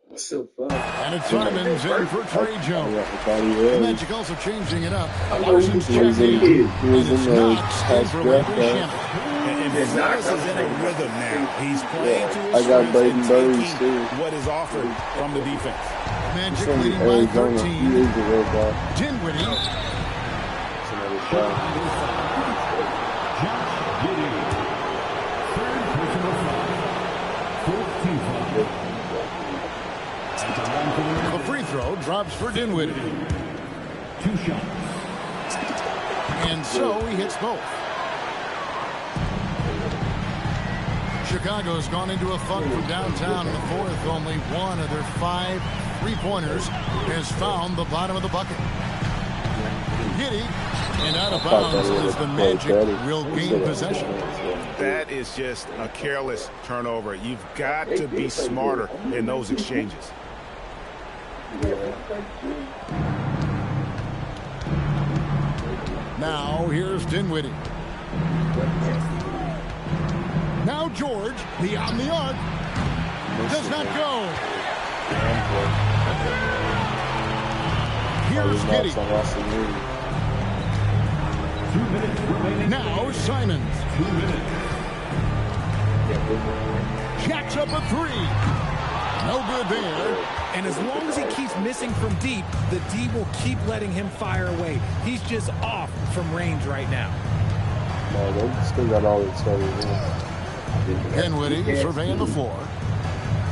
What's so fun? And it's Simons in for Trey Jones. The Magic also changing it up. Larson's checked in. And it's Knox in for Landry Shamet. And Buzelis is in a rhythm now. He's playing to his I got strengths Braden and Burns taking too. what is offered from the defense. Magic leading by 13. Dinwiddie. That's another shot. The free throw drops for Dinwiddie. 2 shots. And so he hits both. Chicago's gone into a funk from downtown in the fourth. Only one of their 5 3-pointers has found the bottom of the bucket. Giddey and out of bounds as the Magic will gain possession. That is just a careless turnover. You've got to be smarter in those exchanges. Now here's Dinwiddie. Now George, beyond the arc, does not go. Here's Giddey. Now Simons. 2 minutes. Jacks up a 3. No good there. And as long as he keeps missing from deep, the D will keep letting him fire away. He's just off from range right now. No, they still got all the starters in. Dinwiddie surveying the floor.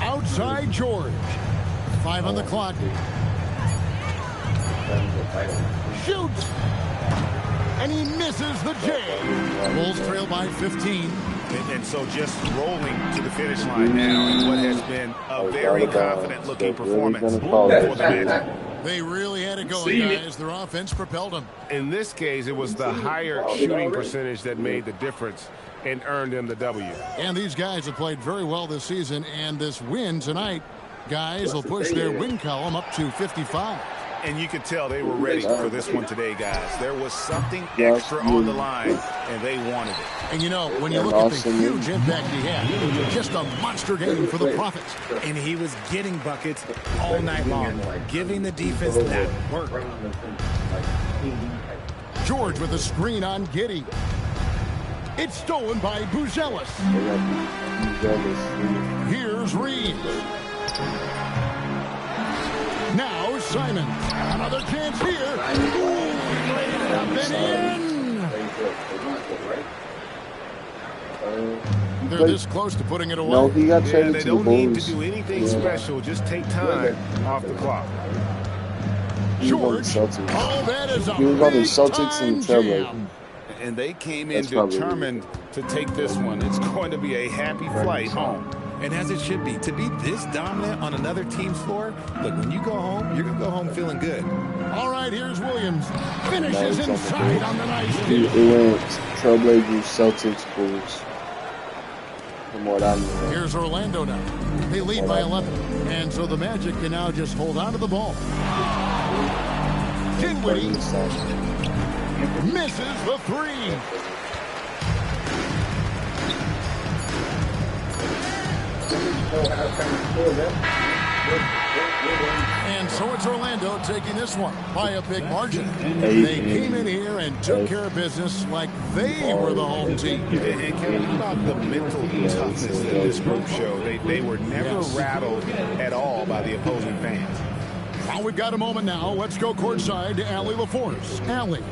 Outside George. 5 on the clock. Shoots. And he misses the J. Bulls trail by 15. And so just rolling to the finish line now in what has been a very confident-looking performance for the Magic. They really had it going, guys. Their offense propelled them. In this case, it was the higher shooting percentage that made the difference and earned them the W. And these guys have played very well this season, and this win tonight, guys, will push their win column up to 55. And you could tell they were ready for this one today, guys. There was something extra on the line, and they wanted it. And, you know, when you look at the huge impact he had, just a monster game for the Profits. And he was getting buckets all night long, giving the defense that work. George with a screen on Giddey. It's stolen by Buzelis. Here's Reeves. Now Simons. Another chance here. Ooh, laid it up and in. They're this close to putting it away. No, he got traded they to the don't need to Bulls. do anything special. Just take time off the clock. George. Oh, that is a he was on the Celtics and the Trailblazers. And they came in determined to take this one. It's going to be a happy flight home. And as it should be, to be this dominant on another team's floor, look, when you go home, you're going to go home feeling good. All right, here's Williams. Finishes inside on the nice It went Trailblazers, Celtics, Bulls. From what I know. Here's Orlando now. They lead by 11. And so the Magic can now just hold on to the ball. Dinwiddie misses the 3. And so it's Orlando taking this one by a big margin. They came in here and took care of business like they were the home team. And Kevin, how about the mental toughness that this group showed? They were never rattled at all by the opposing fans. Well, we've got a moment now. Let's go courtside to Allie LaForce. Allie.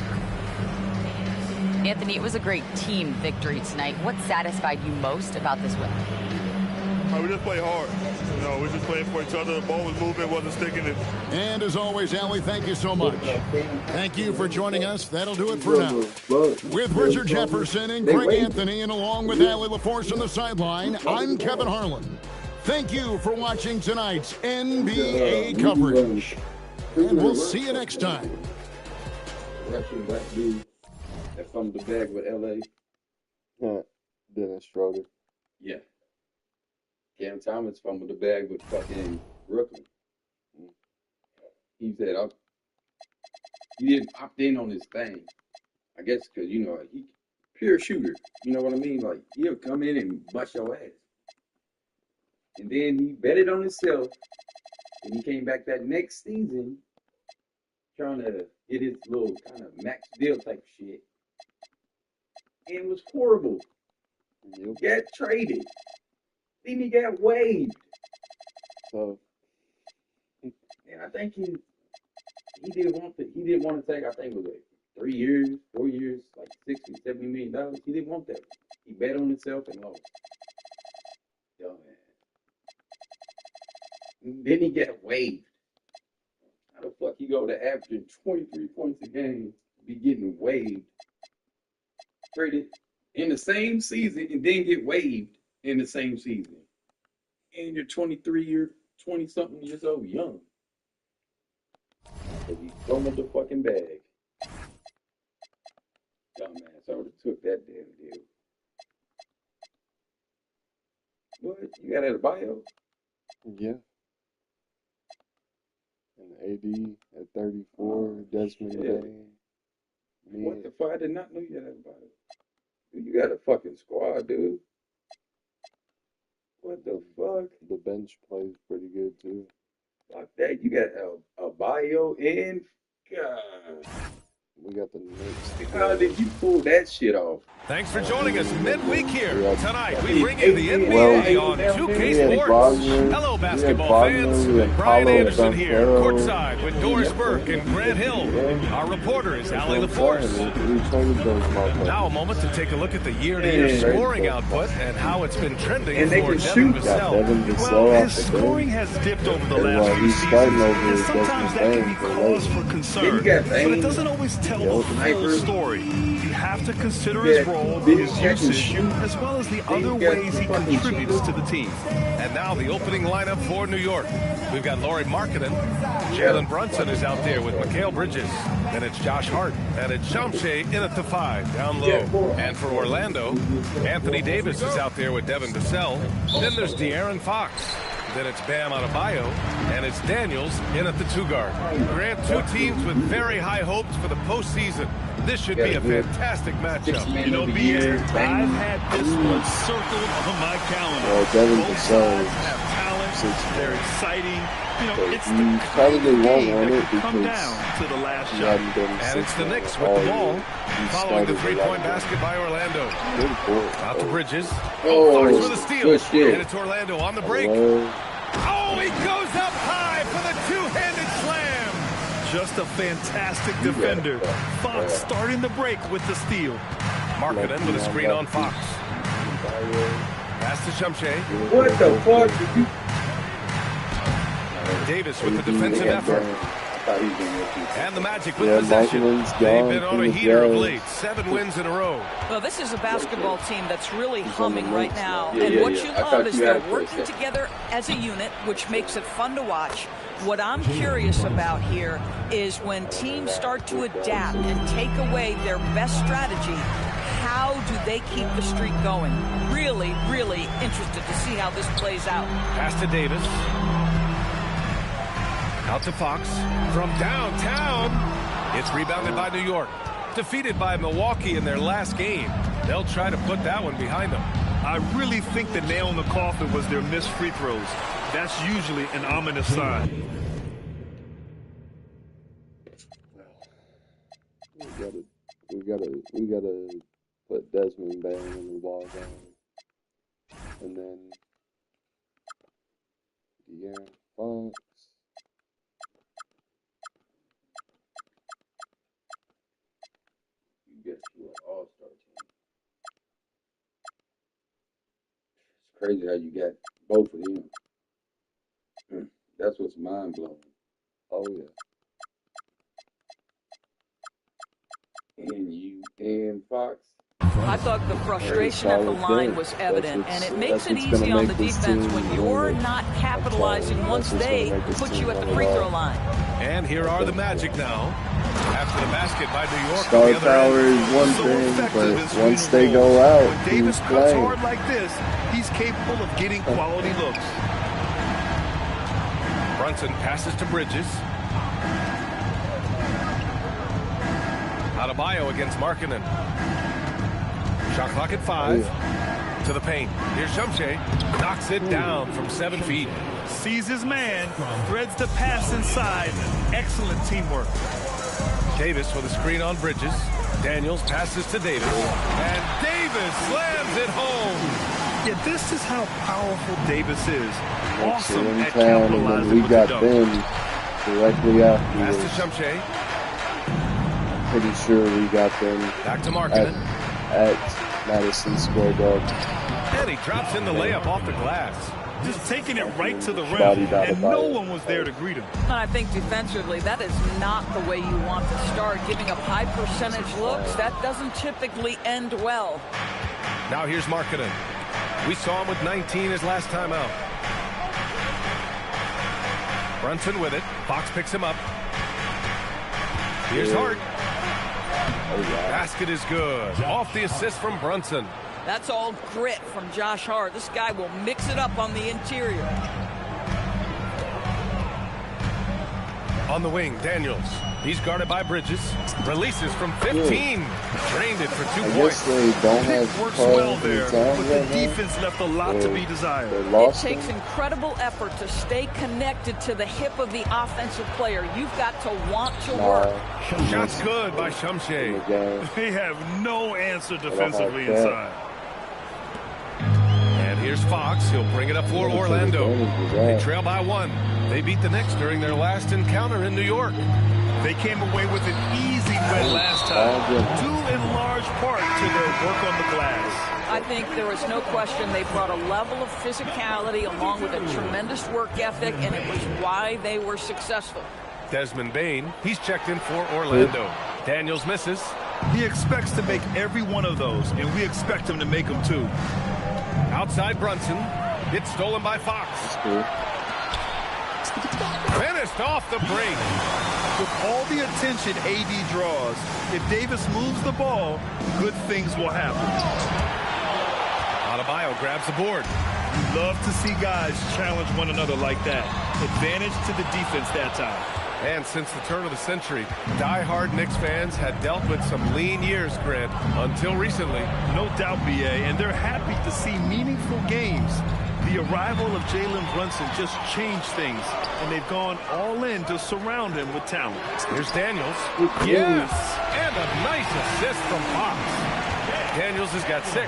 Anthony, it was a great team victory tonight. What satisfied you most about this win? We just played hard. You know, we just played for each other. The ball was moving, wasn't sticking it. And as always, Allie, thank you so much. Thank you for joining us. That'll do it for now. With Richard Jefferson and Greg Anthony, and along with Allie LaForce on the sideline, I'm Kevin Harlan. Thank you for watching tonight's NBA coverage. And we'll see you next time. Russian black dude that fumbled the bag with LA. Yeah, Dennis Schroeder. Yeah. Cam Thomas fumbled the bag with fucking Brooklyn. He said, he didn't opt in on his thing. I guess because, you know, he pure shooter. You know what I mean? Like, he'll come in and bust your ass. And then he betted on himself. And he came back that next season trying to get his little kind of max deal type shit. And it was horrible. Got traded. Then he got waived. So, and I think he didn't want to take, I think it was like 3 years, 4 years, like $60, $70 million. He didn't want that. He bet on himself and lost. Dumbass. Then he got waived. How the fuck he go to averaging 23 points a game, be getting waived, traded in the same season, and then get waived in the same season? And you're 20-something years old, young. Because he fumbled the fucking bag. Dumbass, I would have took that damn deal. What? You got Adebayo? Yeah. And AD at 34, Desmond Bain. What the fuck? I did not know you had Adebayo. Dude, you got a fucking squad, dude. What the fuck? The bench plays pretty good, too. Fuck that. You got Adebayo and... God. We got the Knicks. How did you pull that shit off? Thanks for joining us midweek here. Tonight, we bring you the NBA on 2K Sports. Hello, basketball fans. Brian Anderson here, courtside with Doris Burke and Grant Hill. Our reporter is Allie LaForce. Now a moment to take a look at the year-to-year scoring output and how it's been trending for Devin Vassell. Well, his scoring has dipped over the last few seasons, and sometimes that can be cause for concern. But it doesn't always tell the full story. You have to consider his role, his usage, as well as the other ways he contributes to the team. And now the opening lineup for New York. We've got Lauri Markkanen. Jalen Brunson is out there with Mikal Bridges. Then it's Josh Hart. And it's Shamshe in at the 5, down low. And for Orlando, Anthony Davis is out there with Devin Vassell. Then there's De'Aaron Fox. Then it's Bam Adebayo, and it's Daniels in at the 2 guard. Grant, two teams with very high hopes for the postseason. This should be a fantastic matchup. You know, BA, I've had this one circled on my calendar. Well, Devin Vassell have talent. They're exciting. You know, it's the probably won't want it come down to the last shot. And it's the Knicks with the ball, following the three-point basket by Orlando. Out to Bridges. Fox with a steal. And it's Orlando on the break. Oh, he goes up high for the two-handed slam. Just a fantastic defender. Fox starting the break with the steal. Markkanen with a screen on Fox. Pass to Shamshe. What the fuck? Davis with the defensive effort. And the Magic with possession. They've been on a heater of late. 7 wins in a row. Well, this is a basketball team that's really humming right now. And what you love is they're working together as a unit, which makes it fun to watch. What I'm curious about here is when teams start to adapt and take away their best strategy, how do they keep the streak going? Really, really interested to see how this plays out. Pass to Davis. Out to Fox from downtown. It's rebounded by New York. Defeated by Milwaukee in their last game. They'll try to put that one behind them. I really think the nail in the coffin was their missed free throws. That's usually an ominous sign. We gotta put Desmond Bain in the wall down, and then De'Aaron Fox. You get to an all-star team. It's crazy how you got both of them. That's what's mind-blowing. Oh, yeah. And Fox. I thought the frustration at the line was evident, and it makes it easy on the defense when you're not capitalizing once they put you at the free throw line. And here are the Magic now. After the basket by New York. Star power is one thing, but once they go out, when Davis cuts hard like this, he's capable of getting quality looks. Brunson passes to Bridges. Adebayo against Markkanen. Shot clock at 5. To the paint. Here's Shumshay. Knocks it down from 7 feet. Sees his man. Threads the pass inside. Excellent teamwork. Davis with a screen on Bridges. Daniels passes to Davis. And Davis slams it home. Yeah, this is how powerful Davis is. Awesome at and then we got them directly after. Pass to Shumshay. Pretty sure we got them back to Markkanen at Madison Square Garden. And he drops in the layup off the glass. Just taking it right to the rim, and no one was there to greet him. And I think defensively, that is not the way you want to start. Giving up high percentage looks, that doesn't typically end well. Now here's Markkanen. We saw him with 19 his last time out. Brunson with it. Fox picks him up. Here's Hart. Basket is good. Off the assist from Brunson. That's all grit from Josh Hart. This guy will mix it up on the interior. On the wing, Daniels. He's guarded by Bridges. Releases from 15. Drained it for 2 points. They don't have works well there, but the defense left a lot to be desired. It takes incredible effort to stay connected to the hip of the offensive player. You've got to want to work. Shot's good by Shumshay. They have no answer defensively inside. And here's Fox. He'll bring it up for Orlando. They trail by 1. They beat the Knicks during their last encounter in New York. They came away with an easy win last time, due in large part to their work on the glass. I think there is no question they brought a level of physicality along with a tremendous work ethic, and it was why they were successful. Desmond Bain, he's checked in for Orlando. Daniels misses. He expects to make every one of those, and we expect him to make them too. Outside Brunson. It's stolen by Fox. Finished off the break. With all the attention AD draws, if Davis moves the ball, good things will happen. Adebayo grabs the board. You love to see guys challenge one another like that. Advantage to the defense that time. And since the turn of the century, die-hard Knicks fans had dealt with some lean years, Grant, until recently. No doubt, BA, and they're happy to see meaningful games. The arrival of Jalen Brunson just changed things, and they've gone all in to surround him with talent. Here's Daniels. Yes! And a nice assist from Fox. Daniels has got 6.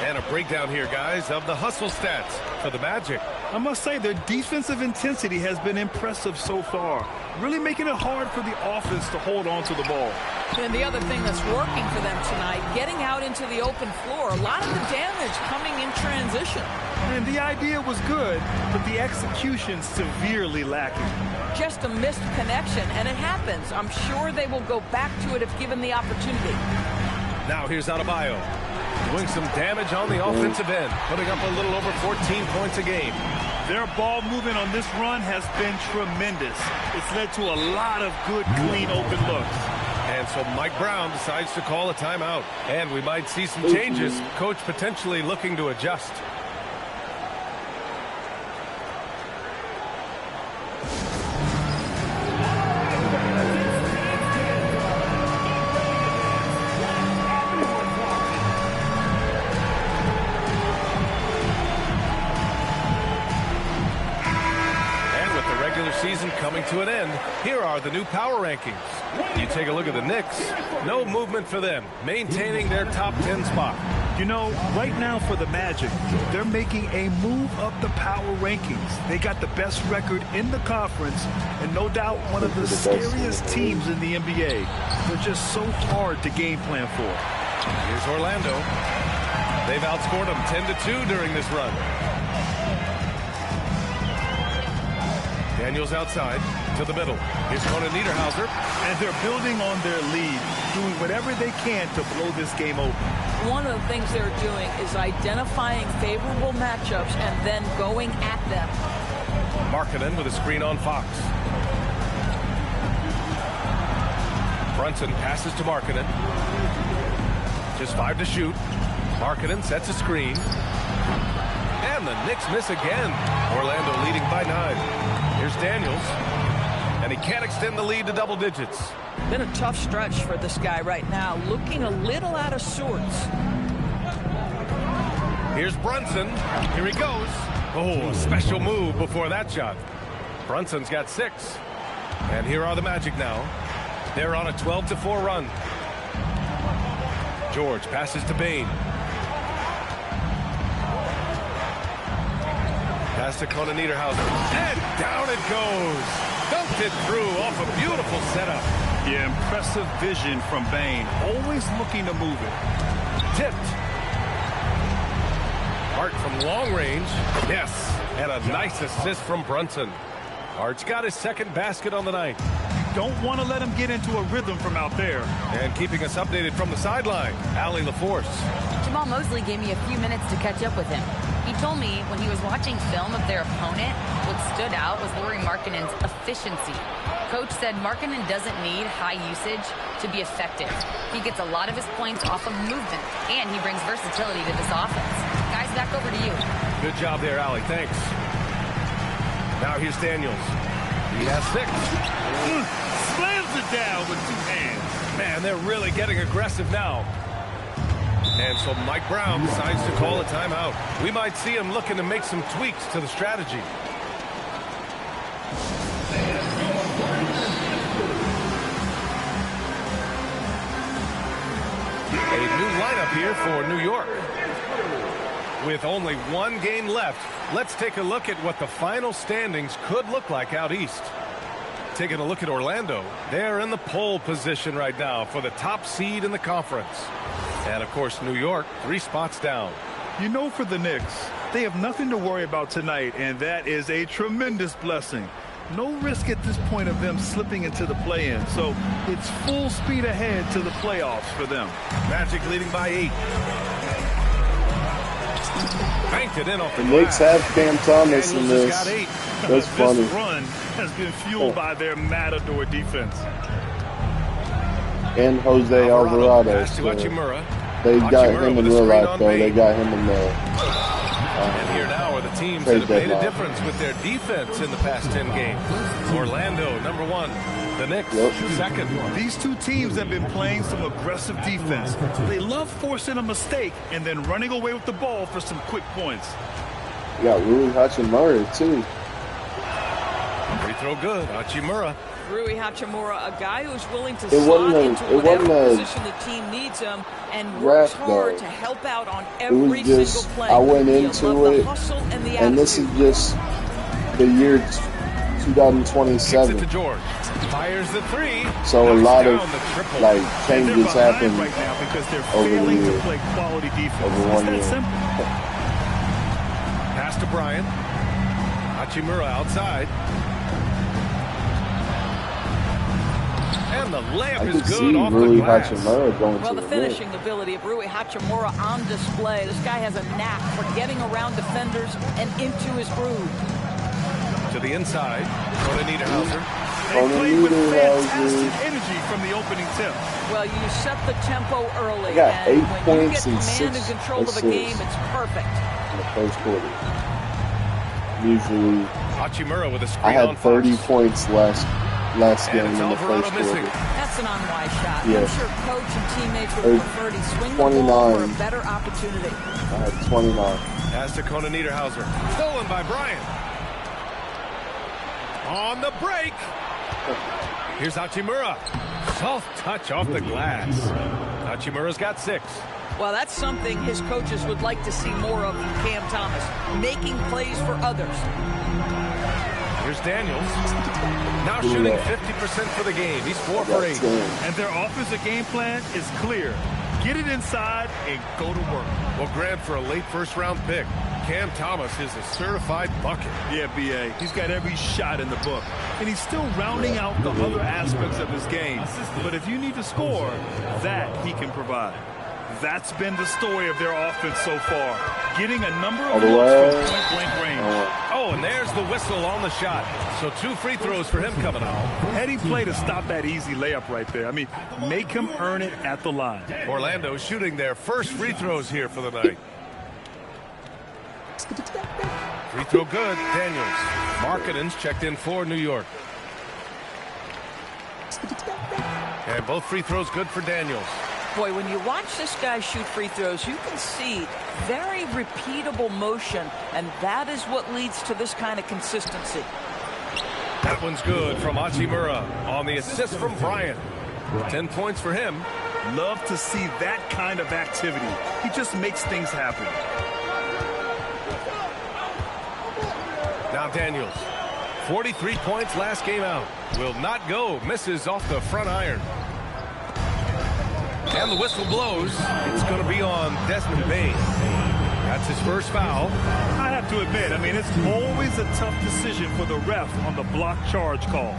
And a breakdown here, guys, of the hustle stats for the Magic. I must say, their defensive intensity has been impressive so far, really making it hard for the offense to hold on to the ball. And the other thing that's working for them tonight, getting out into the open floor, a lot of the damage coming in transition. And the idea was good, but the execution severely lacking. Just a missed connection, and it happens. I'm sure they will go back to it if given the opportunity. Now here's Adebayo. Doing some damage on the offensive end, putting up a little over 14 points a game. Their ball movement on this run has been tremendous. It's led to a lot of good, clean, open looks. And so Mike Brown decides to call a timeout. And we might see some changes. Coach potentially looking to adjust. to an end. Here are the new power rankings. You take a look at the Knicks. No movement for them, maintaining their top 10 spot. You know, right now for the Magic, they're making a move up the power rankings. They got the best record in the conference, and no doubt one of the scariest teams in the NBA. They're just so hard to game plan for. Here's Orlando. They've outscored them 10-2 during this run. Daniels outside to the middle. Here's Conan Niederhauser. And they're building on their lead, doing whatever they can to blow this game open. One of the things they're doing is identifying favorable matchups and then going at them. Markkanen with a screen on Fox. Brunson passes to Markkanen. Just 5 to shoot. Markkanen sets a screen. And the Knicks miss again. Orlando leading by 9. Here's Daniels. And he can't extend the lead to double digits. Been a tough stretch for this guy right now. Looking a little out of sorts. Here's Brunson. Here he goes. Oh, a special move before that shot. Brunson's got 6. And here are the Magic now. They're on a 12-4 run. George passes to Bane. Pass to Conan Niederhauser. And down it goes. Dunked it through off a beautiful setup. Yeah, impressive vision from Bane. Always looking to move it. Tipped. Hart from long range. Yes. And a nice assist from Brunson. Hart's got his second basket on the night. Don't want to let him get into a rhythm from out there. And keeping us updated from the sideline, Allie LaForce. Jamal Mosley gave me a few minutes to catch up with him. He told me when he was watching film of their opponent, what stood out was Lauri Markkanen's efficiency. Coach said Markkanen doesn't need high usage to be effective. He gets a lot of his points off of movement, and he brings versatility to this offense. Guys, back over to you. Good job there, Allie. Thanks. Now here's Daniels. He has 6. Slams it down with 2 hands. Man, they're really getting aggressive now. And so Mike Brown decides to call a timeout. We might see him looking to make some tweaks to the strategy. A new lineup here for New York. With only 1 game left, let's take a look at what the final standings could look like out east. Taking a look at Orlando, they're in the pole position right now for the top seed in the conference. And, of course, New York, 3 spots down. You know, for the Knicks, they have nothing to worry about tonight, and that is a tremendous blessing. No risk at this point of them slipping into the play-in, so it's full speed ahead to the playoffs for them. Magic leading by 8. Banked it in off the Knicks have Cam Thomas in this. That's funny. This run has been fueled by their matador defense. And Jose Alvarado. So they got him in real life, though. They got him in the. And here now are the teams that have made a difference with their defense in the past 10 games. Orlando, number 1. The Knicks, second. These 2 teams have been playing some aggressive defense. They love forcing a mistake and then running away with the ball for some quick points. You got Rui Hachimura, too. Free throw good. Hachimura. Rui Hachimura, a guy who's willing to slot into whatever position the team needs him and works hard to help out on every single play. I went into it, and this is just the year 2027. To George. Fires the 3. So a lot of like changes happen right now because they're over the failing year. to play quality defense. Over 1 year. Pass to Bryant. Hachimura outside. And the layup is good off the glass. Well, the finishing ability of Rui Hachimura on display. This guy has a knack for getting around defenders and into his groove. To the inside. Conan Niederhauser. They played with fantastic energy from the opening tip. Well, you set the tempo early. Got 8 and when points you and get 6 command and control of the game, it's perfect. In the first quarter. Usually, Hachimura with a screen I had on 30 Fox. points last game in the first quarter. That's an unwise shot. Yeah. I'm sure coach and teammates would have preferred he swing the ball for a better opportunity. I had 29. Pass to Conan Niederhauser. Stolen by Bryant. On the break. Here's Hachimura. Soft touch off the glass. Hachimura's got 6. Well, that's something his coaches would like to see more of from Cam Thomas, making plays for others. Here's Daniels. Now shooting 50% for the game. He's 4 for 8. And their offensive game plan is clear. Get it inside and go to work. Well, Grant, for a late first-round pick, Cam Thomas is a certified bucket. Yeah, B.A. He's got every shot in the book. And he's still rounding out the other aspects of his game. But if you need to score, that he can provide. That's been the story of their offense so far. Getting a number of looks from point-blank range. Oh, and there's the whistle on the shot. So 2 free throws for him coming out. Heady play to stop that easy layup right there. I mean, make him earn it at the line. Orlando shooting their first free throws here for the night. Free throw good, Daniels. Markkanen's checked in for New York. And both free throws good for Daniels. Boy, when you watch this guy shoot free throws, you can see very repeatable motion, and that is what leads to this kind of consistency. That one's good from Hachimura on the assist from Bryant. 10 points for him. Love to see that kind of activity. He just makes things happen. Now Daniels, 43 points last game out. Will not go. Misses off the front iron. And the whistle blows. It's going to be on Desmond Bane. That's his first foul. I have to admit, I mean, it's always a tough decision for the ref on the block charge call.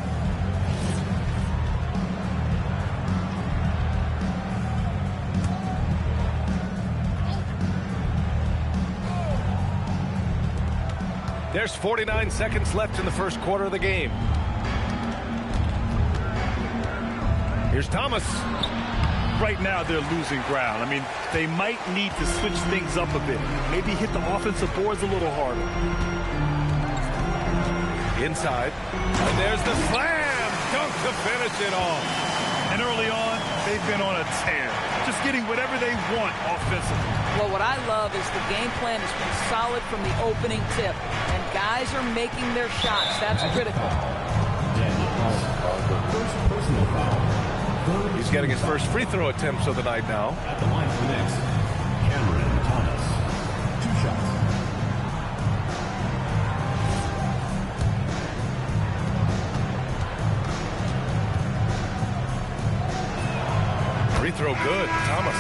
There's 49 seconds left in the first quarter of the game. Here's Thomas. Right now, they're losing ground. I mean, they might need to switch things up a bit. Maybe hit the offensive boards a little harder. Inside. And there's the slam. Dunk to finish it off. And early on, they've been on a tear. Just getting whatever they want offensively. Well, what I love is the game plan has been solid from the opening tip. And guys are making their shots. That's critical. Personal foul. He's getting his first free throw attempts of the night now. At the line for next, Cameron Thomas. 2 shots. Free throw good, Thomas.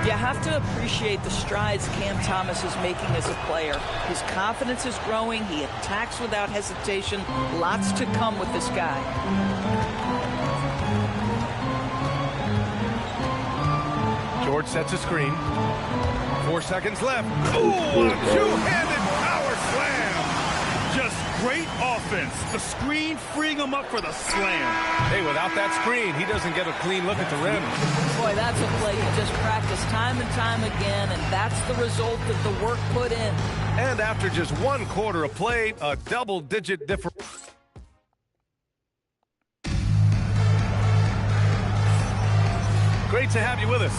You have to appreciate the strides Cam Thomas is making as a player. His confidence is growing. He attacks without hesitation. Lots to come with this guy. George sets a screen. 4 seconds left. Ooh, what a two-handed power slam. Just great offense. The screen freeing him up for the slam. Hey, without that screen, he doesn't get a clean look at the rim. Boy, that's a play you just practice time and time again, and that's the result of the work put in. And after just 1 quarter of play, a double-digit difference. Great to have you with us.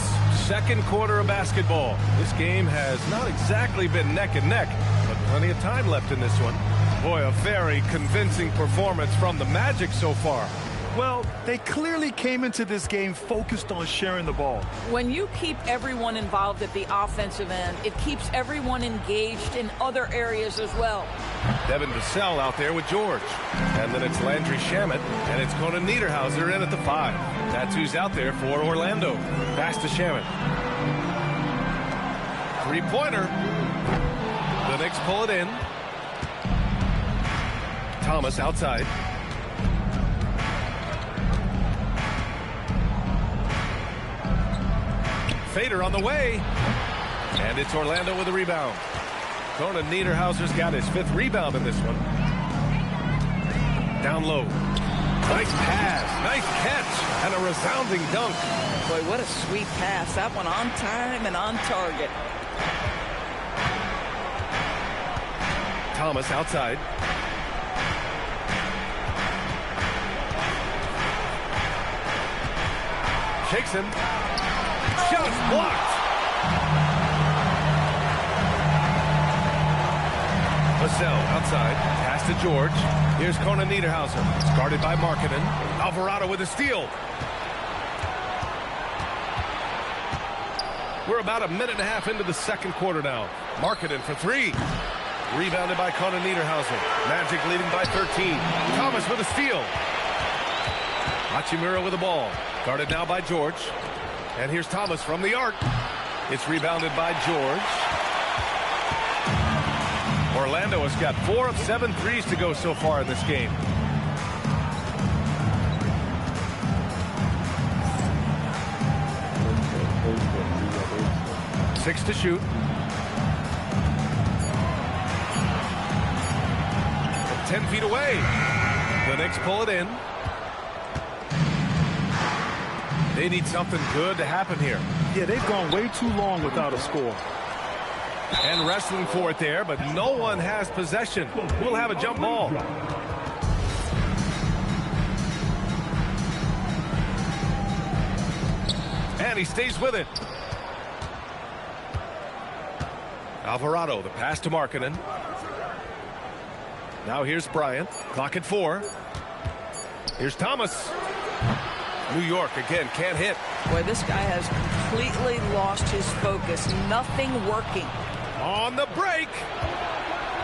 Second quarter of basketball. This game has not exactly been neck and neck, but plenty of time left in this one. Boy, a very convincing performance from the Magic so far. Well, they clearly came into this game focused on sharing the ball. When you keep everyone involved at the offensive end, it keeps everyone engaged in other areas as well. Devin Vassell out there with George. And then it's Landry Shamet, and it's Conan Niederhauser in at the 5. That's who's out there for Orlando. Pass to Shamet. 3-pointer. The Knicks pull it in. Thomas outside. Fader on the way. And it's Orlando with a rebound. Conan Niederhauser's got his 5th rebound in this one. Down low. Nice pass. Nice catch. And a resounding dunk. Boy, what a sweet pass. That one on time and on target. Thomas outside. Shakes him. Shot's blocked. Vassell outside. Pass to George. Here's Conan Niederhauser. It's guarded by Markkanen. Alvarado with a steal. We're about a minute and a half into the second quarter now. Markkanen for three. Rebounded by Conan Niederhauser. Magic leading by 13. Thomas with a steal. Hachimura with the ball. Guarded now by George. And here's Thomas from the arc. It's rebounded by George. Orlando has got 4 of 7 threes to go so far in this game. Six to shoot. From 10 feet away. The Knicks pull it in. They need something good to happen here. Yeah, they've gone way too long without a score. And wrestling for it there, but no one has possession. We'll have a jump ball. And he stays with it. Alvarado, the pass to Markkanen. Now here's Bryant. Clock at 4. Here's Thomas. New York again can't hit. Boy, this guy has completely lost his focus. Nothing working. On the break.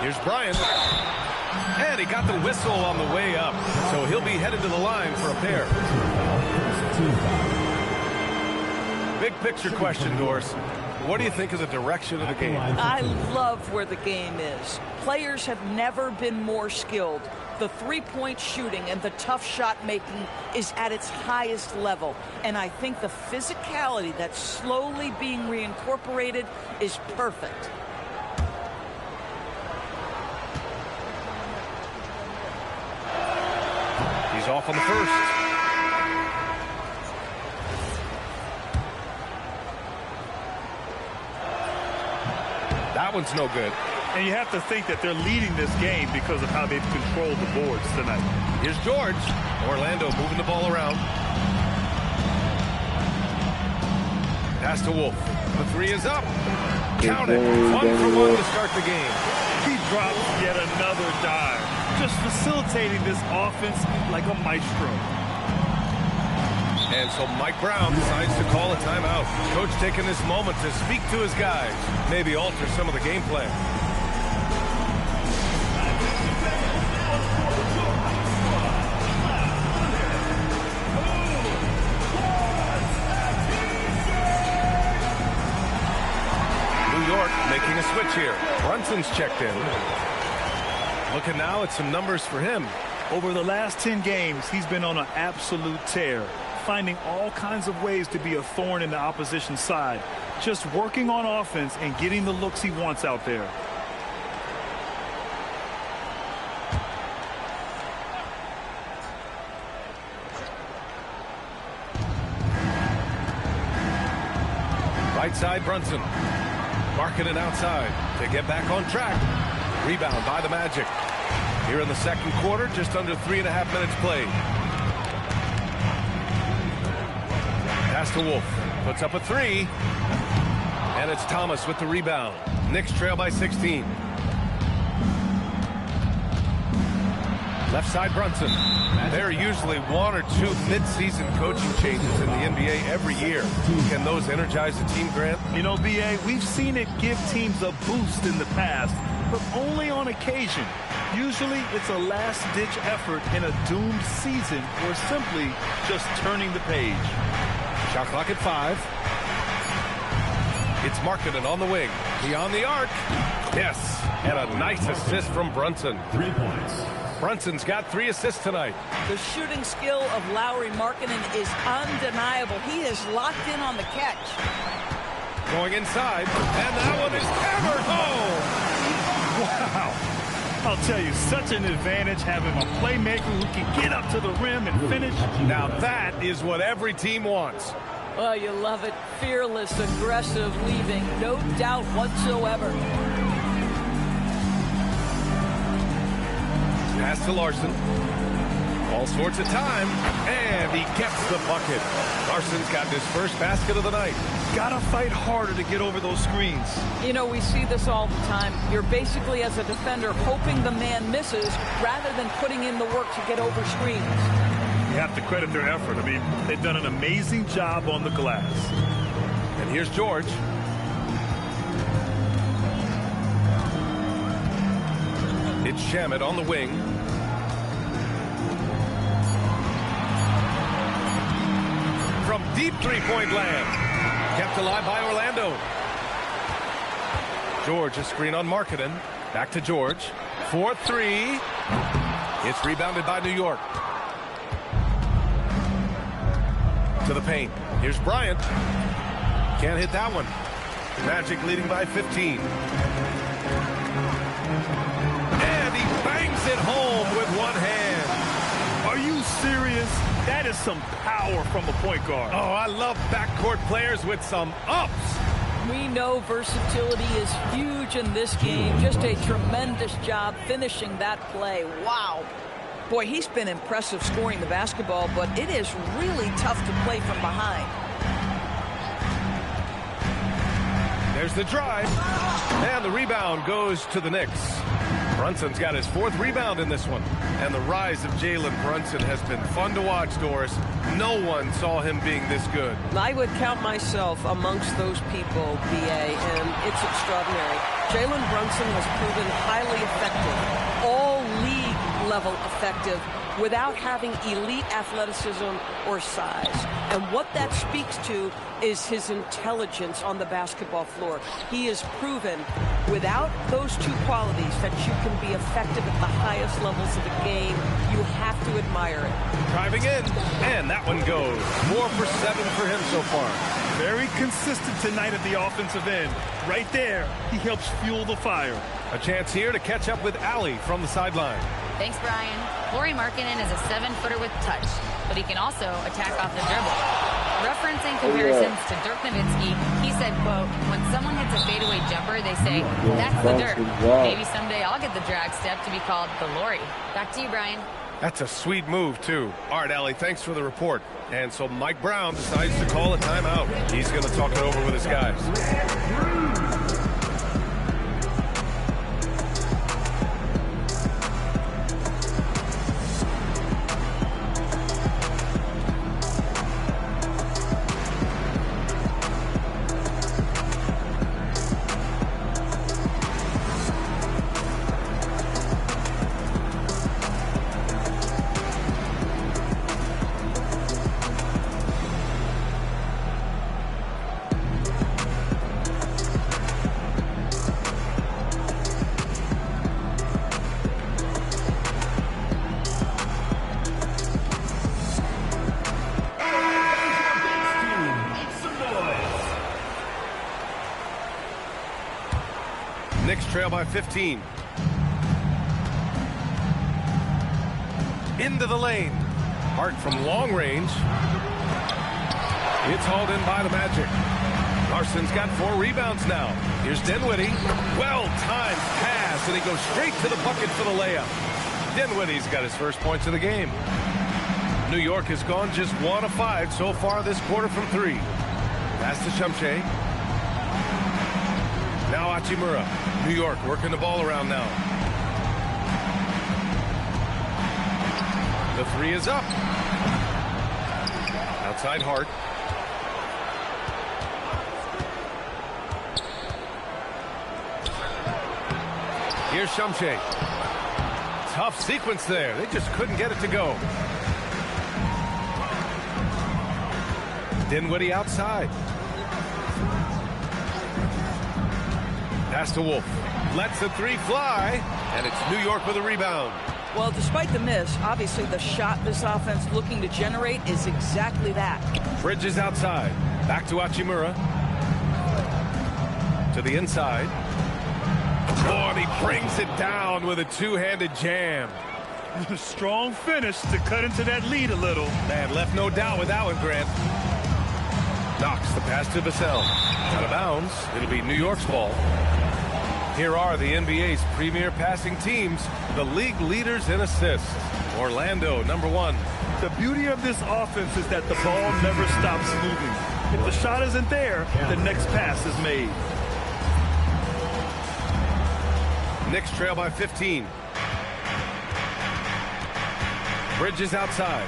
Here's Bryant. And he got the whistle on the way up. So he'll be headed to the line for a pair. Big picture question, Doris. What do you think of the direction of the game? I love where the game is. Players have never been more skilled. The three-point shooting and the tough shot making is at its highest level. And I think the physicality that's slowly being reincorporated is perfect. He's off on the first. That one's no good. And you have to think that they're leading this game because of how they've controlled the boards tonight. Here's George. Orlando moving the ball around. Pass to Wolf. The three is up. Count it. 1 for 1 to start the game. He drops yet another dive. Just facilitating this offense like a maestro. And so Mike Brown decides to call a timeout. Coach taking this moment to speak to his guys. Maybe alter some of the game plan. New York making a switch here. Brunson's checked in. Looking now at some numbers for him. Over the last 10 games, he's been on an absolute tear, finding all kinds of ways to be a thorn in the opposition side, just working on offense and getting the looks he wants out there. Right side, Brunson. Markkanen outside to get back on track. Rebound by the Magic. Here in the second quarter, just under 3.5 minutes played. Pass to Wolf. Puts up a three. And it's Thomas with the rebound. Knicks trail by 16. Left side, Brunson. There are usually 1 or 2 mid-season coaching changes in the NBA every year. Can those energize the team, Grant? You know, B.A., we've seen it give teams a boost in the past, but only on occasion. Usually it's a last-ditch effort in a doomed season or simply just turning the page. Shot clock at 5. It's Markkanen on the wing. Beyond the arc. Yes. And a nice assist from Brunson. 3 points. Brunson's got 3 assists tonight. The shooting skill of Lauri Markkanen is undeniable. He is locked in on the catch. Going inside. And that one is hammered home. Wow. I'll tell you, such an advantage having a playmaker who can get up to the rim and finish. Now that is what every team wants. Well, you love it. Fearless, aggressive, leaving. No doubt whatsoever. Pass to Larson. All sorts of time, and he gets the bucket. Larson's got his first basket of the night. Gotta fight harder to get over those screens. You know, we see this all the time. You're basically, as a defender, hoping the man misses rather than putting in the work to get over screens. You have to credit their effort. I mean, they've done an amazing job on the glass. And here's George. It's Shamet on the wing. From deep three-point land. Kept alive by Orlando. George, a screen on Markkanen. Back to George. 4-3. It's rebounded by New York. To the paint. Here's Bryant. Can't hit that one. Magic leading by 15. And he bangs it home with one hand. Are you serious? That is some power from a point guard. Oh, I love backcourt players with some ups. We know versatility is huge in this game. Just a tremendous job finishing that play. Wow. Boy, he's been impressive scoring the basketball, but it is really tough to play from behind. There's the drive. And the rebound goes to the Knicks. Brunson's got his 4th rebound in this one. And the rise of Jalen Brunson has been fun to watch, Doris. No one saw him being this good. I would count myself amongst those people, B.A., and it's extraordinary. Jalen Brunson has proven highly effective, all league level effective, without having elite athleticism or size. And what that speaks to is his intelligence on the basketball floor. He has proven without those two qualities that you can be effective at the highest levels of the game. You have to admire it. Driving in, and that one goes. 4 for 7 for him so far. Very consistent tonight at the offensive end. Right there, he helps fuel the fire. A chance here to catch up with Allie from the sideline. Thanks, Brian. Lauri Markkanen is a 7-footer with touch, but he can also attack off the dribble. Referencing comparisons to Dirk Nowitzki, he said, quote, when someone hits a fadeaway jumper, they say, that's the Dirk. Maybe someday I'll get the drag step to be called the Lauri. Back to you, Brian. That's a sweet move, too. All right, Allie, thanks for the report. And so Mike Brown decides to call a timeout. He's going to talk it over with his guys. Knicks trail by 15. Into the lane. Hart from long range. It's hauled in by the Magic. Larson's got 4 rebounds now. Here's Dinwiddie. Well-timed pass, and he goes straight to the bucket for the layup. Dinwiddie's got his first points of the game. New York has gone just 1 of 5 so far this quarter from 3. Pass to Shumshay. Now Hachimura. New York working the ball around now. The 3 is up. Outside Hart. Here's Shumshay. Tough sequence there. They just couldn't get it to go. Dinwiddie outside. Pass to Wolf. Lets the 3 fly, and it's New York with a rebound. Well, despite the miss, obviously the shot this offense looking to generate is exactly that. Bridges outside. Back to Hachimura. To the inside. Oh, and he brings it down with a 2-handed jam. Strong finish to cut into that lead a little. Man, left no doubt with that one, Grant. Knocks the pass to Vassell. Out of bounds. It'll be New York's ball. Here are the NBA's premier passing teams, the league leaders in assists. Orlando, number 1. The beauty of this offense is that the ball never stops moving. If the shot isn't there, the next pass is made. Knicks trail by 15. Bridges outside.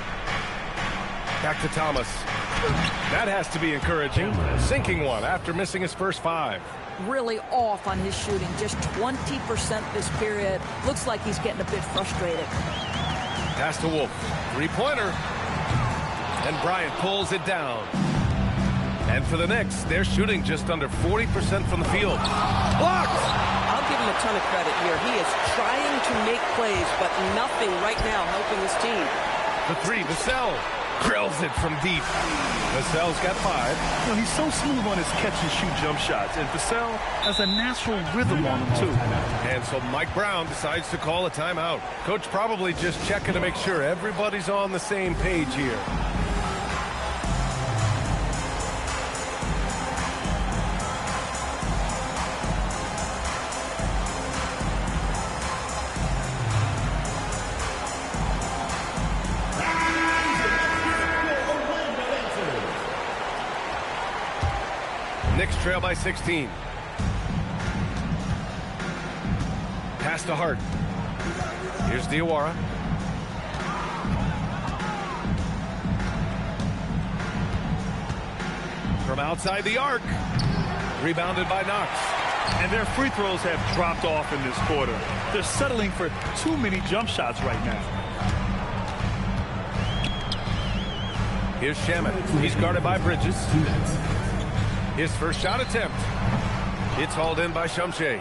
Back to Thomas. That has to be encouraging. Sinking one after missing his first 5. Really off on his shooting. Just 20% this period. Looks like he's getting a bit frustrated. Pass to Wolf. 3-pointer. And Bryant pulls it down. And for the Knicks, they're shooting just under 40% from the field. Blocked! I'll give him a ton of credit here. He is trying to make plays, but nothing right now helping his team. The 3, Vassell drills it from deep. Vassell's got 5. You know, he's so smooth on his catch-and-shoot jump shots, and Vassell has a natural rhythm on him, too. And so Mike Brown decides to call a timeout. Coach probably just checking to make sure everybody's on the same page here. Knicks trail by 16. Pass to Hart. Here's Diawara. From outside the arc. Rebounded by Knox. And their free throws have dropped off in this quarter. They're settling for too many jump shots right now. Here's Shamet. He's guarded by Bridges. His first shot attempt. It's hauled in by Shumshay.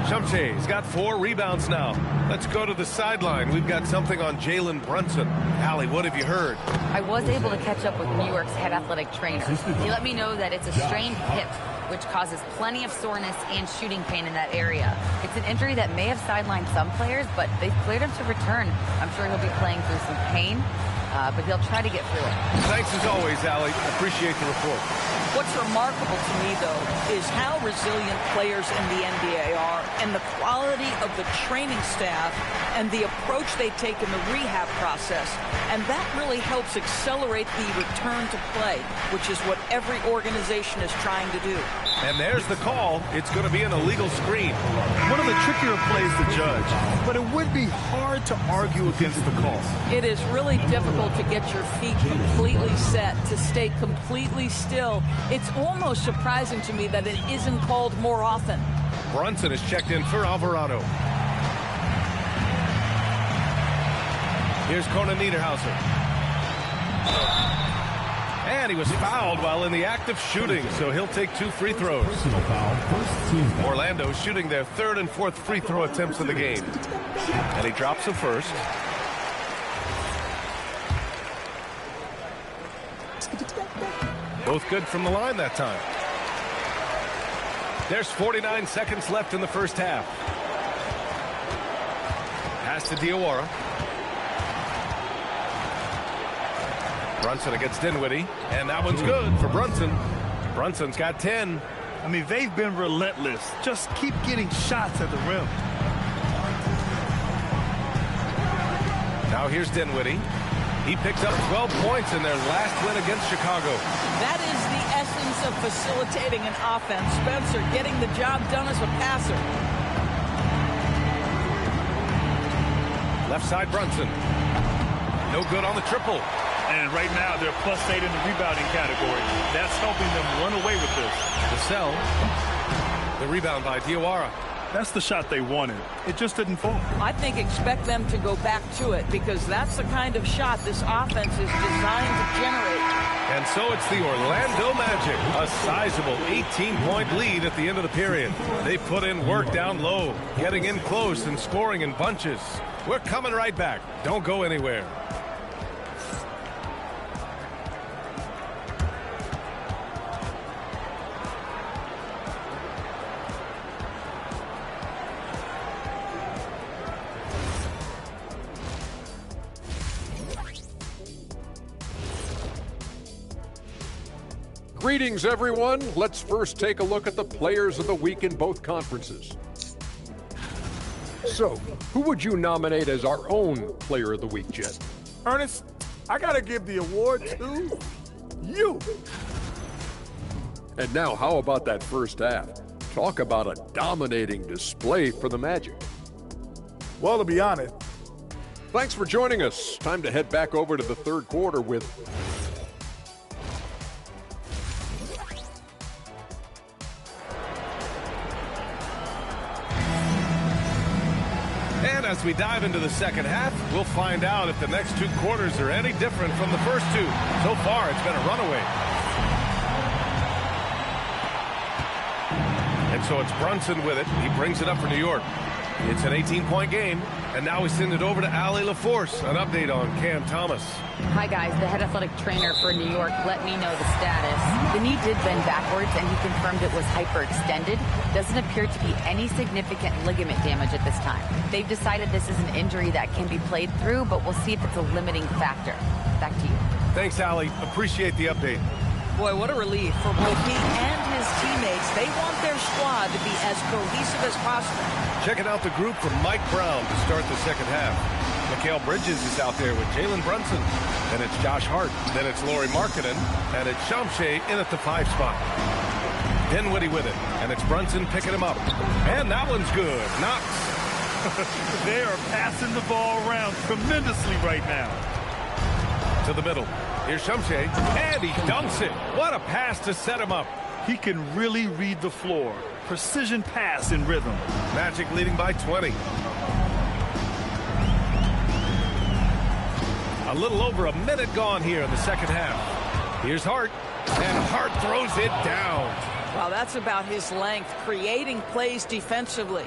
Shumshay's got 4 rebounds now. Let's go to the sideline. We've got something on Jalen Brunson. Allie, what have you heard? I was able to catch up with New York's head athletic trainer. He let me know that it's a strained hip, which causes plenty of soreness and shooting pain in that area. It's an injury that may have sidelined some players, but they've cleared him to return. I'm sure he'll be playing through some pain, but he'll try to get through it. Thanks as always, Allie. Appreciate the report. What's remarkable to me, though, is how resilient players in the NBA are and the quality of the training staff and the approach they take in the rehab process. And that really helps accelerate the return to play, which is what every organization is trying to do. And there's the call. It's going to be an illegal screen. One of the trickier plays to judge, but it would be hard to argue against the call. It is really difficult to get your feet completely set, to stay completely still. It's almost surprising to me that it isn't called more often. Brunson is checked in for Alvarado. Here's Conan Niederhauser. And he was fouled while in the act of shooting, so he'll take 2 free throws. Orlando shooting their 3rd and 4th free throw attempts of the game. And he drops the first. Both good from the line that time. There's 49 seconds left in the first half. Pass to Diawara. Brunson against Dinwiddie, and that one's good for Brunson. Brunson's got 10. I mean, they've been relentless. Just keep getting shots at the rim. Now here's Dinwiddie. He picked up 12 points in their last win against Chicago. That is the essence of facilitating an offense. Spencer getting the job done as a passer. Left side Brunson. No good on the triple. And right now they're +8 in the rebounding category. That's helping them run away with this. Vassell. The rebound by Diawara. That's the shot they wanted. It just didn't fall. I think expect them to go back to it because that's the kind of shot this offense is designed to generate. And so it's the Orlando Magic, a sizable 18-point lead at the end of the period. They put in work down low, getting in close and scoring in bunches. We're coming right back. Don't go anywhere. Greetings, everyone. Let's first take a look at the players of the week in both conferences. So, who would you nominate as our own Player of the Week, Jet? Ernest, I got to give the award to you. And now, how about that first half? Talk about a dominating display for the Magic. Well, to be honest. Thanks for joining us. Time to head back over to the third quarter with... And as we dive into the second half, we'll find out if the next 2 quarters are any different from the first 2. So far, it's been a runaway. And so it's Brunson with it. He brings it up for New York. It's an 18-point game, and now we send it over to Allie LaForce. An update on Cam Thomas. Hi, guys. The head athletic trainer for New York let me know the status. The knee did bend backwards, and he confirmed it was hyperextended. Doesn't appear to be any significant ligament damage at this time. They've decided this is an injury that can be played through, but we'll see if it's a limiting factor. Back to you. Thanks, Allie. Appreciate the update. Boy, what a relief for both he and his teammates. They want their squad to be as cohesive as possible. Checking out the group from Mike Brown to start the second half. Mikal Bridges is out there with Jalen Brunson. Then it's Josh Hart. Then it's Lauri Markkanen. And it's Shamshe in at the 5 spot. Dinwiddie with it. And it's Brunson picking him up. And that one's good. Knox. They are passing the ball around tremendously right now. To the middle. Here's Shamshe, and he dunks it. What a pass to set him up. He can really read the floor. Precision pass in rhythm. Magic leading by 20. A little over a minute gone here in the second half. Here's Hart, and Hart throws it down. Wow, that's about his length, creating plays defensively.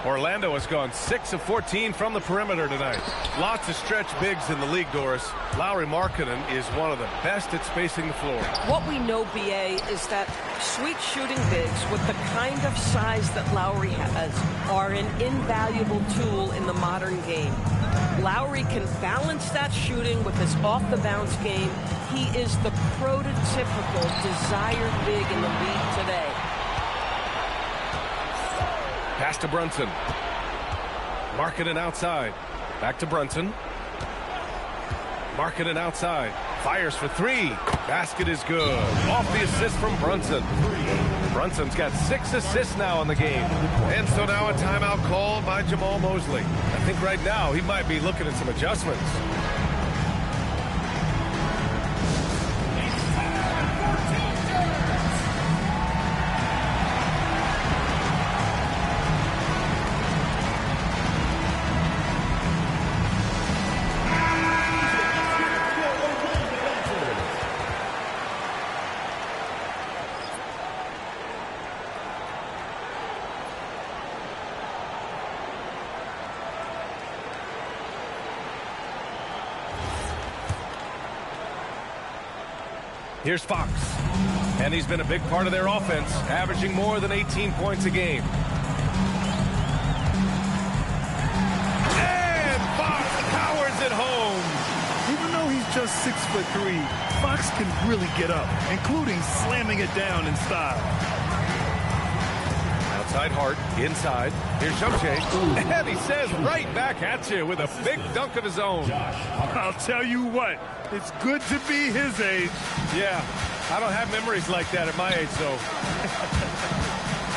Orlando has gone 6 of 14 from the perimeter tonight. Lots of stretch bigs in the league, Doris. Lauri Markkanen is one of the best at spacing the floor. What we know, BA, is that sweet shooting bigs with the kind of size that Lauri has are an invaluable tool in the modern game. Lauri can balance that shooting with his off-the-bounce game. He is the prototypical desired big in the league today. Pass to Brunson. Markkanen outside. Back to Brunson. Markkanen outside. Fires for 3. Basket is good. Off the assist from Brunson. Brunson's got 6 assists now in the game. And so now a timeout called by Jamal Mosley. I think right now he might be looking at some adjustments. Here's Fox. And he's been a big part of their offense, averaging more than 18 points a game. And Fox powers it home. Even though he's just 6'3", Fox can really get up, including slamming it down in style. Outside Hart, inside. Here's Shamshe. And he says right back at you with a big dunk of his own. I'll tell you what, it's good to be his age. Yeah, I don't have memories like that at my age, though.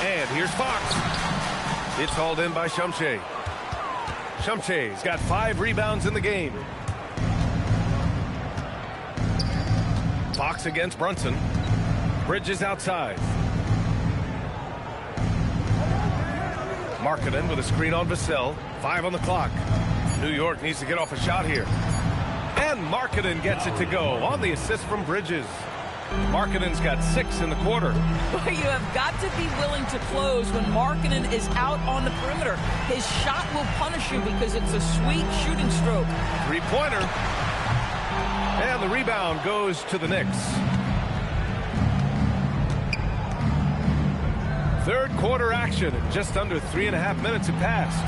And here's Fox. It's hauled in by Shamshe. Shamshe's got 5 rebounds in the game. Fox against Brunson. Bridges outside. Markkanen with a screen on Vassell. 5 on the clock. New York needs to get off a shot here. And Markkanen gets it to go on the assist from Bridges. Markkanen's got 6 in the quarter. Boy, you have got to be willing to close when Markkanen is out on the perimeter. His shot will punish you because it's a sweet shooting stroke. 3-pointer. And the rebound goes to the Knicks. Third quarter action. Just under 3.5 minutes have passed.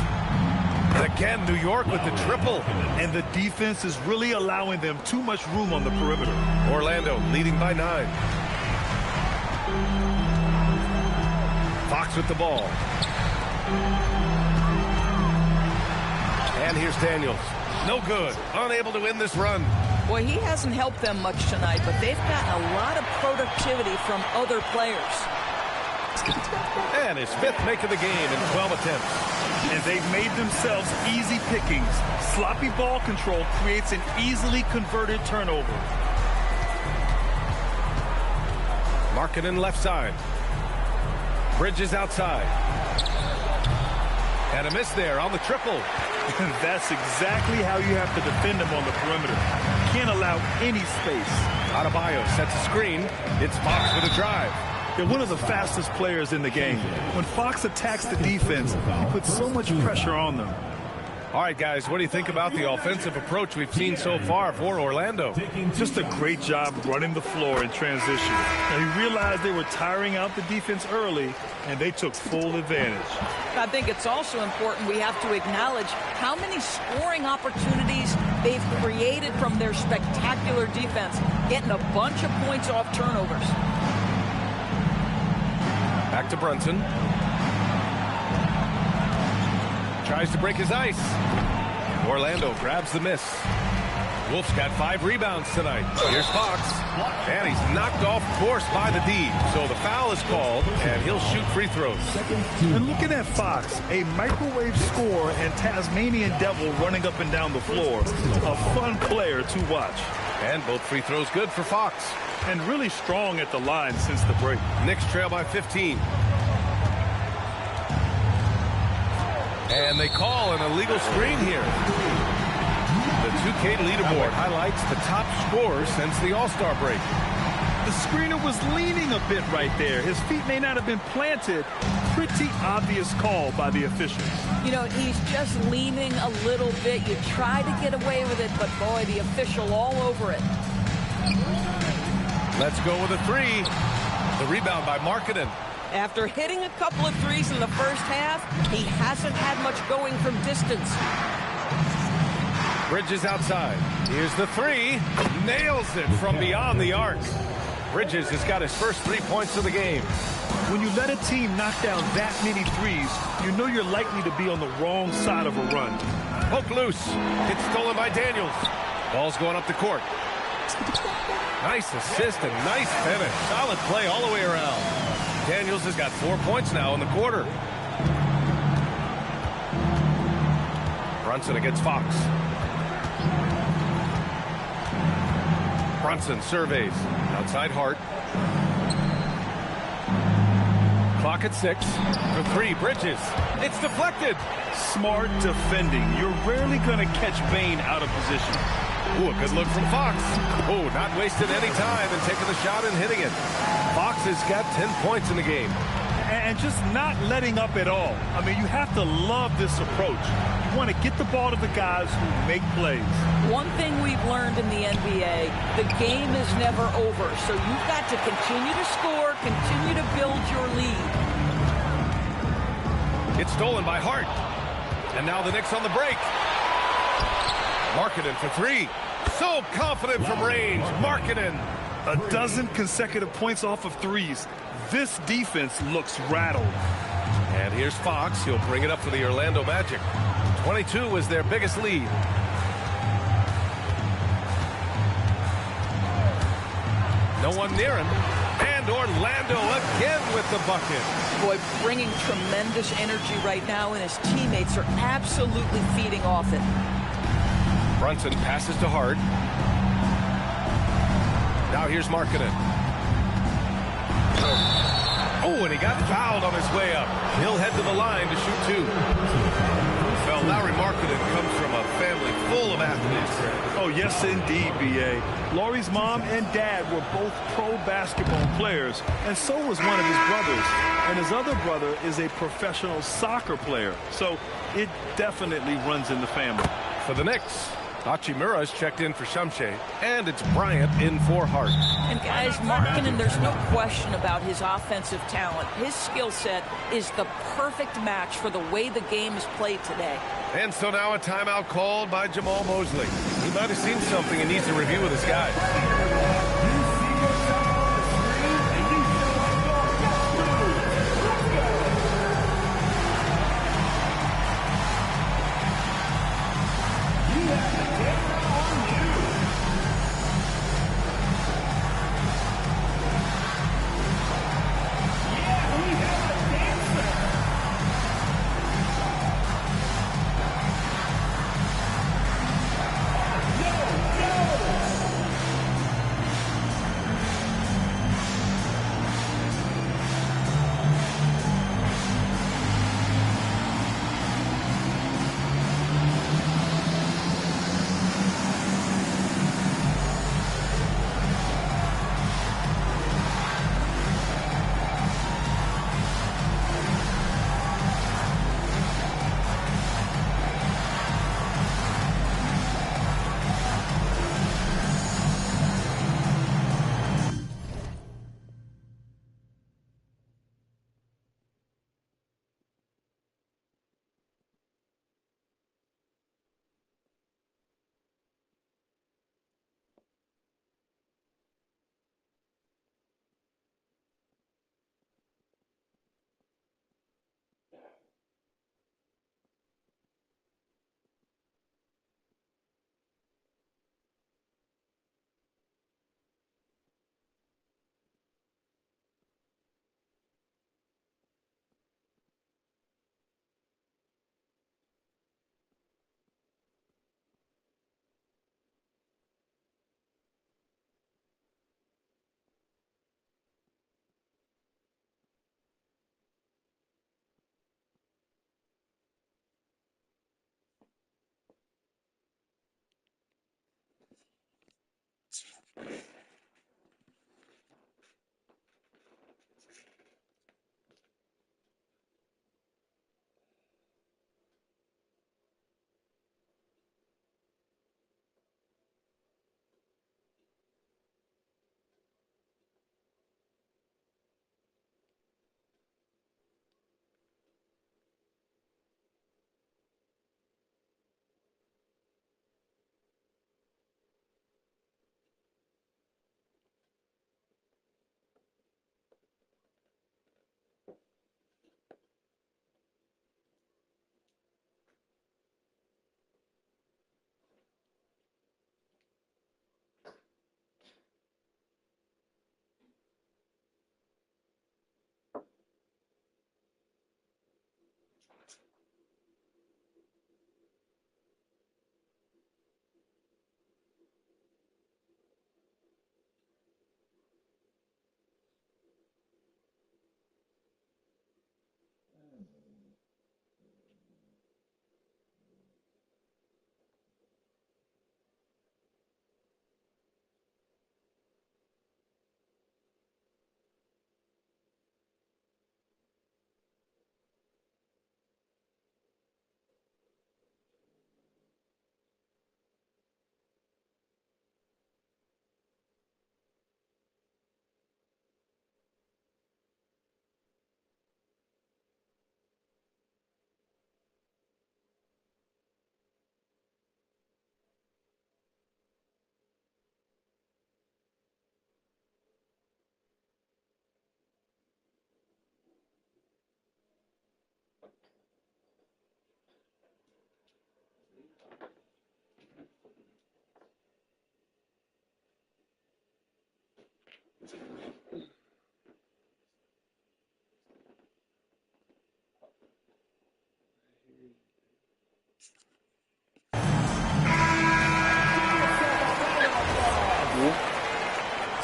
And again, New York with the triple. And the defense is really allowing them too much room on the perimeter. Orlando leading by 9. Fox with the ball. And here's Daniels. No good. Unable to win this run. Well, he hasn't helped them much tonight, but they've gotten a lot of productivity from other players. And his 5th make of the game in 12 attempts. And they've made themselves easy pickings. Sloppy ball control creates an easily converted turnover. Markkanen left side. Bridges outside. And a miss there on the triple. That's exactly how you have to defend him on the perimeter. Can't allow any space. Adebayo sets a screen. It's Fox with a drive. They're one of the fastest players in the game. When Fox attacks the defense, he puts so much pressure on them. All right, guys, what do you think about the offensive approach we've seen so far for Orlando? Just a great job running the floor in transition. Now, he realized they were tiring out the defense early, and they took full advantage. I think it's also important we have to acknowledge how many scoring opportunities they've created from their spectacular defense, getting a bunch of points off turnovers. Back to Brunson. Tries to break his ice. Orlando grabs the miss. Wolf's got 5 rebounds tonight. Here's Fox. And he's knocked off course by the D. So the foul is called, and he'll shoot free throws. And looking at Fox, a microwave scorer and Tasmanian devil running up and down the floor. A fun player to watch. And both free throws good for Fox. And really strong at the line since the break. Knicks trail by 15. And they call an illegal screen here. The 2K leaderboard highlights the top scorers since the All-Star break. The screener was leaning a bit right there. His feet may not have been planted. Pretty obvious call by the officials. You know, he's just leaning a little bit. You try to get away with it, but boy, the official all over it. Let's go with a 3. The rebound by Markkanen. After hitting a couple of threes in the first half, he hasn't had much going from distance. Bridges outside. Here's the 3. Nails it from beyond the arc. Bridges has got his first 3 points of the game. When you let a team knock down that many threes, you know you're likely to be on the wrong side of a run. Poke loose. It's stolen by Daniels. Ball's going up the court. Nice assist and nice finish. Solid play all the way around. Daniels has got 4 points now in the quarter. Brunson against Fox. Brunson surveys. Outside Hart. Clock at 6. For 3, Bridges. It's deflected. Smart defending. You're rarely going to catch Bane out of position. Ooh, a good look from Fox. Oh, not wasting any time and taking the shot and hitting it. Fox has got 10 points in the game. And just not letting up at all. I mean, you have to love this approach. You want to get the ball to the guys who make plays. One thing we've learned in the NBA, the game is never over. So you've got to continue to score, continue to build your lead. It's stolen by Hart. And now the Knicks on the break. Markkanen for 3. So confident from range. Markkanen. A dozen consecutive points off of threes. This defense looks rattled. And here's Fox. He'll bring it up for the Orlando Magic. 22 is their biggest lead. No one near him. And Orlando again with the bucket. Boy, bringing tremendous energy right now, and his teammates are absolutely feeding off it. Brunson passes to Hart. Now here's Markkanen. Oh, and he got fouled on his way up. He'll head to the line to shoot 2. Well, Lauri Markkanen comes from a family full of athletes. Oh, yes, indeed, B.A. Lauri's mom and dad were both pro basketball players, and so was one of his brothers. And his other brother is a professional soccer player. So it definitely runs in the family. For the Knicks, Hachimura is checked in for Shumshay, and it's Bryant in for Hart. And guys, Markkanen, there's no question about his offensive talent. His skill set is the perfect match for the way the game is played today. And so now a timeout called by Jamal Mosley. He might have seen something and needs to review with his guys.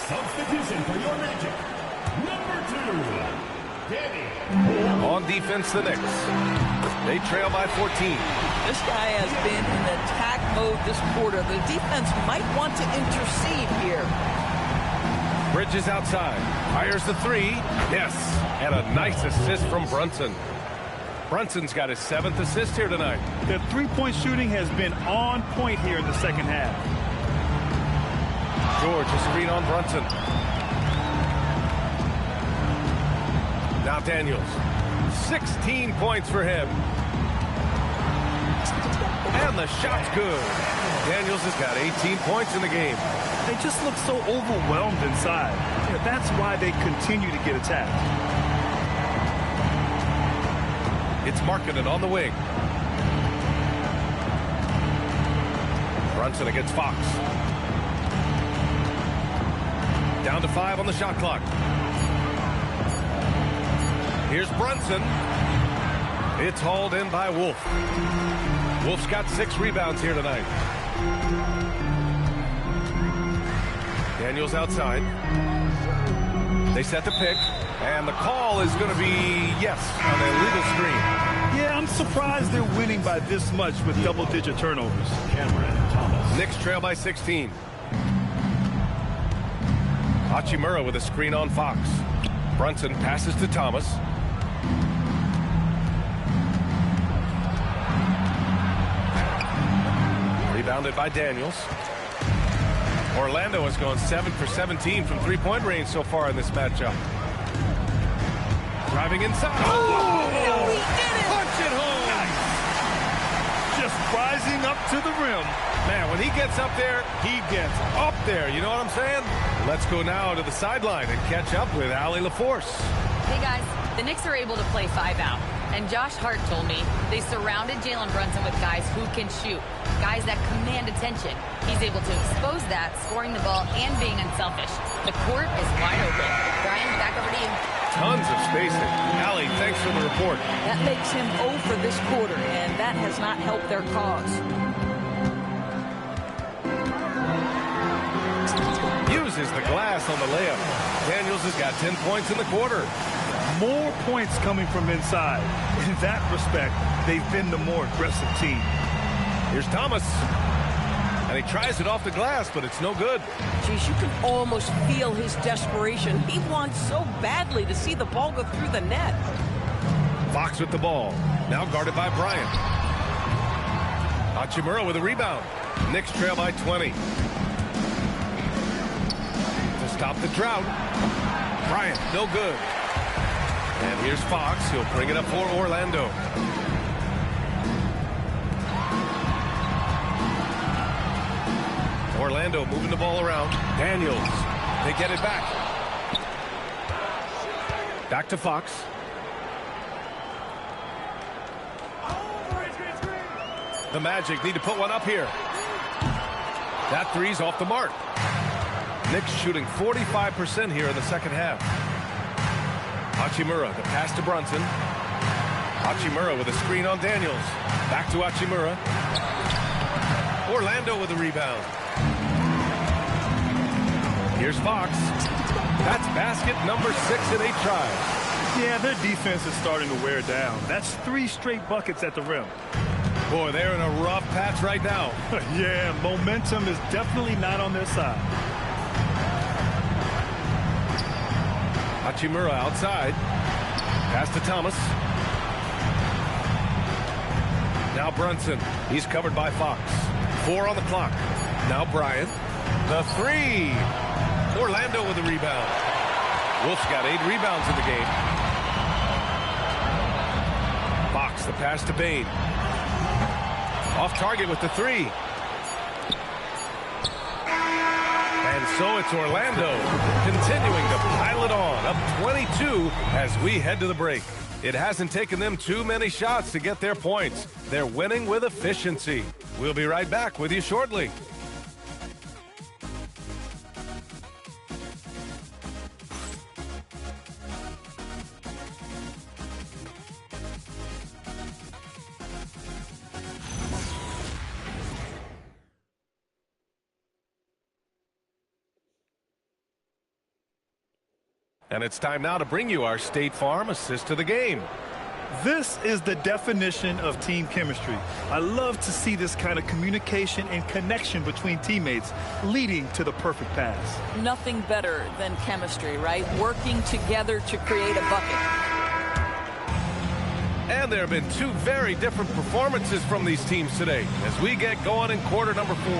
Substitution for your Magic. Number 2, Danny. On defense, the Knicks. They trail by 14. This guy has been in attack mode this quarter. The defense might want to intercede here. Bridges outside. Fires the three. Yes. And a nice assist from Brunson. Brunson's got his 7th assist here tonight. The three-point shooting has been on point here in the second half. George, a screen on Brunson. Now Daniels. 16 points for him. And the shot's good. Daniels has got 18 points in the game. They just look so overwhelmed inside. Yeah, that's why they continue to get attacked. It's Markkanen on the wing. Brunson against Fox. Down to 5 on the shot clock. Here's Brunson. It's hauled in by Wolf. Wolf's got 6 rebounds here tonight. Daniels outside. They set the pick, and the call is going to be yes on an illegal screen. Yeah, I'm surprised they're winning by this much with double-digit turnovers. Cameron Thomas. Knicks trail by 16. Hachimura with a screen on Fox. Brunson passes to Thomas. Rebounded by Daniels. Orlando has gone 7 for 17 from three-point range so far in this matchup. Driving inside. Oh, he did it! Punch it home! Nice. Just rising up to the rim. Man, when he gets up there, he gets up there. You know what I'm saying? Let's go now to the sideline and catch up with Allie LaForce. Hey, guys. The Knicks are able to play 5 out. And Josh Hart told me they surrounded Jalen Brunson with guys who can shoot, guys that command attention. He's able to expose that, scoring the ball and being unselfish. The court is wide open. Brian, back over to you. Tons of spacing. Allie, thanks for the report. That makes him 0 for this quarter, and that has not helped their cause. Uses the glass on the layup. Daniels has got 10 points in the quarter. More points coming from inside. In that respect, they've been the more aggressive team. Here's Thomas. And he tries it off the glass, but it's no good. Geez, you can almost feel his desperation. He wants so badly to see the ball go through the net. Fox with the ball. Now guarded by Bryant. Hachimura with a rebound. Knicks trail by 20. To stop the drought. Bryant, no good. And here's Fox. He'll bring it up for Orlando. Orlando moving the ball around. Daniels. They get it back. Back to Fox. The Magic need to put one up here. That three's off the mark. Knicks shooting 45% here in the second half. Hachimura, the pass to Brunson. Hachimura with a screen on Daniels. Back to Hachimura. Orlando with a rebound. Here's Fox. That's basket number 6 in 8 tries. Yeah, their defense is starting to wear down. That's 3 straight buckets at the rim. Boy, they're in a rough patch right now. Yeah, momentum is definitely not on their side. Hachimura outside. Pass to Thomas. Now Brunson. He's covered by Fox. 4 on the clock. Now Bryant. The 3. Orlando with the rebound. Wolf's got 8 rebounds in the game. Fox, the pass to Bane. Off target with the 3. And so it's Orlando continuing to pile it on, up 22 as we head to the break. It hasn't taken them too many shots to get their points. They're winning with efficiency. We'll be right back with you shortly. And it's time now to bring you our State Farm assist of the game. This is the definition of team chemistry. I love to see this kind of communication and connection between teammates leading to the perfect pass. Nothing better than chemistry, right? Working together to create a bucket. And there have been 2 very different performances from these teams today as we get going in quarter number 4.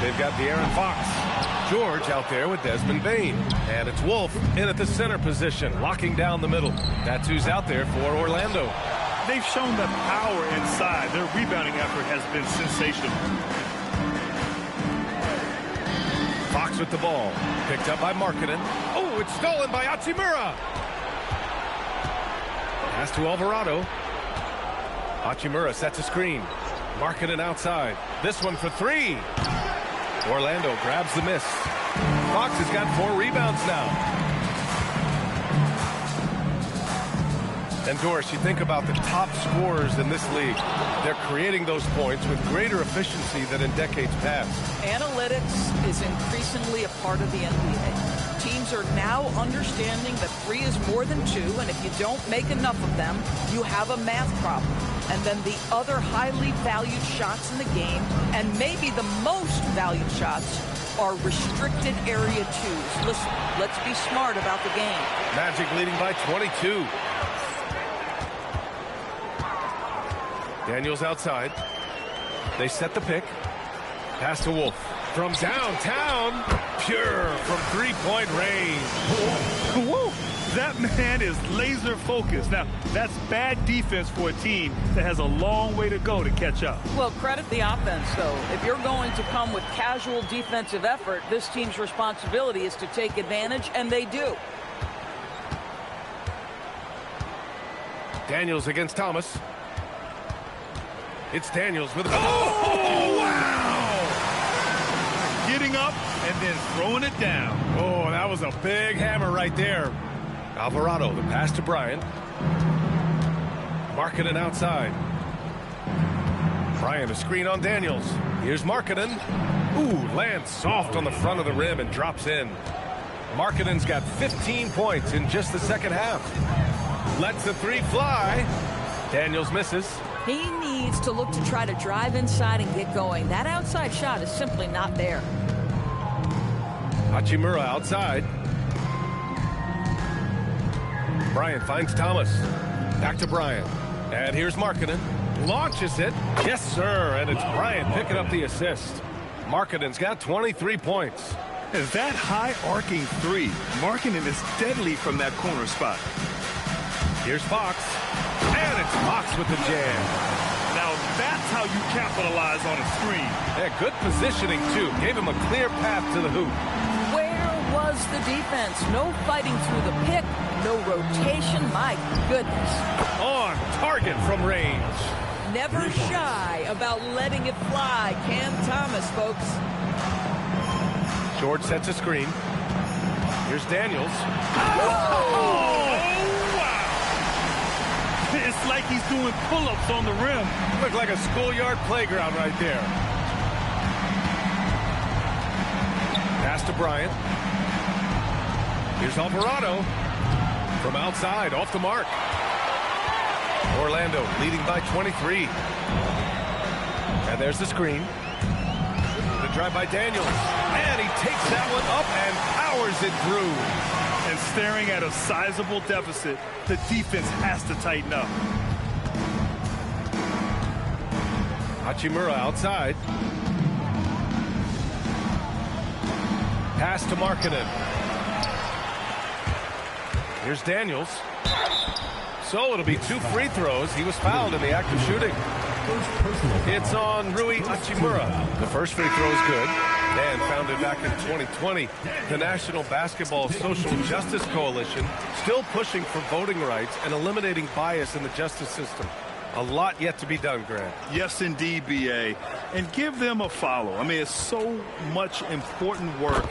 They've got De'Aaron Fox. George out there with Desmond Bane. And it's Wolf in at the center position, locking down the middle. That's who's out there for Orlando. They've shown the power inside. Their rebounding effort has been sensational. Fox with the ball. Picked up by Markkanen. Oh, it's stolen by Hachimura. Pass to Alvarado. Hachimura sets a screen. Markkanen outside. This one for 3. Orlando grabs the miss. Fox has got 4 rebounds now. And Doris, you think about the top scorers in this league. They're creating those points with greater efficiency than in decades past. Analytics is increasingly a part of the NBA. Teams are now understanding that 3 is more than 2, and if you don't make enough of them, you have a math problem. And then the other highly valued shots in the game, and maybe the most valued shots, are restricted area 2s. Listen, let's be smart about the game. Magic leading by 22. Daniels outside. They set the pick. Pass to Wolf. From downtown, pure from 3-point range. Whoa. That man is laser focused. Now, that's bad defense for a team that has a long way to go to catch up. Well, credit the offense, though. If you're going to come with casual defensive effort, this team's responsibility is to take advantage, and they do. Daniels against Thomas. It's Daniels with a... Oh, wow! Getting up and then throwing it down. Oh, that was a big hammer right there. Alvarado, the pass to Bryant. Markkanen outside. Bryant, a screen on Daniels. Here's Markkanen. Ooh, lands soft on the front of the rim and drops in. Markkanen's got 15 points in just the second half. Lets the 3 fly. Daniels misses. He needs to look to try to drive inside and get going. That outside shot is simply not there. Hachimura outside. Bryant finds Thomas. Back to Bryant. And here's Markkanen. Launches it. Yes, sir. And it's Bryant picking up the assist. Markkanen's got 23 points. Is that high arcing three? Markkanen is deadly from that corner spot. Here's Fox. And it's Fox with the jam. Now that's how you capitalize on a screen. Yeah, good positioning, too. Gave him a clear path to the hoop. Where was the defense? No fighting through the pick. No rotation. My goodness. On target from range. Never shy about letting it fly. Cam Thomas, folks. George sets a screen. Here's Daniels. Oh, wow. It's like he's doing pull-ups on the rim. Looked like a schoolyard playground right there. Pass to Bryant. Here's Alvarado. From outside, off the mark. Orlando leading by 23. And there's the screen. The drive by Daniels. And he takes that one up and powers it through. And staring at a sizable deficit, the defense has to tighten up. Hachimura outside. Pass to Markkanen. Here's Daniels. So it'll be 2 free throws. He was fouled in the act of shooting. It's on Rui Hachimura. The first free throw is good. And founded back in 2020, the National Basketball Social Justice Coalition still pushing for voting rights and eliminating bias in the justice system. A lot yet to be done, Grant. Yes, indeed, B.A. And give them a follow. I mean, it's so much important work,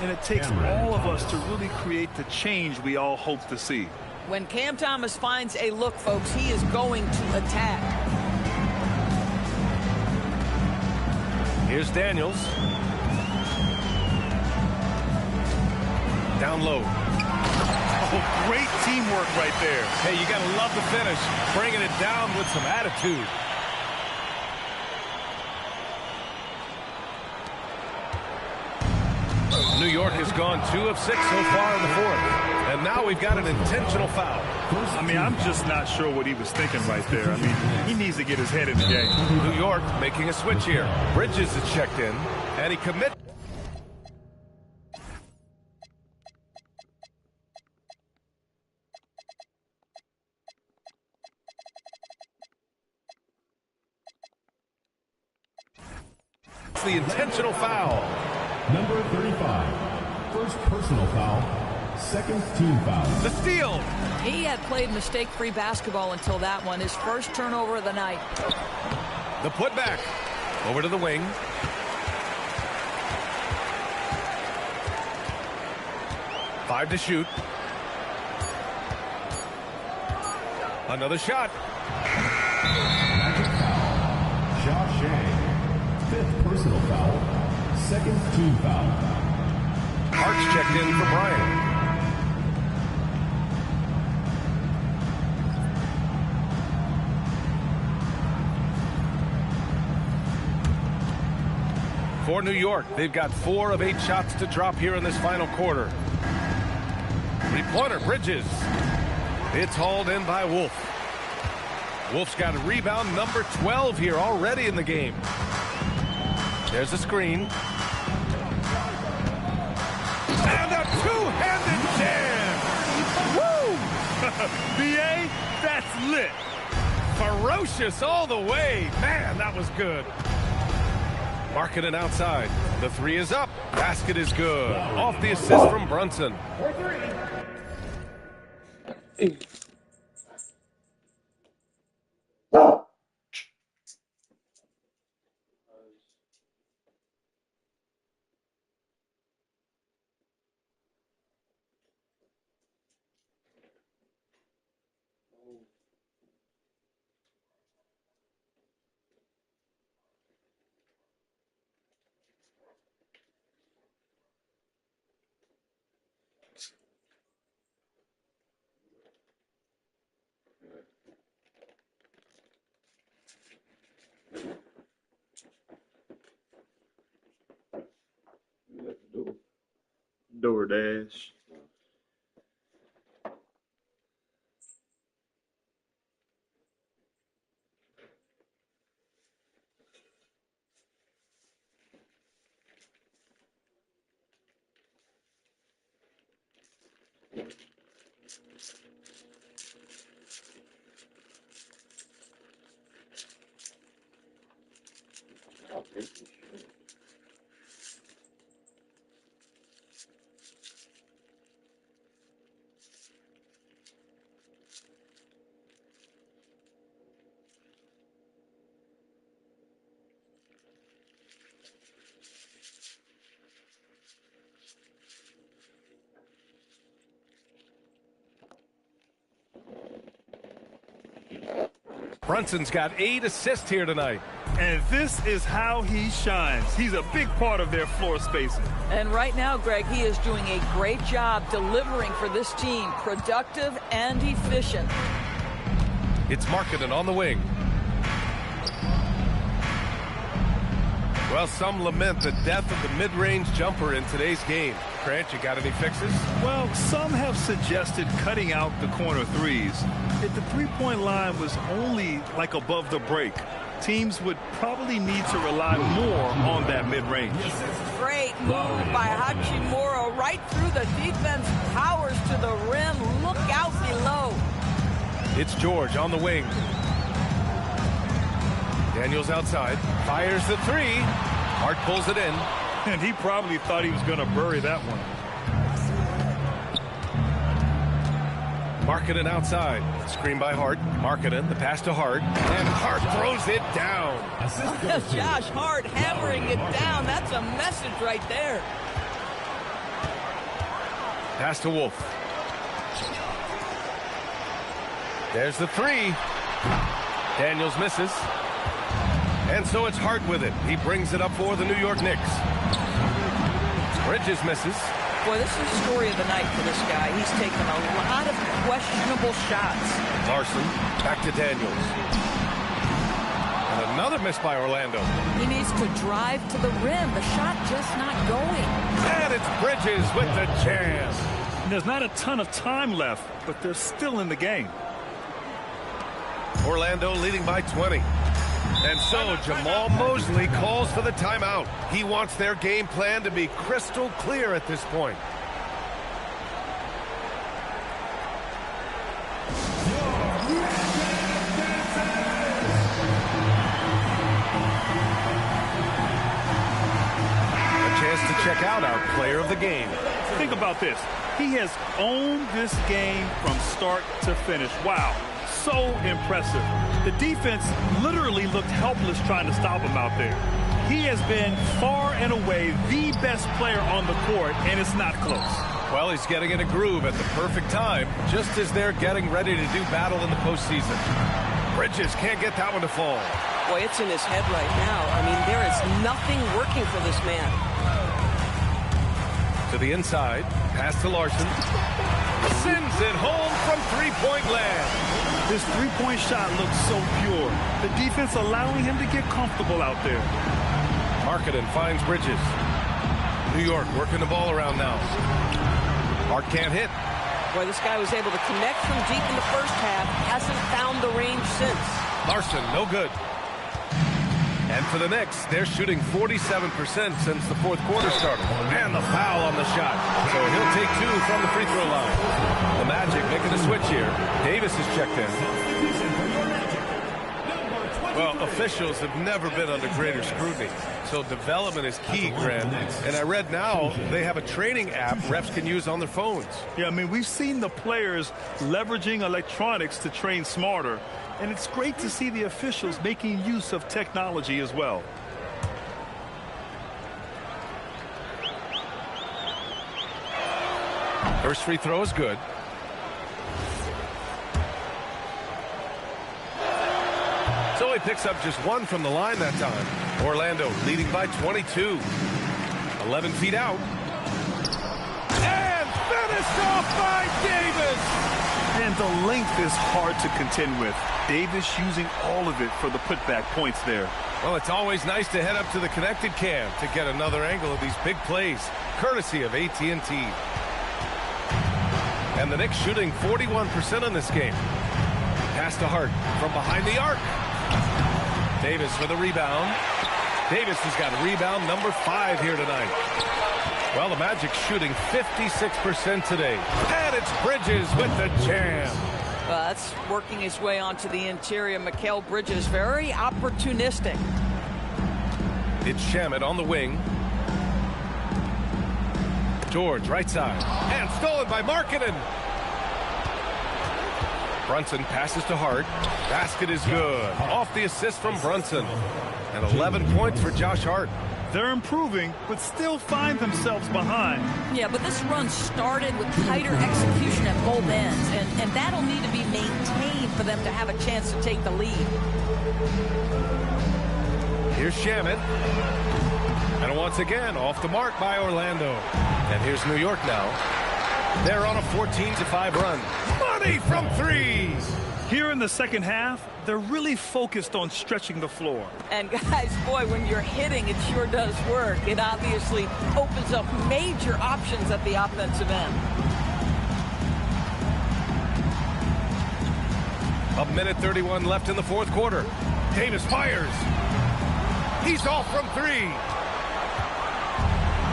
and it takes all of us to really create the change we all hope to see. When Cam Thomas finds a look, folks, he is going to attack. Here's Daniels. Down low. Oh, great teamwork right there. Hey, you got to love the finish. Bringing it down with some attitude. New York has gone 2 of 6 so far in the fourth. And now we've got an intentional foul. I mean, I'm just not sure what he was thinking right there. I mean, he needs to get his head in the game. New York making a switch here. Bridges is checked in, and he commits. The intentional foul. Number 35, first personal foul, second team foul. The steal. He had played mistake-free basketball until that one. His first turnover of the night. The putback. Over to the wing. Five to shoot. Another shot. Magic foul. Josh Shea. Fifth personal foul. Second team foul. Arch checked in for Bryant. For New York, they've got 4 of 8 shots to drop here in this final quarter. Three-pointer, Bridges. It's hauled in by Wolf. Wolf's got a rebound number 12 here already in the game. There's a screen. And a two-handed jam! Woo! B.A., that's lit. Ferocious all the way. Man, that was good. Markkanen outside. The three is up. Basket is good. Off the assist from Brunson. DoorDash. Brunson's got 8 assists here tonight. And this is how he shines. He's a big part of their floor spacing. And right now, Greg, he is doing a great job delivering for this team, productive and efficient. It's Markkanen on the wing. Well, some lament the death of the mid-range jumper in today's game. Grant, you got any fixes? Well, some have suggested cutting out the corner threes. If the three-point line was only like above the break, teams would probably need to rely more on that mid-range. Great move by Hachimura right through the defense, powers to the rim. Look out below. It's George on the wing. Daniels outside, fires the three. Hart pulls it in. And he probably thought he was going to bury that one. Markkanen outside. Screen by Hart. Markkanen, the pass to Hart. And Hart throws it down. Josh Hart hammering it down. That's a message right there. Pass to Wolf. There's the three. Daniels misses. And so it's Hart with it. He brings it up for the New York Knicks. Bridges misses. Boy, this is the story of the night for this guy. He's taken a lot of questionable shots. Larson back to Daniels. And another miss by Orlando. He needs to drive to the rim. The shot just not going. And it's Bridges with the jam. And there's not a ton of time left, but they're still in the game. Orlando leading by 20. And so Jamal Mosley calls for the timeout. He wants their game plan to be crystal clear at this point. A chance to check out our player of the game. Think about this. He has owned this game from start to finish. Wow. So impressive. The defense literally looked helpless trying to stop him out there. He has been far and away the best player on the court, and it's not close. Well, he's getting in a groove at the perfect time, just as they're getting ready to do battle in the postseason. Bridges can't get that one to fall. Boy, it's in his head right now. I mean, there is nothing working for this man. To the inside, pass to Larson. Sends it home from three-point land. His three-point shot looks so pure. The defense allowing him to get comfortable out there. Markkanen finds Bridges. New York working the ball around now. Hart can't hit. Boy, this guy was able to connect from deep in the first half. Hasn't found the range since. Larson, no good. And for the Knicks, they're shooting 47% since the fourth quarter started. And the foul on the shot. So he'll take 2 from the free throw line. The Magic making a switch here. Davis is checked in. Well, officials have never been under greater scrutiny. So development is key, Grant. And I read now they have a training app refs can use on their phones. Yeah, I mean, we've seen the players leveraging electronics to train smarter. And it's great to see the officials making use of technology as well. First free throw is good. So he picks up just 1 from the line that time. Orlando leading by 22. 11 feet out. And finished off by Davis. And the length is hard to contend with. Davis using all of it for the putback points there. Well, it's always nice to head up to the connected cam to get another angle of these big plays, courtesy of AT&T. And the Knicks shooting 41% in this game. Pass to Hart from behind the arc. Davis for the rebound. Davis has got rebound number 5 here tonight. Well, the Magic shooting 56% today. And it's Bridges with the jam. That's working his way onto the interior. Mikal Bridges, very opportunistic. It's Shamet on the wing. George, right side. And stolen by Markkanen. Brunson passes to Hart. Basket is good. Off the assist from Brunson. And 11 points for Josh Hart. They're improving, but still find themselves behind. Yeah, but this run started with tighter execution at both ends, and that'll need to be maintained for them to have a chance to take the lead. Here's Shamet. And once again, off the mark by Orlando. And here's New York now. They're on a 14-5 run. Money from 3. Here in the second half, they're really focused on stretching the floor. And guys, boy, when you're hitting, it sure does work. It obviously opens up major options at the offensive end. A minute 31 left in the fourth quarter. Davis fires. He's off from 3.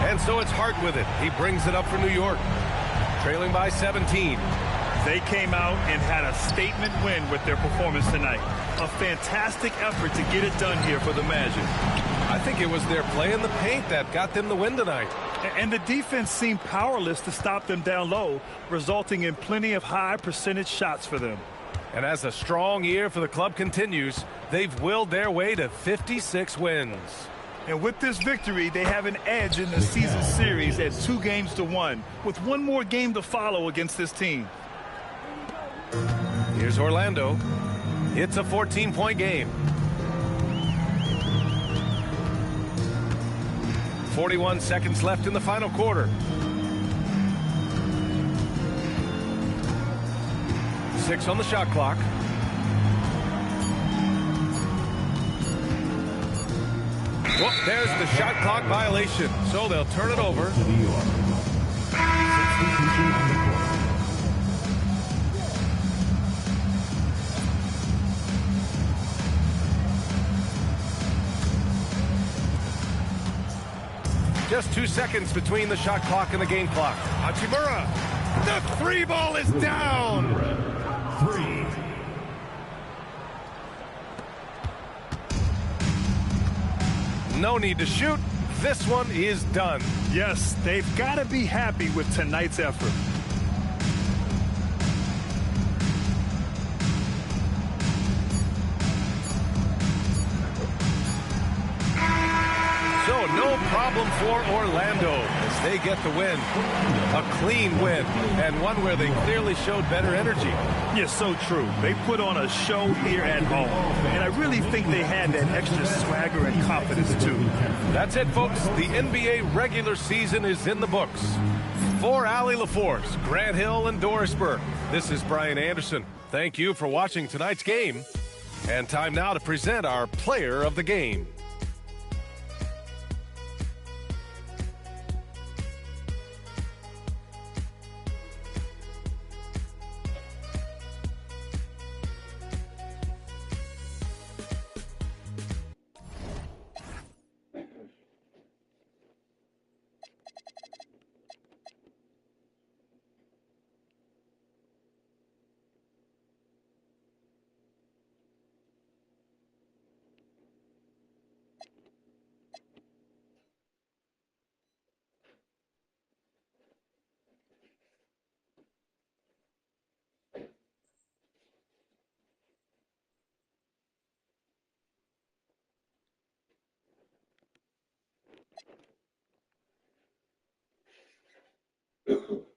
And so it's Hart with it. He brings it up for New York. Trailing by 17. They came out and had a statement win with their performance tonight. A fantastic effort to get it done here for the Magic. I think it was their play in the paint that got them the win tonight. And the defense seemed powerless to stop them down low, resulting in plenty of high percentage shots for them. And as a strong year for the club continues, they've willed their way to 56 wins. And with this victory, they have an edge in the season series at 2-1, with one more game to follow against this team. Here's Orlando. It's a 14-point game. 41 seconds left in the final quarter. 6 on the shot clock. Well, there's the shot clock violation, so they'll turn it over. Just 2 seconds between the shot clock and the game clock. Hachimura, the 3 ball is down. 3. No need to shoot. This one is done. Yes, they've got to be happy with tonight's effort. So no problem for Orlando as they get the win. A clean win, and one where they clearly showed better energy. Yes, so true. They put on a show here at home, and I really think they had that extra swagger and confidence, too. That's it, folks. The NBA regular season is in the books. For Allie LaForce, Grant Hill, and Doris Burke, this is Brian Anderson. Thank you for watching tonight's game. And time now to present our player of the game. Ugh.